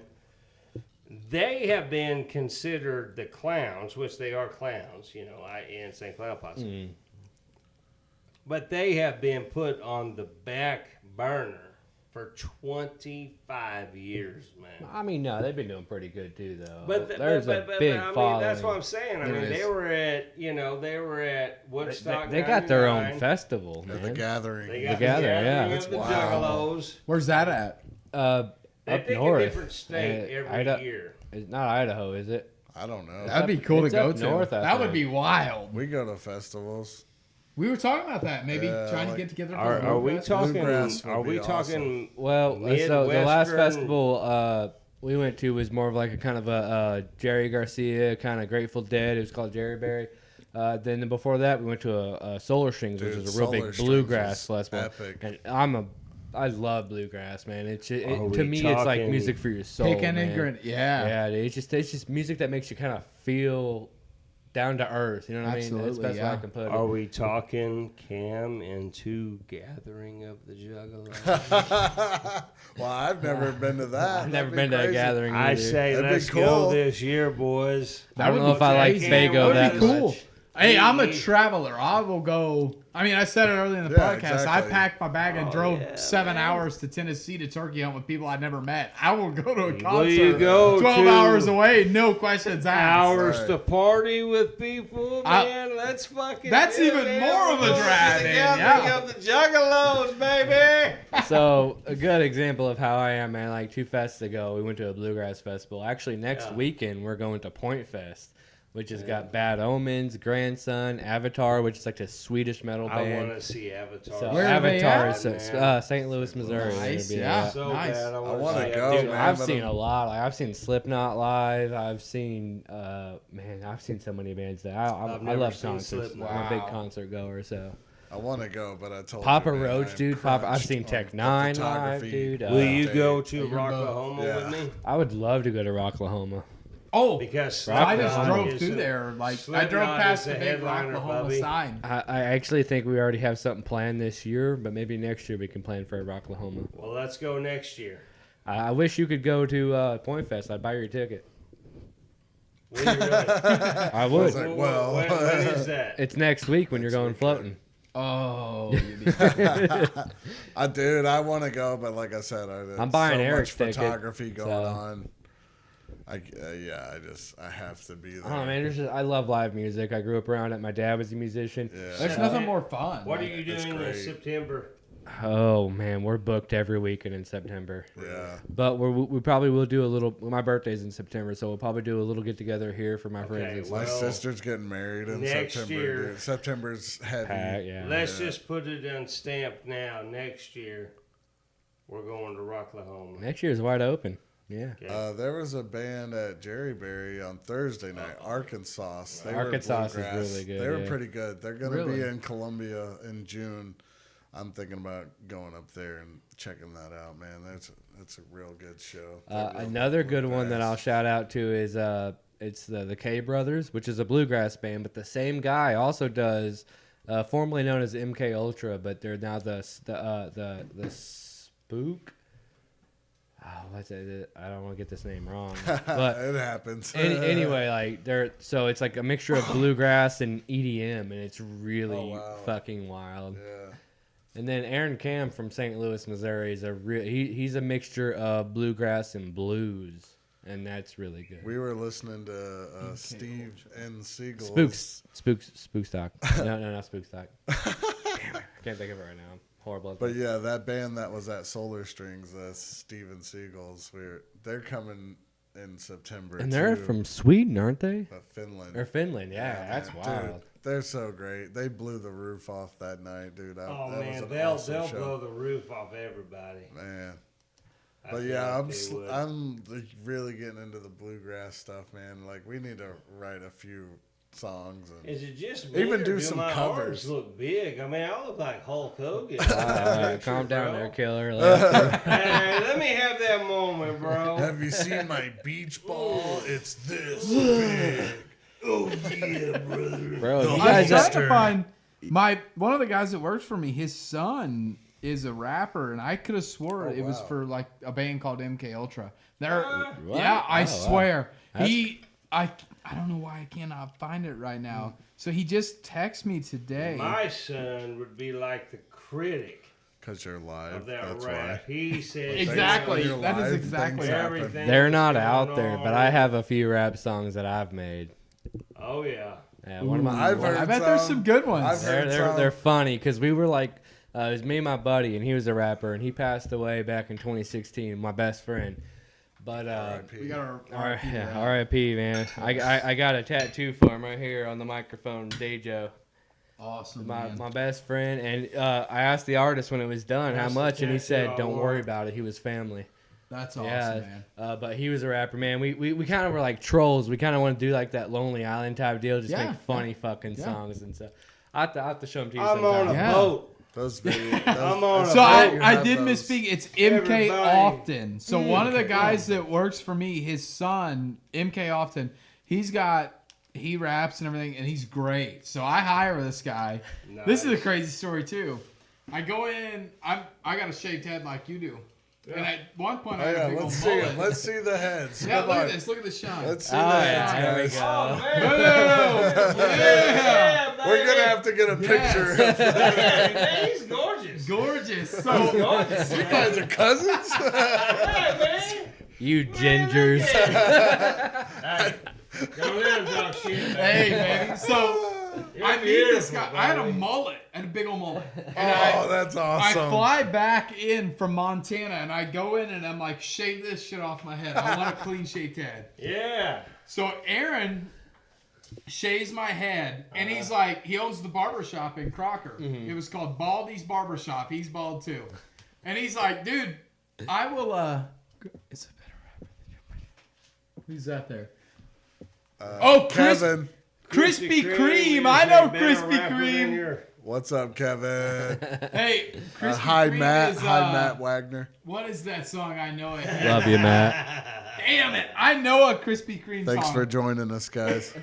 They have been considered the clowns, which they are clowns, Insane Clown Posse. But they have been put on the back burner for 25 years, man. I mean, no, they've been doing pretty good too, though. But There's a big following. that's what I'm saying. There is. They were at Woodstock. They got their own 99. festival, The man. Gathering. They got The Gathering, yeah. of It's the wild. Juggalos. Where's that at? They Up pick north. a different state every year. It's not Idaho, is it? I don't know. That'd be cool to it's go up to. north, I That would think. be wild. We go to festivals. We were talking about that. Maybe Yeah, trying to like- get together. For Are the we Bluegrass. talking? Bluegrass would Are we be talking? Well, so the last Midwestern- festival we went to was more of like a kind of a Jerry Garcia kind of Grateful Dead. It was called Jerry Berry. Then before that, we went to a Solar Strings, which Dude, is a real Solar big Strings bluegrass is festival. epic. And I love bluegrass, man. Are To we me, it's like talking music for your soul, Picking man. and grin. Yeah. Yeah, dude, it's just music that makes you kind of feel down to earth. You know what I mean? That's the Absolutely, best way I yeah. can put it. Are we talking Cam into Gathering of the Juggalos? Well, I've never been to that. I've never That'd be been to a crazy. gathering. I either. say That'd be let's go cool. this year, boys. I don't would know be if I like crazy. Fago That that would be much. Cool. Hey, I'm a traveler. I will go. I mean, I said it earlier in the Yeah, podcast. exactly. I packed my bag and drove yeah, 7 man. hours to Tennessee to turkey hunt with people I'd never met. I will go to a concert. Will you go 12 to hours away, no questions asked. Hours Right. to party with people, I- man. Let's fucking. That's do it, even man. more of a We're going to drive the in, Gathering yeah. of the Juggalos, baby. So a good example of how I am, man. Like 2 fests ago, we went to a bluegrass festival. Actually, next Yeah. weekend we're going to Point Fest, which has got Bad Omens, Grandson, Avatar, which is like a Swedish metal I band. want to see Avatar. So Where are they Avatar at? is St. Louis, Missouri. They're Nice, gonna be yeah. at. So Nice. bad. I wanna want to go, Dude, man. I've but seen I'm- a lot. Like, I've seen Slipknot live. I've seen, I've seen so many bands that I never love seen concerts. Slipknot. I'm a big Wow. concert goer. So I want to go, but I told Papa you, man, Roach, I'm dude. I've crunched seen on Tech the 9 live, photography. dude. Will you Day. go to You're Rocklahoma Yeah. with me? I would love to go to Rocklahoma. Oh, Because I just Slipknot drove is through a- there. Like I Slipknot drove past is the a big headliner, Oklahoma Bubby. sign. I actually think we already have something planned this year, but maybe next year we can plan for a Rocklahoma. Well, let's go next year. I wish you could go to Point Fest. I'd buy your ticket. Will you really? I would. was like, well, when is that? It's next week when you're going floating. Oh, Dude, I want to go, but like I said, I'm buying so Eric's much ticket, photography going so- on. I have to be there. Oh man, I love live music. I grew up around it. My dad was a musician. Yeah. there's nothing more fun. What are Like, you That's doing in great. September? Oh man, we're booked every weekend in September. Yeah. But we probably will do a little. My birthday's in September, so we'll probably do a little get together here for my friends. Okay, And My stuff. Well, sister's getting married in next September. year- Dude. September's heavy. Yeah. Let's just put it on stamp now. Next year, we're going to Rocklahoma. Next year's wide open. Yeah. Okay. There was a band at Jerryberry on Thursday night, Arkansas. They Arkansas were is bluegrass. really good, They were yeah. pretty good. They're going to Really? be in Columbia in June. I'm thinking about going up there and checking that out, man. That's a real good show. They're real Another good one that bluegrass. I'll shout out to is it's the K Brothers, which is a bluegrass band, but the same guy also does, formerly known as MK Ultra, but they're now the Spook. Oh, what's it? I don't want to get this name wrong, but it happens. anyway, like it's like a mixture of bluegrass and EDM, and it's really Oh, wow. fucking wild. Yeah. And then Aaron Cam from St. Louis, Missouri, is he's a mixture of bluegrass and blues, and that's really good. We were listening to Steve N. Siegel's. Spookstock. No, not Spookstock. Damn it, I can't think of it right now. I'm horrible. At But that. yeah, that band that was at Solar Strings, Steven Siegel's, they're coming in September. And they're too, from Sweden, aren't they? Finland. Or Finland? Yeah, that's man. wild. Dude, they're so great. They blew the roof off that night, dude. Oh that was man, an they'll awesome show. blow the roof off everybody. Man, But feel yeah, like they would. I'm like, really getting into the bluegrass stuff, man. Like we need to write a few songs and Is it just me, even or do some my covers. arms look big? I mean, I look like Hulk Hogan. Calm down there, killer. Hey, let me have that moment, bro. Have you seen my beach ball? It's this big. Oh yeah, brother. Bro, you I'm guys trying to find one of the guys that works for me. His son is a rapper, and I could have swore it was wow. for like a band called MK Ultra. They're What? yeah, I Oh, wow. swear That's- I don't know why I cannot find it right now. So he just texted me today. My son would be like the critic Because you're of live. that That's rap. why. He says Exactly. You're That is live, exactly things right. everything. They're not that's out going there, on. but I have a few rap songs that I've made. Oh yeah. Yeah, one of my I've heard I bet there's some good ones. I've heard some. they're funny because we were like, it was me and my buddy, and he was a rapper, and he passed away back in 2016. My best friend, but R.I.P. We got our yeah, R.I.P. man. I got a tattoo for him right here on the microphone, Dejo. awesome My man. best friend, and I asked the artist when it was done how That's the much, and he tattoo said, I "Don't want." worry about it. He was family." That's awesome, Yeah, man. but he was a rapper, man. We kind of were like trolls. We kind of want to do like that Lonely Island type deal, just Yeah, make funny fucking yeah. songs and stuff. I have to show them to you I'm sometime. on a Yeah. boat. Those videos. I'm on a So boat. I have did those. misspeak. It's MK Everybody. Often. So one of the guys that works for me, his son, MK Often, he raps and everything, and he's great. So I hire this guy. This is a Nice. crazy story too. I go in. I got a shaved head like you do, and at one point I Oh had yeah, a big let's old see mullet. it. Let's see the heads. Yeah, Come look on. at this. Look at the shine. Let's see Oh, the yeah, heads, there we guys. go. Oh, Boom! Yeah. We're gonna have to get a picture. Of Man, he's gorgeous. Gorgeous. So Gorgeous. you guys are cousins. Yeah, man. You gingers. Hey, don't let him talk shit, man. hey, baby. So You're I meet this beautiful, guy. I had a baby. mullet. I had a big old mullet. And Oh, that's I awesome. fly back in from Montana and I go in and I'm like, shave this shit off my head. I want a clean shaved head. Yeah. So Aaron shaves my head and he's like, he owns the barber shop in Crocker. It was called Baldy's Barber Shop. He's bald too. And he's like, dude, I will, it's a better rapper than you. Who's that there? Kevin. Krispy Kreme. is I know a better Krispy rapper than Kreme. your- What's up, Kevin? Hey, Krispy Hi, Kreme Matt. is, Hi, Matt Wagner. What is that song? I know it. Love you, Matt. Damn it! I know a Krispy Kreme Thanks song. for joining us, guys.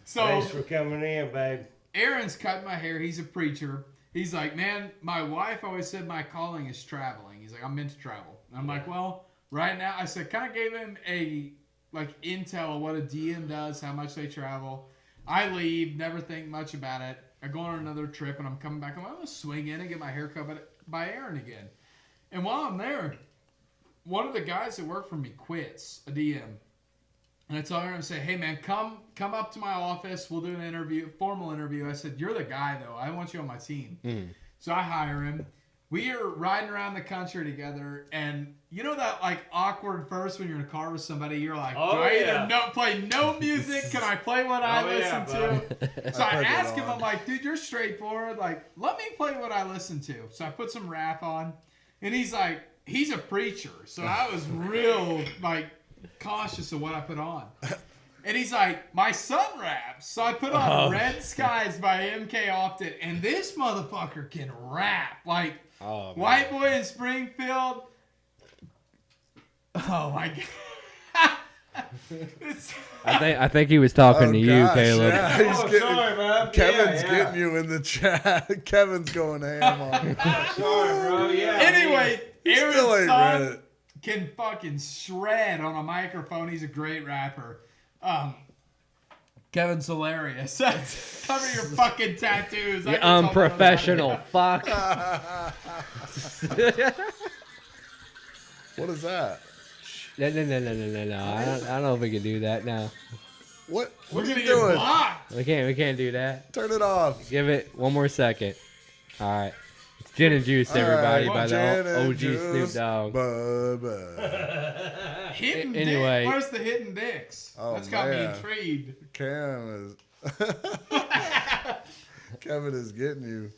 So Thanks for coming in, babe. Aaron's cut my hair. He's a preacher. He's like, man, my wife always said my calling is traveling. He's like, I'm meant to travel. And I'm like, well, right now, I said, kind of gave him a like intel of what a DM does, how much they travel. I leave, never think much about it. I go on another trip, and I'm coming back. I'm like, I'm gonna swing in and get my hair cut by Aaron again. And while I'm there, one of the guys that work for me quits, a DM. And I tell Aaron, I say, hey man, come up to my office. We'll do an interview, formal interview. I said, you're the guy though. I want you on my team. So I hire him. We are riding around the country together, and you know that like awkward first when you're in a car with somebody, you're like, Oh, do I yeah. either play no music? Can I play what I Oh, listen yeah, to? So I put that ask him, on. I'm like, dude, you're straightforward. Like, let me play what I listen to. So I put some rap on, and he's like, he's a preacher. So I was real like cautious of what I put on. And he's like, my son raps. So I put on Red Skies by MK Often, and this motherfucker can rap. Like, Oh, man. White Boy in Springfield. Oh my god. I think he was talking to you, gosh, Caleb. Yeah, he's Oh, getting, sorry, man. Kevin's Yeah. getting you in the chat. Kevin's going ham on you. Sorry, bro. Yeah. Anyway, Still Aaron's ain't read son it. can fucking shred on a microphone. He's a great rapper. Kevin's hilarious. Cover your fucking tattoos. I You can tell unprofessional fuck. What is that? No. I don't know if we can do that now. What We're are gonna you get doing? blocked. We can't do that. Turn it off. Give it one more second. All right. It's Gin and Juice, everybody, All by right, the Gin and OG Snoop Juice. Dogg. Bye-bye. Hidden Anyway. dick. Where's the hidden dicks? Oh, That's got me man. intrigued. Cam is. Kevin is getting you.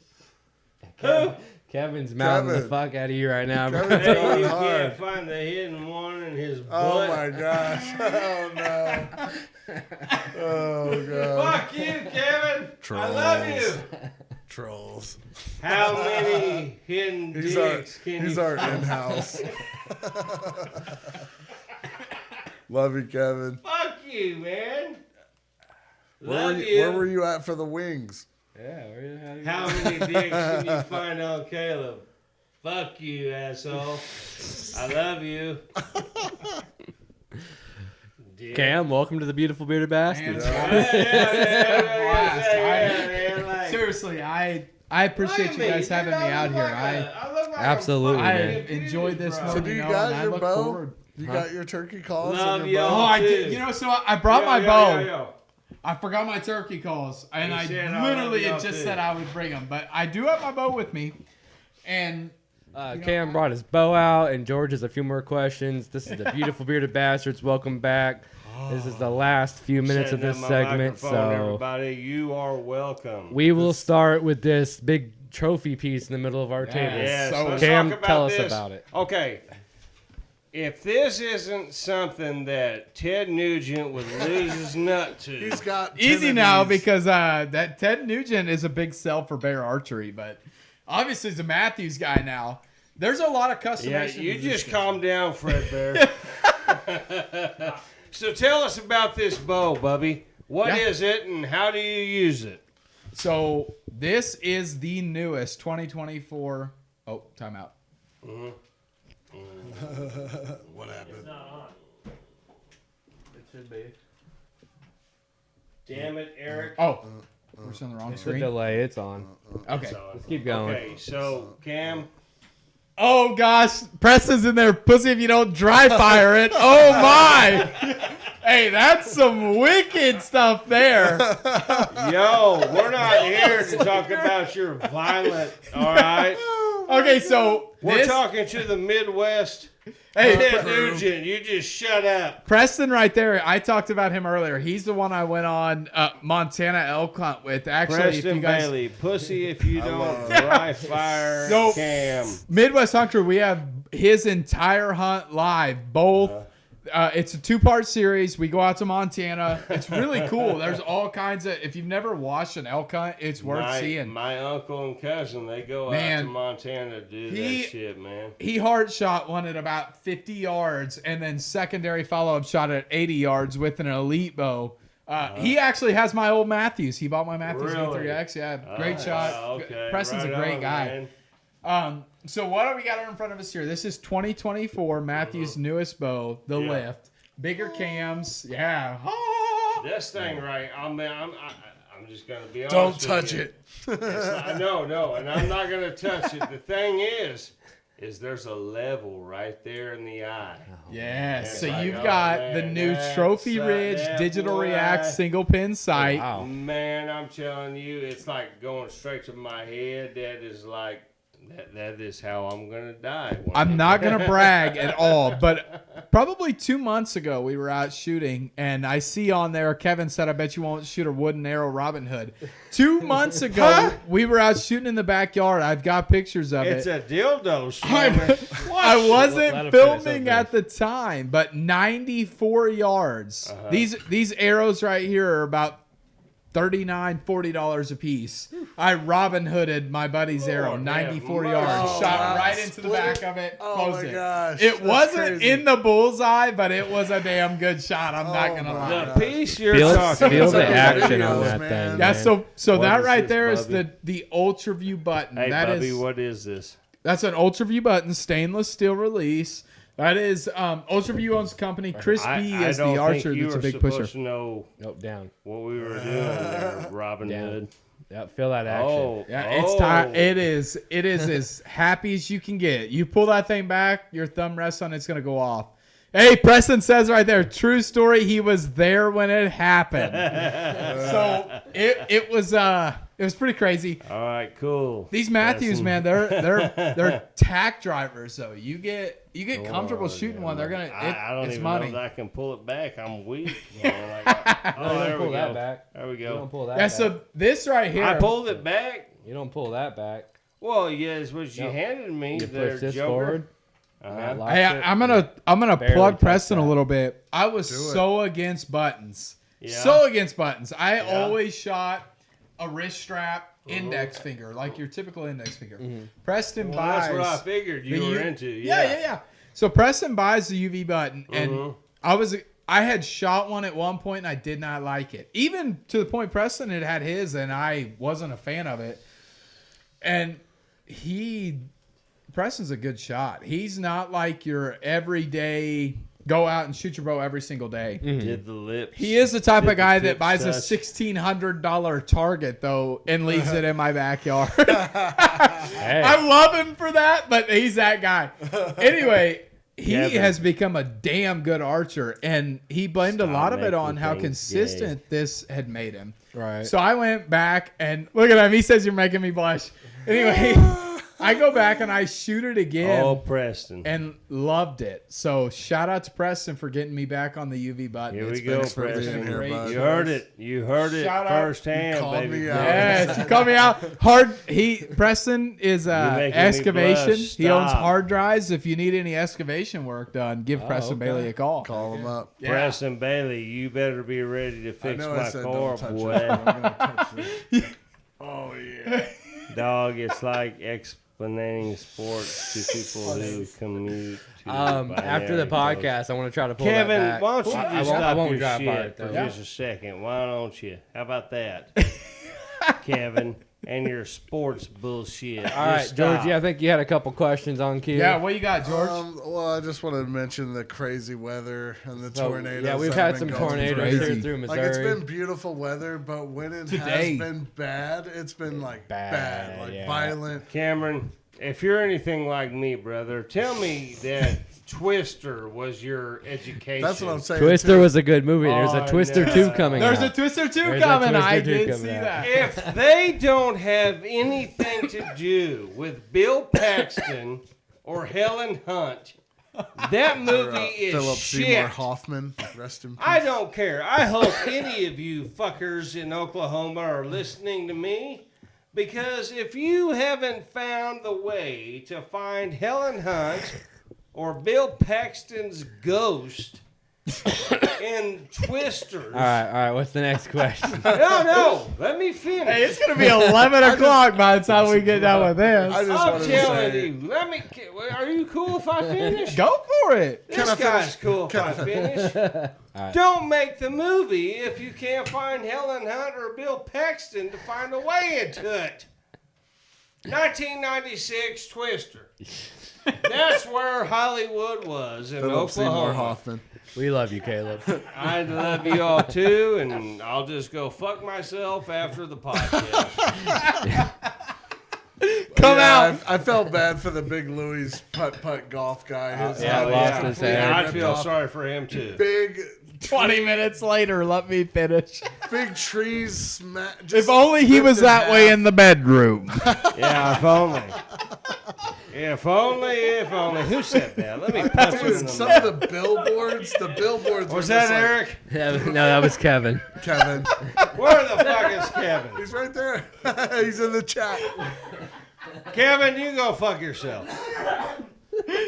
Kevin's mouthing the Kevin. fuck out of you right now. bro. Kevin's Hey, going you hard. can't find the hidden one in his butt. Oh my gosh. Oh no. Oh god. Fuck you, Kevin. I love you. Trolls. How many hidden dicks can He's you our find? in-house. Love you, Kevin. Fuck you, man. Where Love you. were you at for the wings? Yeah, How many dicks can you find on Caleb? Fuck you, asshole. I love you. Dick. Cam, welcome to the Beautiful Bearded Bastard. Seriously, I appreciate you guys having me out here. Absolutely, I man. enjoyed this one. So do you got your bow? You got your turkey calls Love and you. your Oh, bow? I did. You know, so I brought my bow. Yo. I forgot my turkey calls, and You I said I literally love had y'all just too. said I would bring them. But I do have my bow with me, and Cam brought his bow out, and George has a few more questions. This is the Beautiful Bearded Bastards. Welcome back. This is the last few minutes of Setting this up my segment, microphone, so everybody, you are welcome. we will start with this big trophy piece in the middle of our table. Yes, So- let's Cam, talk about tell us this. about it. Okay. If this isn't something that Ted Nugent would lose his nut to, He's got easy 10 of now these. because that Ted Nugent is a big sell for bear archery, but obviously he's a Matthews guy now. There's a lot of yeah, customization. you to just this. calm down, Fred Bear. So tell us about this bow, Bubby. What Yeah. is it, and how do you use it? So this is the newest 2024. Oh, timeout. What happened? It's not on. It should be. Damn it, Eric. Oh, we're still on the wrong The screen. delay, it's on. Okay. Let's keep going. Okay, so Cam, Oh gosh, Preston's in there, pussy. If you don't dry fire it, oh my! Hey, that's some wicked stuff there. yo, we're not here to talk about your violent. All right, Okay, so we're this, talking to the Midwest. hey, Ted Nugent, you just shut up. Preston right there. I talked about him earlier. He's the one I went on Montana elk hunt with. Actually, if Preston you guys Bailey, pussy if you don't dry fire So- Cam. Midwest Hunt Crew, we have his entire hunt live. Both. It's a 2-part series. We go out to Montana. It's really cool. There's all kinds of. If you've never watched an elk hunt, it's worth seeing. My uncle and cousin, they go out Man, to Montana to do he- that shit, man. He hard shot one at about 50 yards, and then secondary follow up shot at 80 yards with an elite bow. He actually has my old Matthews. He bought my Matthews Really? V3X. Yeah, great shot. Okay, Preston's right a great on, guy. man. So what do we got in front of us here? This is 2024 Matthews' newest bow, the Yeah. Lift. Bigger cams. Yeah. This thing, right? I'm just gonna be honest. Don't with touch you. it. No, and I'm not gonna touch it. The thing is there's a level right there in the eye. Yeah. It's So like, you've oh, got man, the new that's Trophy that Ridge Digital React boy. single pin sight. Wow. Man, I'm telling you, it's like going straight to my head. That is like that is how I'm gonna die. I'm not going to brag at all, but probably 2 months ago, we were out shooting, and I see on there, Kevin said, I bet you won't shoot a wooden arrow Robin Hood. 2 months ago, we were out shooting in the backyard. I've got pictures of It's it. a dildo. Slammer. I Let wasn't him finish up filming there. at the time, but 94 yards. These arrows right here are about $39, $40 a piece. I Robin Hooded my buddy's arrow, Lord, 94 man, yards. oh, Shot wow. right into the Split back it? of it. Oh Closed my it. gosh. It That's wasn't crazy. in the bullseye, but it was a damn good shot. I'm not Oh gonna my lie. The piece you're Feel, talking feel the about. action on videos, that man. thing. Yeah, man. so What that is right this, there is Bubby? the Ultra View button. Hey, That Bubby, is- what is this? That's an Ultra View button, stainless steel release. That is Ultra View owns the company. Chris B I is don't the archer think you that's a were big supposed pusher. to know Nope, down. what we were doing there, Robin Down. Hood. Yep, feel that action. Oh, Yeah, it's oh. time. It is as happy as you can get. You pull that thing back, your thumb rests on it's gonna go off. Hey, Preston says right there, true story. He was there when it happened. So it was pretty crazy. All right, cool. These Matthews, man, they're tack drivers. though. You get comfortable shooting one. They're gonna. I don't it's even money. know if I can pull it back. I'm weak. You know, like, No, oh, you there don't we pull that go. back. There we You don't go. pull that Yeah. back. So this right here. I pulled it back. You don't pull that back. Well, yes, what you Nope. handed me, You the push this Joker. forward. Uh-huh. Hey, I'm gonna Barely plug touched Preston that. a little bit. I was Do it. so against buttons. Yeah. So against buttons. I Yeah. always shot a wrist strap, index finger, like your typical index finger. Preston Well, buys. that's what I figured you the were U- into. Yeah. So Preston buys the UV button, and I had shot one at one point, and I did not like it. Even to the point Preston had his, and I wasn't a fan of it. And Preston's a good shot. He's not like your everyday go out and shoot your bow every single day. Did the lips. He is the type Did of guy the that buys a tips $1,600 target though and leaves it in my backyard. Hey. I love him for that, but he's that guy. Anyway, he Kevin. has become a damn good archer, and he blamed a Stop lot of it on making how things consistent this had made him. Right. So I went back and look at him. He says you're making me blush. Anyway, I go back and I shoot it again. Oh, Preston. And loved it. So shout out to Preston for getting me back on the UV button. Here we It's go, Thanks for being Preston. here, great. bud. You heard it. You heard it Shout out. firsthand, called baby. me out. Yes, you called me out. Preston is making me excavation. blush. He owns Stop. hard drives. If you need any excavation work done, give Preston okay. Bailey a call. Call him up. Yeah. Preston Bailey, you better be ready to I fix know I my said car, don't touch boy. it. I'm gonna touch it. Oh, yeah. Dog, it's like explaining sports to people who commute to After the binary podcast, I want to try to pull Kevin, that back. why don't you I just won't- I stop won't your drive by shit it, for though. just a second? Why don't you? How about that, Kevin, and your sports bullshit? All right, Just stop. Georgie, I think you had a couple questions on Q. Yeah, what you got, George? Well, I just wanted to mention the crazy weather and the So, tornadoes. yeah, we've that have had been some going tornadoes through. Crazy. here through Like, Missouri. it's been beautiful weather, but when it Today. has been bad, it's been like bad, like yeah. violent. Cameron, if you're anything like me, brother, tell me that Twister was your education. That's what I'm saying. Twister too. was a good movie. There's a Oh, Twister no. 2 coming There's out. a Twister 2 There's a coming. Twister I 2 did coming see out. that. If they don't have anything to do with Bill Paxton or Helen Hunt, that movie is Philip shit. Seymour Hoffman. Rest in peace. I don't care. I hope any of you fuckers in Oklahoma are listening to me. Because if you haven't found the way to find Helen Hunt or Bill Paxton's ghost in Twisters. All right. What's the next question? No, let me finish. Hey, it's going to be 11 o'clock by the time we get done with this. I just I'm wanted to telling say, you. Are you cool if I finish? Go for it. This I guy's finish? cool if I finish. Don't make the movie if you can't find Helen Hunt or Bill Paxton to find a way into it. 1996 Twister. That's where Hollywood was in Philip Seymour Oklahoma. Hoffman. We love you, Caleb. I love you all too, and I'll just go fuck myself after the podcast. Come Yeah, out. I felt bad for the big Louis putt golf guy. His yeah, head lost was his completely head. I ripped feel off. sorry for him too. Big 20 minutes later, let me finish. big trees smack. If only he was that way in the bedroom. Yeah, if only. If only. Who said that? Let me punch you in Dude, the some mouth. of the billboards. Was were that just like, Eric? No, that was Kevin. Kevin? Where the fuck is Kevin? He's right there. He's in the chat. Kevin, you go fuck yourself.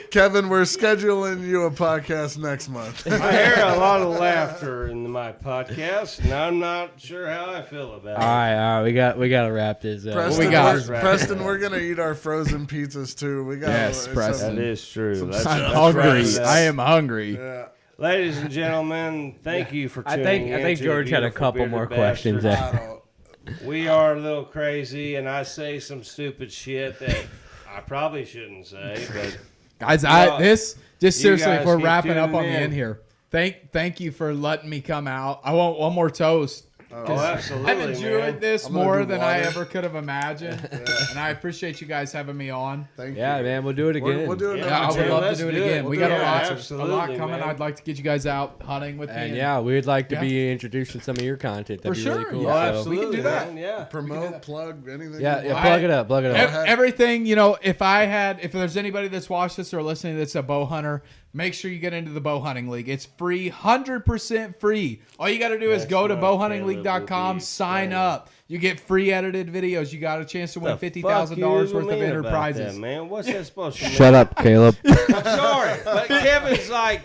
Kevin, we're scheduling you a podcast next month. I hear a lot of laughter in my podcast, and I'm not sure how I feel about All right. We got to wrap this up. Preston, we got? Preston, we're gonna eat our frozen pizzas too. We got Yes, it. Preston. That is true. That's I'm right. hungry. I am hungry. Yeah. Ladies and gentlemen, thank you for I tuning think in. I think to George the had a Beautiful couple Bearded more questions. Bastards. I don't. We are a little crazy, and I say some stupid shit that I probably shouldn't say, but Guys, Well, just you seriously, if guys we're keep wrapping up on tuning the in. end here, thank you for letting me come out. I want one more toast. oh, absolutely, I've enjoyed man. this I'm gonna more do than I water. ever could have imagined, and I appreciate you guys having me on. Thank Yeah, you. man, we'll do it again. We'll do it. Yeah, Yeah, I another would time. love let's to do it do it. again. We'll We do got it. a lot Absolutely, coming. man. I'd like to get you guys out hunting with me. And yeah, we'd like to Yeah. be introducing some of your content. That'd For be really sure, cool. Oh, yeah. So- absolutely, We can do that. man, yeah. Promote, plug, anything. Yeah, you want. plug it up. Everything, if there's anybody that's watched this or listening that's a bow hunter, make sure you get into the bow hunting league. It's free, 100% free. All you got to do is go to bowhuntingleague.com, sign up. You get free edited videos. You got a chance to win $50,000 worth of entered prizes. That, man, what's that supposed to mean? Shut up, Caleb. I'm sorry, but Kevin's like,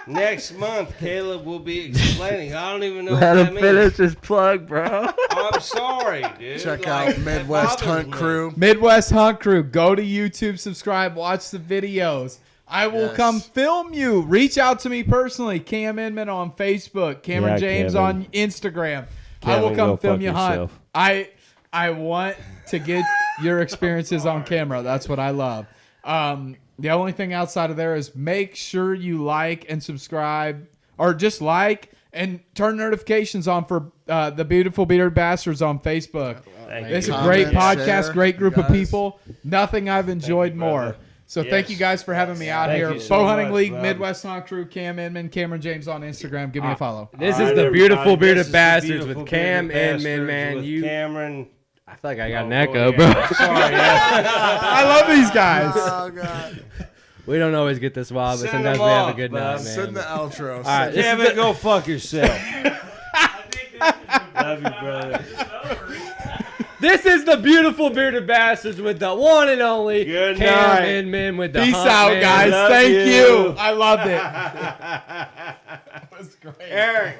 next month Caleb will be explaining. I don't even know what that means. Let him finish his plug, bro. I'm sorry, dude. Check Like, out Midwest that Hunt bothers me. Crew. Midwest Hunt Crew. Go to YouTube, subscribe, watch the videos. I will Yes. come film you. Reach out to me personally. Cam Inman on Facebook. Cameron Yeah, James Kevin. on Instagram. I will Kevin, come go film fuck you hunt. yourself. I want to get your experiences on camera. That's what I love. The only thing outside of there is make sure you like and subscribe, or just like and turn notifications on for the Beautiful Bearded Bastards on Facebook. Thank It's you. a great Comment, podcast, share, great group of guys. people. Nothing I've enjoyed you, more. brother. So thank you guys for having me out Thank here. you so Bow Hunting much, League, bud. Midwest Hunt Crew, Cam Inman, Cameron James on Instagram. Give me a follow. This All is right, the everybody, Beautiful this Bearded is the Bastards Beautiful with Cam Bearded Inman, Bastards man. with You, Cameron. I feel like I got Oh, an echo, yeah. bro. Sorry, yeah. I love these guys. Oh god. We don't always get this wild, but Send sometimes them we have a off, good bud. night, Send the man. outro. All right, this is Kevin, the- go fuck yourself. I think this is the Love you, brother. over. This is the Beautiful Bearded Bastards with the one and only Good Cam night. Inman with the Peace Hunt out, Man. guys. Love Thank you. you. I loved it. That was great. Eric.